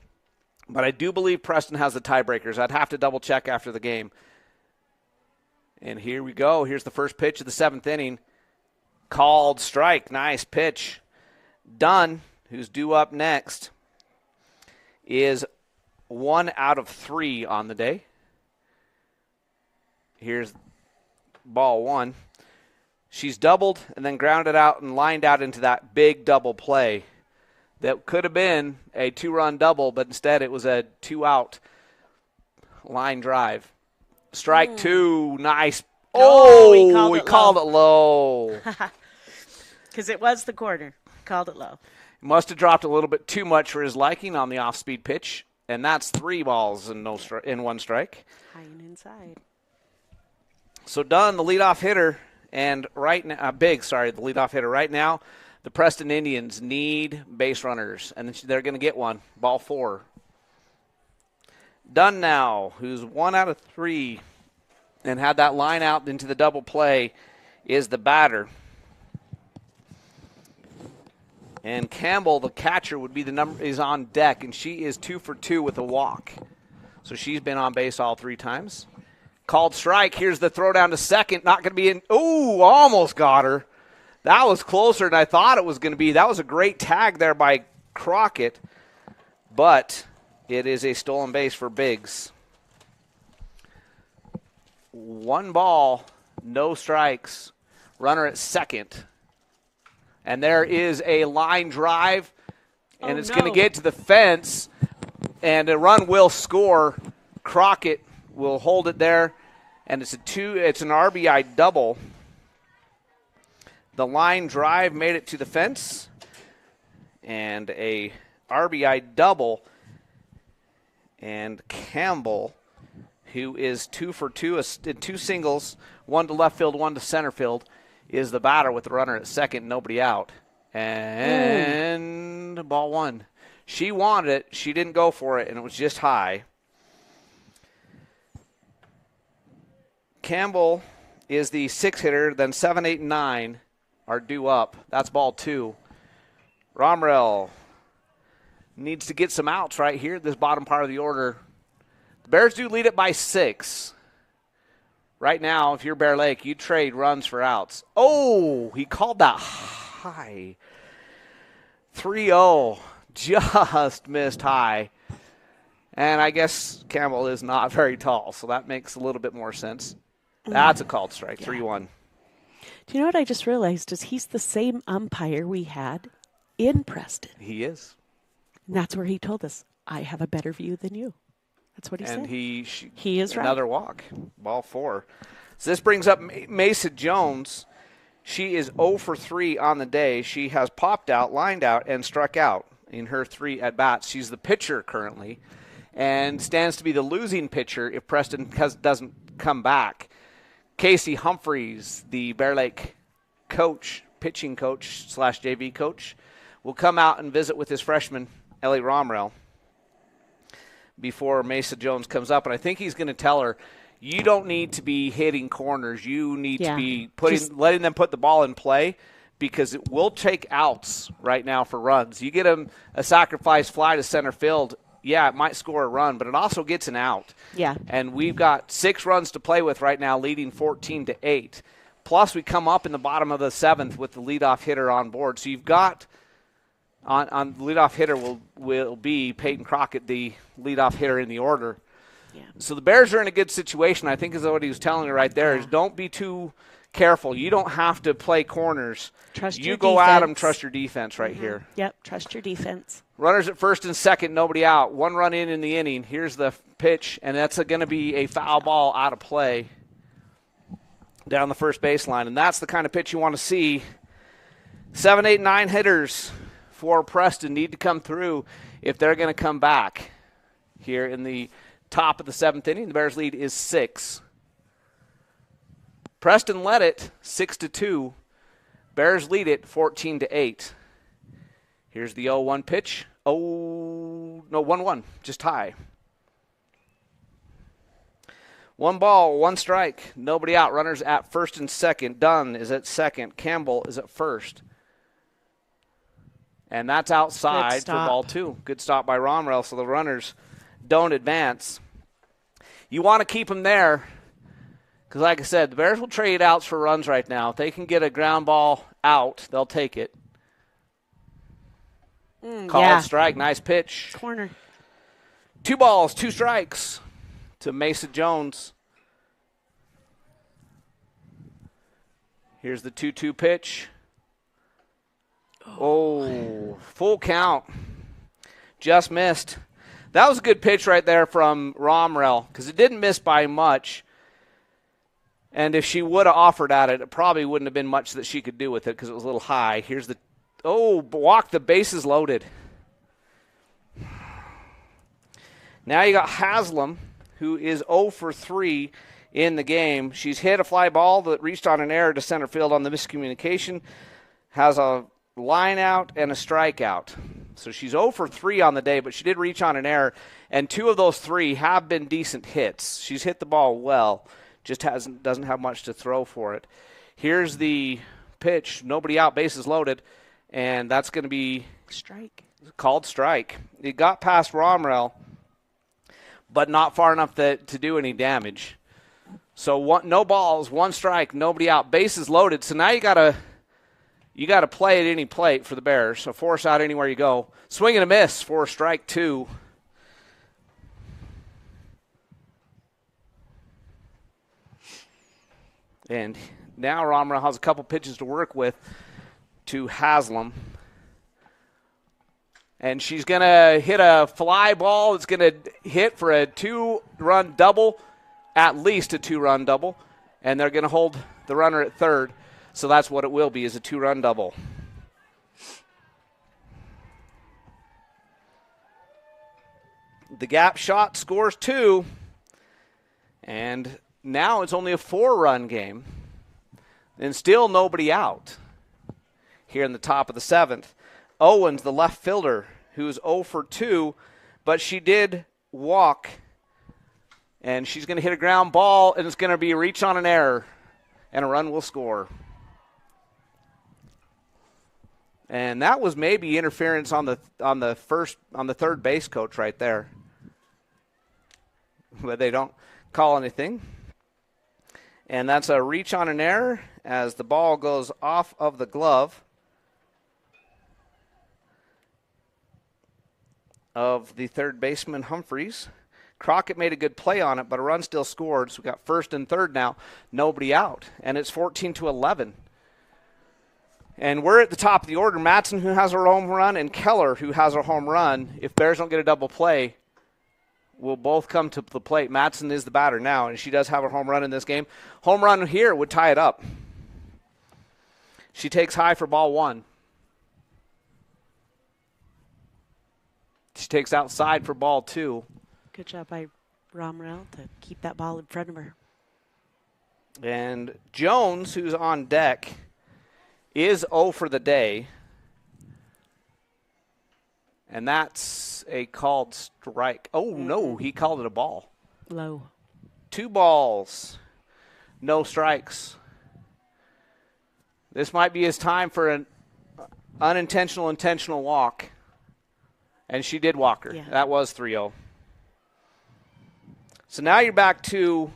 But I do believe Preston has the tiebreakers. I'd have to double-check after the game. And here we go. Here's the first pitch of the 7th inning. Called strike. Nice pitch. Dunn, who's due up next, is 1 out of 3 on the day. Here's ball 1. She's doubled and then grounded out and lined out into that big double play. That could have been a 2-run double, but instead it was a 2-out line drive. Strike 2, nice. Oh, he called it low. Because it was the corner. Called it low. Must have dropped a little bit too much for his liking on the off-speed pitch, and that's 3 balls and in 1 strike. High and inside. So Dunn, the leadoff hitter, and right now, the leadoff hitter right now. The Preston Indians need base runners, and they're going to get one. Ball 4. Dunn now, who's 1 out of 3 and had that line out into the double play, is the batter. And Campbell, the catcher, would be is on deck, and she is 2 for 2 with a walk. So she's been on base all 3 times. Called strike. Here's the throw down to second. Not going to be in. Ooh, almost got her. That was closer than I thought it was going to be. That was a great tag there by Crockett, but it is a stolen base for Biggs. 1 ball, no strikes, runner at second. And there is a line drive, and it's going to get to the fence, and a run will score. Crockett will hold it there, and it's an RBI double. The line drive made it to the fence, and a RBI double. And Campbell, who is 2 for 2 in 2 singles, 1 to left field, 1 to center field, is the batter with the runner at second, nobody out. And ball 1. She wanted it. She didn't go for it, and it was just high. Campbell is the 6th hitter, then 7, 8, and 9. Are due up. That's ball 2. Romrell needs to get some outs right here, this bottom part of the order. The Bears do lead it by 6. Right now, if you're Bear Lake, you trade runs for outs. Oh, he called that high. 3-0. Just missed high. And I guess Campbell is not very tall, so that makes a little bit more sense. That's a called strike, 3-1. Do you know what I just realized is he's the same umpire we had in Preston. He is. And that's where he told us, I have a better view than you. That's what he said. And he is right. Another walk. Ball 4. So this brings up Mesa Jones. She is 0 for 3 on the day. She has popped out, lined out, and struck out in her 3 at-bats. She's the pitcher currently and stands to be the losing pitcher if Preston doesn't come back. Casey Humphreys, the Bear Lake coach, pitching coach / JV coach, will come out and visit with his freshman, Ellie Romrell, before Mesa Jones comes up. And I think he's going to tell her, you don't need to be hitting corners. You need to be letting them put the ball in play, because it will take outs right now for runs. You get them a sacrifice fly to center field, it might score a run, but it also gets an out. Yeah. And we've got 6 runs to play with right now, leading 14-8. Plus, we come up in the bottom of the 7th with the leadoff hitter on board. So you've got on the leadoff hitter will be Peyton Crockett, the leadoff hitter in the order. Yeah. So the Bears are in a good situation, I think is what he was telling me right there, is don't be too careful. You don't have to play corners. Trust you your go defense. at them, trust your defense right here. Yep, trust your defense. Runners at first and second, nobody out. 1 run in the inning. Here's the pitch, and that's going to be a foul ball out of play down the first baseline. And that's the kind of pitch you want to see. 7, 8, 9 hitters for Preston need to come through if they're going to come back here in the top of the 7th inning. The Bears' lead is 6. Preston led it 6-2. Bears lead it 14-8. Here's the 0-1 pitch. 1-1, just high. 1 ball, 1 strike, nobody out. Runners at first and second. Dunn is at second. Campbell is at first. And that's outside for ball 2. Good stop by Romrell, so the runners don't advance. You want to keep them there because, like I said, the Bears will trade outs for runs right now. If they can get a ground ball out, they'll take it. Called strike, nice pitch. Corner. 2 balls, 2 strikes to Mason Jones. Here's the 2-2 pitch. Oh, full count. Just missed. That was a good pitch right there from Romrell because it didn't miss by much. And if she would have offered at it, it probably wouldn't have been much that she could do with it because it was a little high. Here's the, walk, the bases loaded. Now you got Haslam, who is 0 for 3 in the game. She's hit a fly ball that reached on an error to center field on the miscommunication. Has a line out and a strikeout. So she's 0 for 3 on the day, but she did reach on an error, and 2 of those 3 have been decent hits. She's hit the ball well, just doesn't have much to throw for it. Here's the pitch, nobody out, bases loaded, and that's going to be called strike. It got past Romrell, but not far enough to do any damage. So no balls, 1 strike, nobody out, bases loaded. So now you got to play at any plate for the Bears. So force out anywhere you go. Swing and a miss for strike 2. And now Romrell has a couple pitches to work with to Haslam. And she's going to hit a fly ball. It's going to hit for a 2-run double, at least a 2-run double. And they're going to hold the runner at third. So that's what it will be, is a 2-run double. The gap shot scores 2. And now it's only a 4-run game. And still nobody out here in the top of the 7th. Owens, the left fielder, who's 0 for 2, but she did walk. And she's going to hit a ground ball, and it's going to be a reach on an error. And a run will score. And that was maybe interference on the third base coach right there. But they don't call anything. And that's a reach on an error as the ball goes off of the glove of the third baseman Humphreys. Crockett made a good play on it, but a run still scored. So we got first and third now, nobody out. And it's 14-11. And we're at the top of the order. Matson, who has her home run, and Keller, who has her home run. If Bears don't get a double play, will both come to the plate. Matson is the batter now, and she does have her home run in this game. Home run here would tie it up. She takes high for ball 1. She takes outside for ball 2. Good job by Romrell to keep that ball in front of her. And Jones, who's on deck, is 0 for the day. And that's a called strike. Oh, no, he called it a ball. Low. 2 balls, no strikes. This might be his time for an intentional walk. And she did walk her. Yeah. That was 3-0. So now you're back to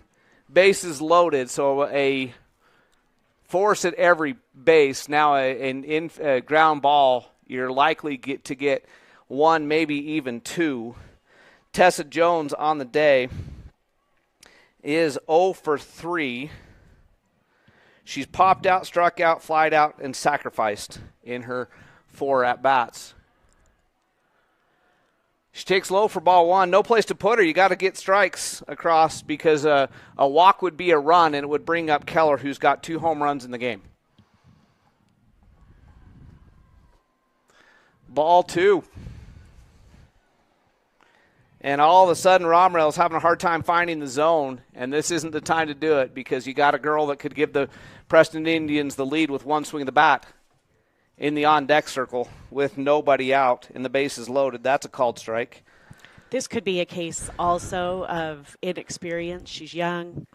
bases loaded. So a force at every base. Now a ground ball you're likely to get 1, maybe even 2. Tessa Jones on the day is 0 for 3. She's popped out, struck out, flied out, and sacrificed in her 4 at-bats. She takes low for ball 1. No place to put her. You got to get strikes across because a walk would be a run, and it would bring up Keller, who's got 2 home runs in the game. Ball 2. And all of a sudden, Romrell's having a hard time finding the zone, and this isn't the time to do it because you got a girl that could give the Preston Indians the lead with 1 swing of the bat in the on-deck circle with nobody out and the bases loaded. That's a called strike. This could be a case also of inexperience. She's young,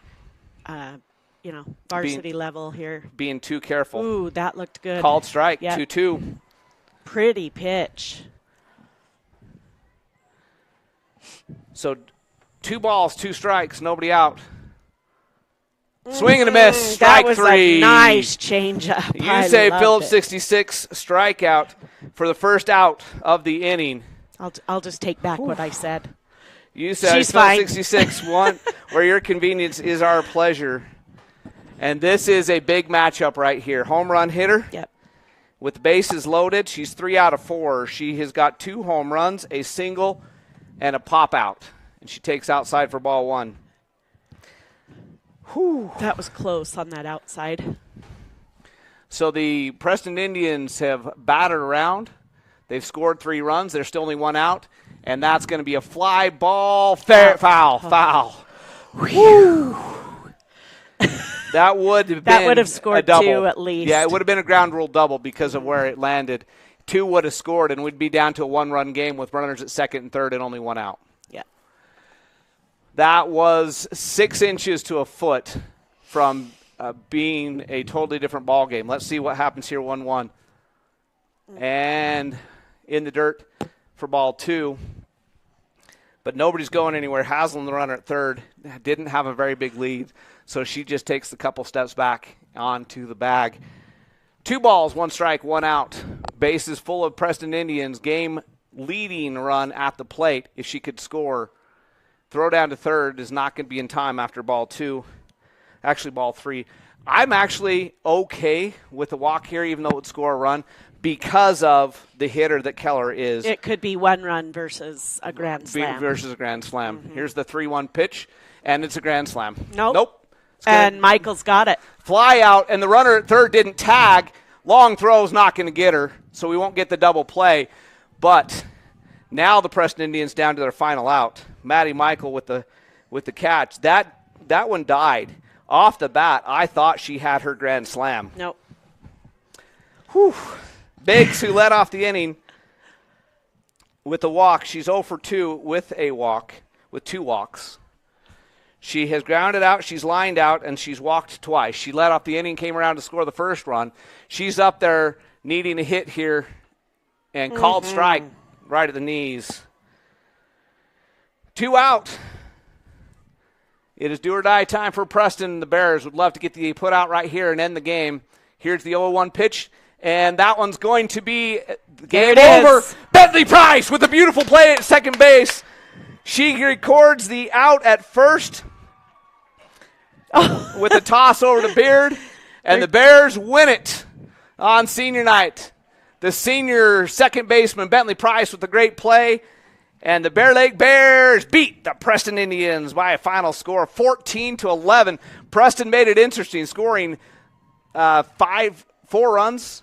varsity level here. Being too careful. Ooh, that looked good. Called strike, yep. 2-2. Pretty pitch. So 2 balls, 2 strikes, nobody out. Swing and a miss, strike that was 3. A nice changeup. You say Phillips 66 strikeout for the first out of the inning. I'll just take back what I said. You said She's Phillips fine. 66 1, where your convenience is our pleasure. And this is a big matchup right here. Home run hitter. Yep. With the bases loaded, she's 3 out of 4. She has got 2 home runs, a single, and a pop out. And she takes outside for ball 1. Whew. That was close on that outside. So the Preston Indians have battered around. They've scored 3 runs. There's still only 1 out. And that's going to be a fly ball. Foul. Whew. That would have scored a double. 2 at least. Yeah, it would have been a ground rule double because of where it landed. 2 would have scored, and we'd be down to a 1-run game with runners at second and third and only 1 out. Yeah. That was 6 inches to a foot from being a totally different ball game. Let's see what happens here, 1-1. And in the dirt for ball 2. But nobody's going anywhere. Haslam, the runner at third, didn't have a very big lead, so she just takes a couple steps back onto the bag. 2 balls, 1 strike, 1 out. Bases full of Preston Indians. Game leading run at the plate if she could score. Throw down to third is not going to be in time after ball 2. Actually, ball 3. I'm actually okay with the walk here, even though it would score a run, because of the hitter that Keller is. It could be 1 run versus a grand slam. Versus a grand slam. Mm-hmm. Here's the 3-1 pitch, and it's a grand slam. Nope. And Michael's got it. Fly out, and the runner at third didn't tag. Long throw's not going to get her, so we won't get the double play. But now the Preston Indians down to their final out. Maddie Michael with the catch. That one died. Off the bat, I thought she had her grand slam. Nope. Whew. Biggs, who led off the inning with a walk. She's 0 for 2 with a walk, with 2 walks. She has grounded out, she's lined out, and she's walked twice. She led off the inning, came around to score the first run. She's up there needing a hit here and called strike right at the knees. 2 out. It is do or die time for Preston. The Bears would love to get the put out right here and end the game. Here's the 0-1 pitch, and that one's going to be game over. Bentley Price with a beautiful play at second base. She records the out at first with a toss over to Beard, and the Bears win it on senior night. The senior second baseman, Bentley Price, with a great play. And the Bear Lake Bears beat the Preston Indians by a final score of 14-11. Preston made it interesting, scoring 4 runs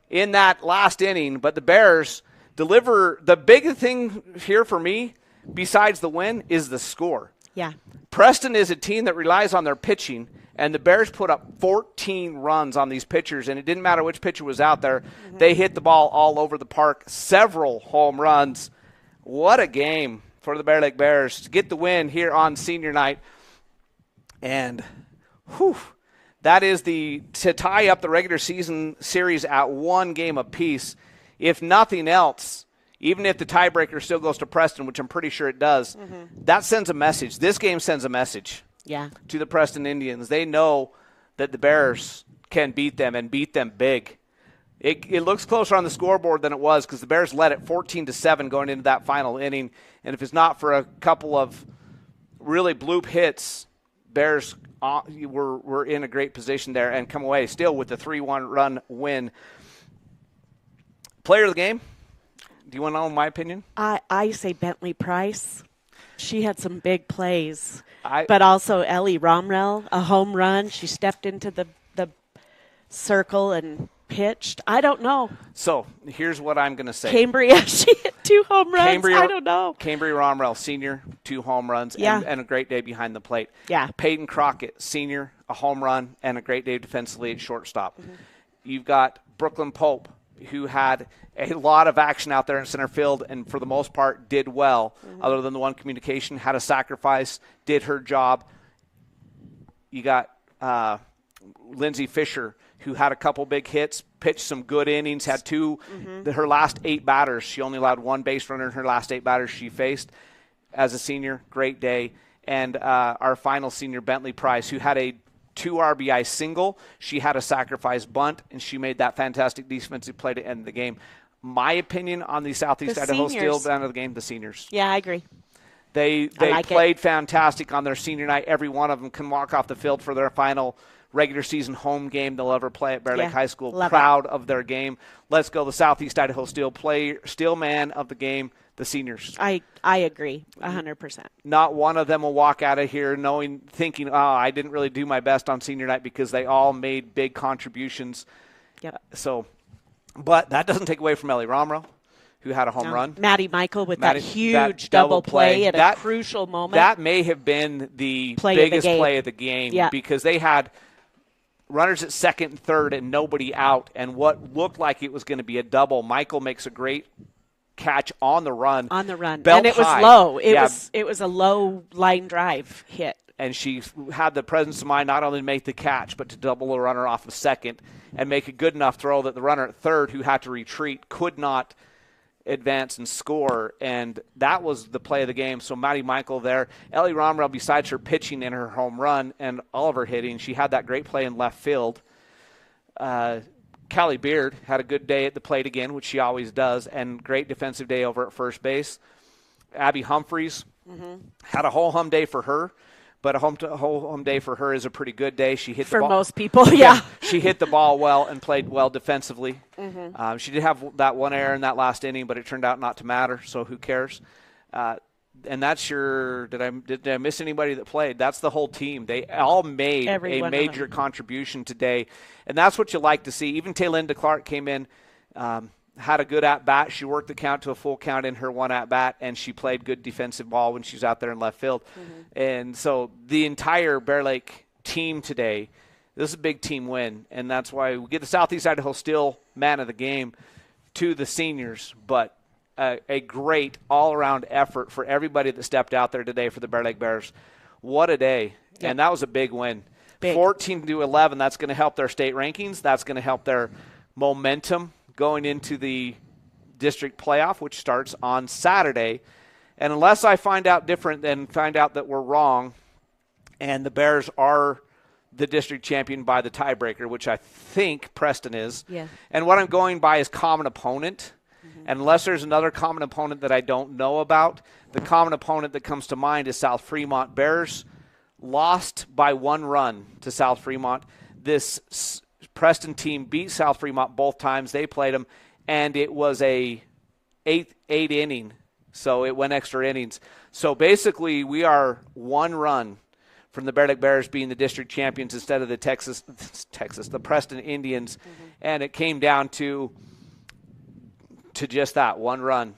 in that last inning. But the Bears deliver. The big thing here for me, besides the win, is the score. Yeah. Preston is a team that relies on their pitching, and the Bears put up 14 runs on these pitchers, and it didn't matter which pitcher was out there. Mm-hmm. They hit the ball all over the park, several home runs. What a game for the Bear Lake Bears to get the win here on senior night. And that is to tie up the regular season series at 1 game apiece. If nothing else, even if the tiebreaker still goes to Preston, which I'm pretty sure it does, that sends a message. This game sends a message to the Preston Indians. They know that the Bears can beat them and beat them big. It looks closer on the scoreboard than it was because the Bears led it 14-7 going into that final inning. And if it's not for a couple of really bloop hits, Bears were in a great position there and come away still with the 3-1 run win. Player of the game? Do you want to know my opinion? I say Bentley Price. She had some big plays. But also Ellie Romrell, a home run. She stepped into the circle and pitched. I don't know. So here's what I'm going to say. Cambria, she hit 2 home runs. I don't know. Cambria Romrell, senior, 2 home runs and a great day behind the plate. Yeah. Peyton Crockett, senior, a home run and a great day defensively at shortstop. Mm-hmm. You've got Brooklyn Pope, who had a lot of action out there in center field and for the most part did well, other than the one communication, had a sacrifice, did her job. You got Lindsay Fisher, who had a couple big hits, pitched some good innings, had 2. Her last 8 batters, she only allowed 1 base runner in her last 8 batters she faced. As a senior, great day. And our final senior, Bentley Price, who had a 2 RBI single. She had a sacrifice bunt, and she made that fantastic defensive play to end the game. My opinion on the Southeast Idaho Steel end of the game, the seniors. Yeah, I agree. They played fantastic on their senior night. Every one of them can walk off the field for their final regular season home game they'll ever play at Bear Lake High School. Proud of their game. Let's go the Southeast Idaho Steel man of the game, the seniors. I agree 100%. Not one of them will walk out of here thinking, I didn't really do my best on senior night, because they all made big contributions. Yep. But that doesn't take away from Ellie Romrell, who had a home run. Maddie Michael with that huge double play at a crucial moment. That may have been the biggest play of the game because they had runners at second and third and nobody out, and what looked like it was going to be a double. Michael makes a great catch on the run. And it was low. It was a low line drive hit. And she had the presence of mind not only to make the catch, but to double the runner off of second and make a good enough throw that the runner at third, who had to retreat, could not advance and score. And that was the play of the game. So Maddie Michael there. Ellie Romrell, besides her pitching in her home run and all of her hitting, she had that great play in left field. Callie Beard had a good day at the plate again, which she always does, and great defensive day over at first base. Abby Humphreys had a whole hum day for her, but a whole hum day for her is a pretty good day. She hit the ball. For most people, yeah. She hit the ball well and played well defensively. She did have that one error in that last inning, but it turned out not to matter, so who cares? And that's did I miss anybody that played? That's the whole team. They all made a major contribution today, and that's what you like to see. Even Taylinda Clark came in, had a good at-bat. She worked the count to a full count in her one at-bat, and she played good defensive ball when she's out there in left field. And so the entire Bear Lake team today, this is a big team win, and that's why we get the Southeast Idaho Steel man of the game to the seniors, but a great all-around effort for everybody that stepped out there today for the Bear Lake Bears. What a day. Yep. And that was a big win. 14-11, that's going to help their state rankings. That's going to help their momentum going into the district playoff, which starts on Saturday. And unless I find out different and find out that we're wrong and the Bears are the district champion by the tiebreaker, which I think Preston is. Yeah. And what I'm going by is common opponent. And unless there's another common opponent that I don't know about, the common opponent that comes to mind is South Fremont. Bears lost by 1 run to South Fremont. This Preston team beat South Fremont both times they played them, and it was a eight inning, so it went extra innings. So basically we are 1 run from the Bear Lake Bears being the district champions instead of the Preston Indians, and it came down to just that 1 run.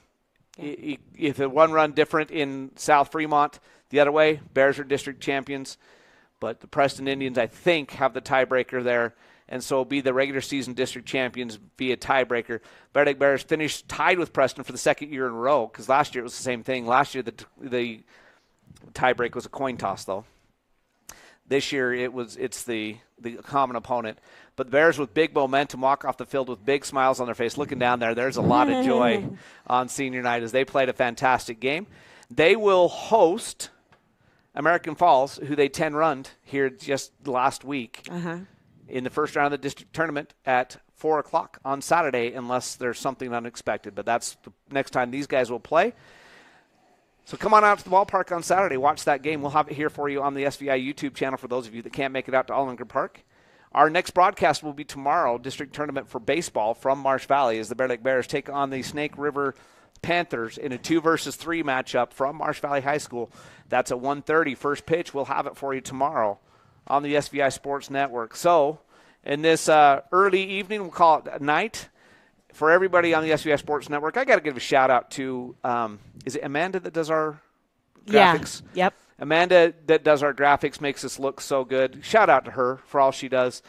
Yeah. If a 1 run different in South Fremont the other way, Bears are district champions. But the Preston Indians, I think, have the tiebreaker there, and so will be the regular season district champions via tiebreaker. Bear Lake Bears finished tied with Preston for the 2nd year in a row, because last year it was the same thing. Last year the tiebreak was a coin toss, though. This year it's the common opponent. But the Bears with big momentum walk off the field with big smiles on their face. Looking down there's a lot of joy on senior night as they played a fantastic game. They will host American Falls, who they 10-runned here just last week in the first round of the district tournament at 4 o'clock on Saturday unless there's something unexpected. But that's the next time these guys will play. So come on out to the ballpark on Saturday. Watch that game. We'll have it here for you on the SVI YouTube channel for those of you that can't make it out to Allender Park. Our next broadcast will be tomorrow, district tournament for baseball from Marsh Valley, as the Bear Lake Bears take on the Snake River Panthers in a 2-versus-3 matchup from Marsh Valley High School. That's at 1:30. First pitch. We'll have it for you tomorrow on the SVI Sports Network. So in this early evening, we'll call it night, for everybody on the SVI Sports Network, I got to give a shout-out to, is it Amanda that does our graphics? Yeah, yep. Amanda that does our graphics makes us look so good. Shout out to her for all she does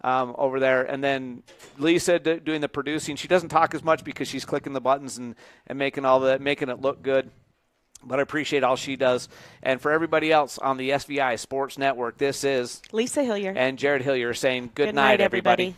over there. And then Lisa doing the producing. She doesn't talk as much because she's clicking the buttons and making it look good. But I appreciate all she does. And for everybody else on the SVI Sports Network, this is Lisa Hillier and Jared Hillier saying good night, everybody.